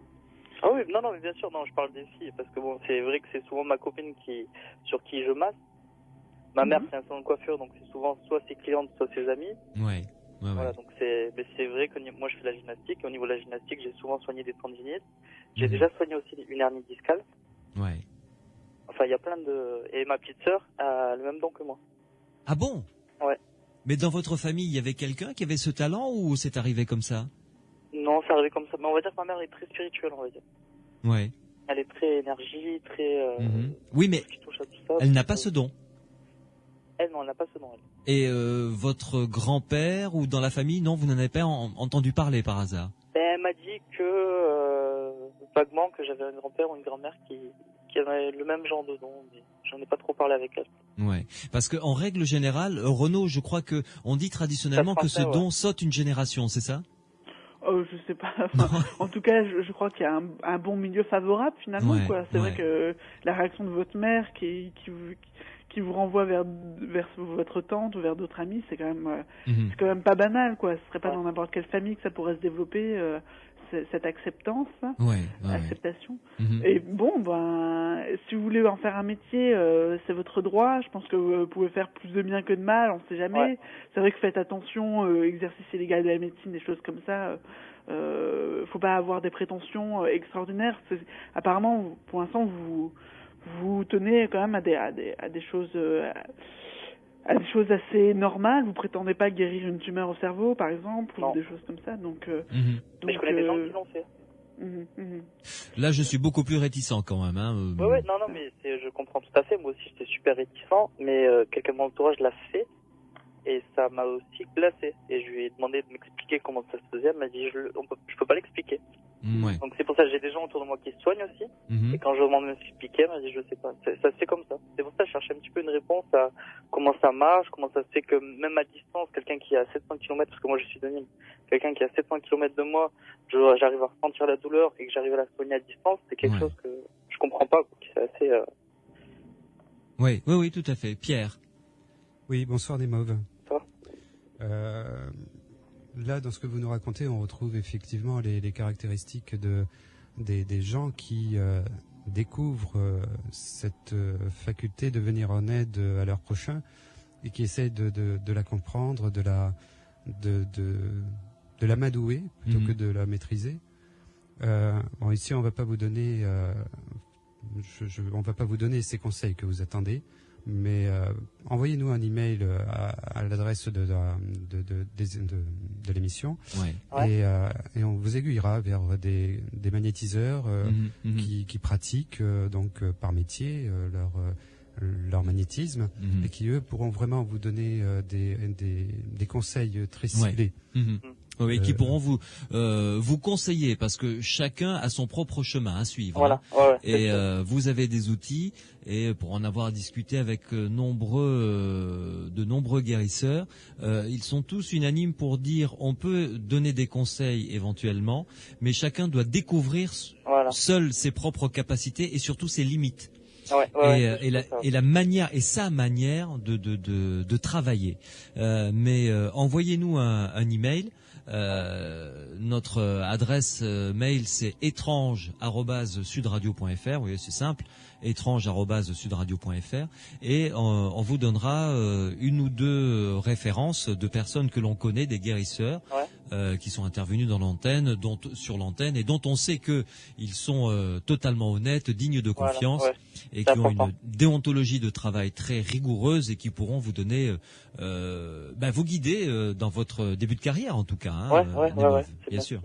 Ah oui, non, mais bien sûr, non, je parle des filles parce que bon, c'est vrai que c'est souvent ma copine sur qui je masse. Ma mère c'est un salon de coiffure, donc c'est souvent soit ses clientes, soit ses amis. Ouais. Voilà, donc c'est vrai que moi je fais de la gymnastique et au niveau de la gymnastique j'ai souvent soigné des tendinites. J'ai déjà soigné aussi une hernie discale. Ouais. Enfin, il y a plein de... Et ma petite sœur a le même don que moi. Ah bon? Ouais. Mais dans votre famille, il y avait quelqu'un qui avait ce talent ou c'est arrivé comme ça? Non, c'est arrivé comme ça. Mais on va dire que ma mère est très spirituelle, on va dire. Ouais. Elle est très énergie, très... Oui, mais elle n'a pas ce don. Elle, non, elle n'a pas ce don, elle. Et votre grand-père ou dans la famille, non, vous n'en avez pas entendu parler par hasard? Elle m'a dit que, vaguement, que j'avais un grand-père ou une grand-mère qui avait le même genre de don, mais j'en ai pas trop parlé avec elle. Ouais, parce que en règle générale, Renaud, je crois que on dit traditionnellement que ce don saute une génération, c'est ça? Je sais pas. Enfin, en tout cas, je crois qu'il y a un bon milieu favorable finalement. Quoi. C'est vrai que la réaction de votre mère qui vous renvoie vers votre tante ou vers d'autres amis, c'est quand même pas banal, quoi. Ce serait pas dans n'importe quelle famille que ça pourrait se développer cette acceptance, acceptation. Et bon, si vous voulez en faire un métier, c'est votre droit. Je pense que vous pouvez faire plus de bien que de mal, on sait jamais. Ouais. C'est vrai que faites attention, exercice illégal de la médecine, des choses comme ça. Faut pas avoir des prétentions extraordinaires. Apparemment, pour l'instant, vous tenez quand même à des choses assez normales. Vous prétendez pas guérir une tumeur au cerveau, par exemple, ou des choses comme ça. Donc, mais je connais des gens qui l'ont fait. Là, je suis beaucoup plus réticent quand même. Hein. Ouais, non, mais je comprends tout à fait. Moi aussi, j'étais super réticent, mais quelqu'un de mon entourage l'a fait. Et ça m'a aussi glacé. Et je lui ai demandé de m'expliquer comment ça se faisait. Elle m'a dit, je peux pas l'expliquer. Ouais. Donc c'est pour ça que j'ai des gens autour de moi qui se soignent aussi. Et quand je demande de m'expliquer, elle m'a dit, je sais pas. Ça se fait comme ça. C'est pour ça que je cherchais un petit peu une réponse à comment ça marche, comment ça se fait que même à distance, quelqu'un qui est à 700 km, parce que moi je suis de Nîmes, quelqu'un qui est à 700 km de moi, j'arrive à ressentir la douleur et que j'arrive à la soigner à distance, c'est quelque chose que je comprends pas, c'est assez... Oui, tout à fait. Pierre. Oui, bonsoir Nemov. Là, dans ce que vous nous racontez, on retrouve effectivement les caractéristiques des gens qui découvrent cette faculté de venir en aide à leur prochain et qui essayent de la comprendre, de l'amadouer plutôt que de la maîtriser. Ici, on va pas vous donner on va pas vous donner ces conseils que vous attendez, mais envoyez-nous un email à l'adresse de l'émission, et on vous aiguillera vers des magnétiseurs qui pratiquent donc par métier leur magnétisme, et qui eux pourront vraiment vous donner des conseils très ciblés. Oui, qui pourront vous conseiller, parce que chacun a son propre chemin à suivre. Voilà. Et vous avez des outils, et pour en avoir discuté avec de nombreux guérisseurs, ils sont tous unanimes pour dire on peut donner des conseils éventuellement, mais chacun doit découvrir seul ses propres capacités et surtout ses limites. Et la manière et sa manière de travailler. Mais envoyez-nous un email. Notre adresse mail c'est étrange@sudradio.fr. Vous voyez, c'est simple, étrange@sudradio.fr, et on vous donnera une ou deux références de personnes que l'on connaît, des guérisseurs qui sont intervenus sur l'antenne, et dont on sait que ils sont totalement honnêtes, dignes de confiance, et qui ont une déontologie de travail très rigoureuse, et qui pourront vous donner, vous guider dans votre début de carrière, en tout cas. Bien sûr.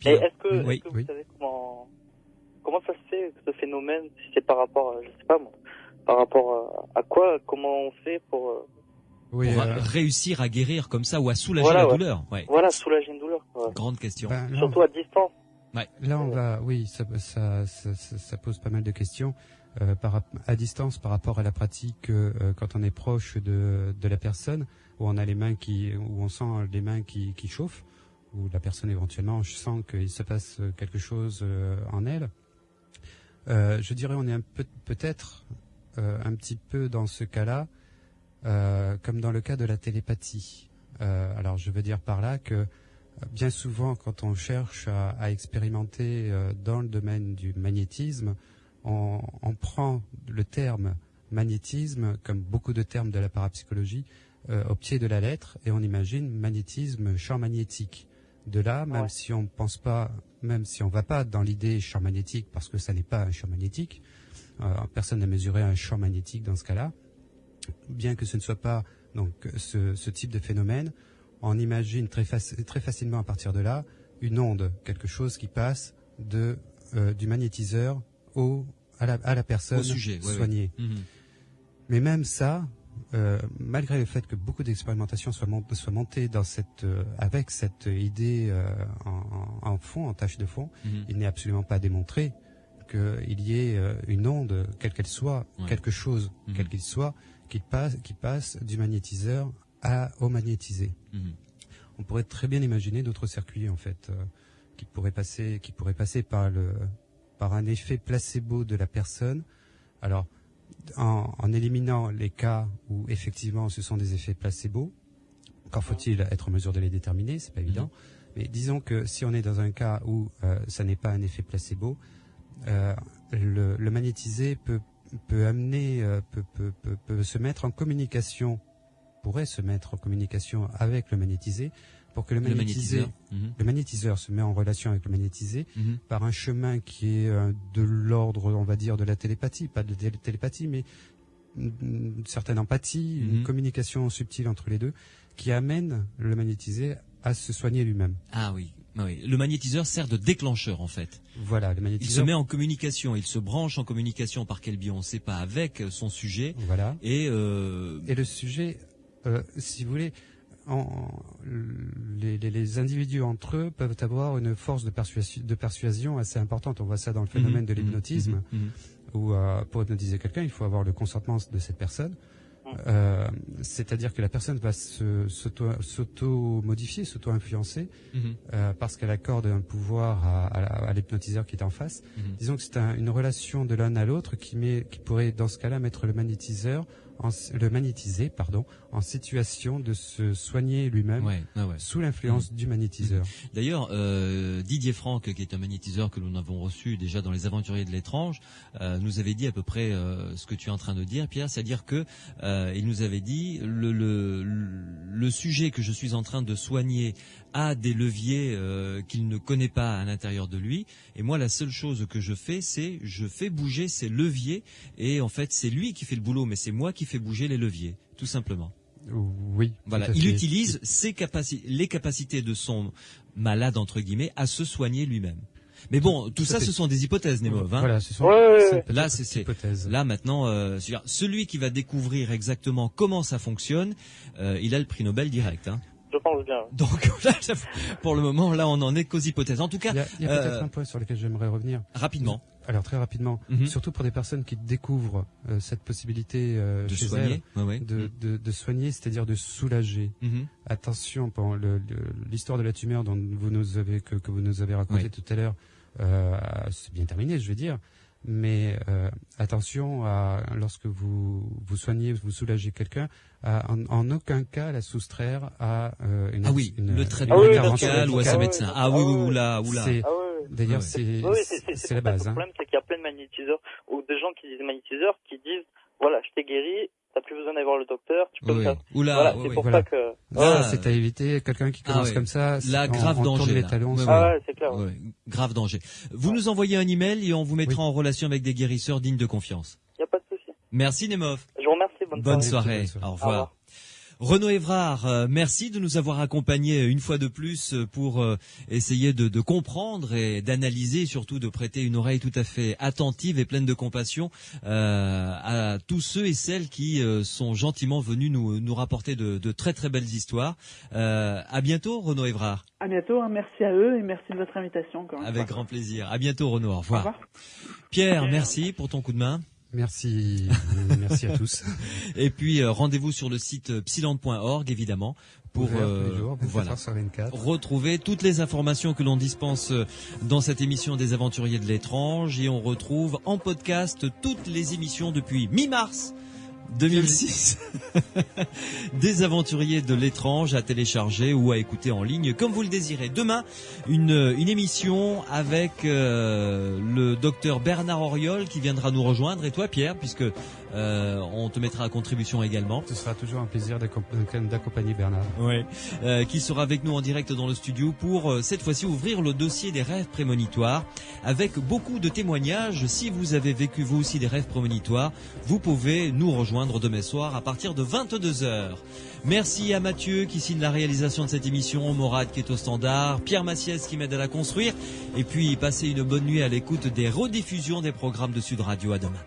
Et est-ce que vous savez comment ça se fait, ce phénomène, si c'est par rapport, je sais pas moi, par rapport à quoi, comment on fait pour réussir à guérir comme ça, ou à soulager la douleur. Voilà, soulager une douleur. Grande question. Surtout à distance. Là, on va, ça pose pas mal de questions. À distance, par rapport à la pratique, quand on est proche de la personne, où on a où on sent les mains qui chauffent, où la personne éventuellement sent qu'il se passe quelque chose en elle. Je dirais, on est peut-être un petit peu dans ce cas-là, comme dans le cas de la télépathie. Alors, je veux dire par là que bien souvent, quand on cherche à expérimenter dans le domaine du magnétisme, on prend le terme magnétisme, comme beaucoup de termes de la parapsychologie, au pied de la lettre, et on imagine magnétisme, champ magnétique. De là, même si on pense pas, même si on va pas dans l'idée champ magnétique, parce que ça n'est pas un champ magnétique, personne n'a mesuré un champ magnétique dans ce cas-là, bien que ce ne soit pas donc ce type de phénomène, on imagine très facilement à partir de là une onde, quelque chose qui passe du magnétiseur à la personne soignée. Mais même ça, malgré le fait que beaucoup d'expérimentations soient montées avec cette idée en fond, en tâche de fond, il n'est absolument pas démontré qu'il y ait une onde, quelle qu'elle soit, quelque chose, quel qu'il soit, qui passe du magnétiseur au magnétisé. On pourrait très bien imaginer d'autres circuits, en fait, qui pourraient passer par un effet placebo de la personne. Alors, en éliminant les cas où effectivement ce sont des effets placebo, quand faut-il être en mesure de les déterminer, c'est pas évident. Mais disons que si on est dans un cas où ça n'est pas un effet placebo, le magnétisé peut se mettre en communication, pourrait se mettre en communication avec le magnétisé, pour que le magnétiseur se met en relation avec le magnétisé par un chemin qui est de l'ordre, on va dire, de la télépathie, pas de télépathie, mais une certaine empathie, une communication subtile entre les deux, qui amène le magnétisé à se soigner lui-même. Ah oui. Le magnétiseur sert de déclencheur, en fait. Voilà, le magnétiseur. Il se met en communication, il se branche en communication par quel biais on ne sait pas, avec son sujet. Voilà. Et le sujet, si vous voulez, les individus entre eux peuvent avoir une force de persuasion assez importante. On voit ça dans le phénomène de l'hypnotisme, où pour hypnotiser quelqu'un, il faut avoir le consentement de cette personne. C'est-à-dire que la personne va s'auto-modifier, s'auto-influencer, parce qu'elle accorde un pouvoir à l'hypnotiseur qui est en face. Disons que c'est une relation de l'un à l'autre qui pourrait, dans ce cas-là, mettre le magnétiseur en situation de se soigner lui-même sous l'influence du magnétiseur. D'ailleurs, Didier Franck, qui est un magnétiseur que nous avons reçu déjà dans les Aventuriers de l'étrange, nous avait dit à peu près ce que tu es en train de dire, Pierre, c'est-à-dire que il nous avait dit le sujet que je suis en train de soigner a des leviers qu'il ne connaît pas à l'intérieur de lui, et moi la seule chose que je fais, c'est je fais bouger ces leviers, et en fait c'est lui qui fait le boulot, mais c'est moi qui fais bouger les leviers, tout simplement. Oui. Voilà, il utilise les capacités de son malade entre guillemets à se soigner lui-même. Mais bon, tout ça, ce sont des hypothèses, Nemov. Hein. Voilà, ce sont là, c'est hypothèses. Là maintenant, celui qui va découvrir exactement comment ça fonctionne, il a le prix Nobel direct. Hein. Je pense bien. Donc là, pour le moment, là, on en est qu'aux hypothèses. En tout cas, il y a peut-être un point sur lequel j'aimerais revenir. Rapidement. Alors très rapidement, surtout pour des personnes qui découvrent cette possibilité de chez soigner, elles, de soigner, c'est-à-dire de soulager. Attention, l'histoire de la tumeur dont que vous nous avez raconté tout à l'heure, c'est bien terminé, je veux dire. Mais attention lorsque vous soignez, vous soulagez quelqu'un, en aucun cas la soustraire à le traitement médical ou à ses médecins. Oula. D'ailleurs, c'est la base. Le problème, c'est qu'il y a plein de magnétiseurs ou de gens qui disent magnétiseurs qui disent voilà, je t'ai guéri, t'as plus besoin d'aller voir le docteur, tu peux me faire. C'est pour ça que. C'est à éviter. Quelqu'un qui commence comme ça, grave danger. Les talons. C'est clair. Grave danger. Vous nous envoyez un email et on vous mettra en relation avec des guérisseurs dignes de confiance. Il n'y a pas de souci. Merci Nemov. Je vous remercie. Bonne soirée. Au revoir. Renaud Évrard, merci de nous avoir accompagnés une fois de plus pour essayer de comprendre et d'analyser, surtout de prêter une oreille tout à fait attentive et pleine de compassion à tous ceux et celles qui sont gentiment venus nous rapporter de très très belles histoires. À bientôt Renaud Évrard. À bientôt, merci à eux et merci de votre invitation encore. Avec grand plaisir. À bientôt Renaud, au revoir. Au revoir. Pierre, merci pour ton coup de main. Merci à tous. Et puis rendez-vous sur le site psyland.org évidemment pour retrouver toutes les informations que l'on dispense dans cette émission des Aventuriers de l'étrange, et on retrouve en podcast toutes les émissions depuis mi-mars 2006 des Aventuriers de l'étrange à télécharger ou à écouter en ligne comme vous le désirez. Demain, une émission avec le docteur Bernard Auriol qui viendra nous rejoindre, et toi Pierre, puisque on te mettra à contribution également. Ce sera toujours un plaisir d'accompagner Bernard. Oui, qui sera avec nous en direct dans le studio pour cette fois-ci ouvrir le dossier des rêves prémonitoires avec beaucoup de témoignages. Si vous avez vécu vous aussi des rêves prémonitoires, vous pouvez nous rejoindre demain soir à partir de 22h. Merci à Mathieu qui signe la réalisation de cette émission, Morad qui est au standard, Pierre Massiès qui m'aide à la construire, et puis passez une bonne nuit à l'écoute des rediffusions des programmes de Sud Radio. À demain.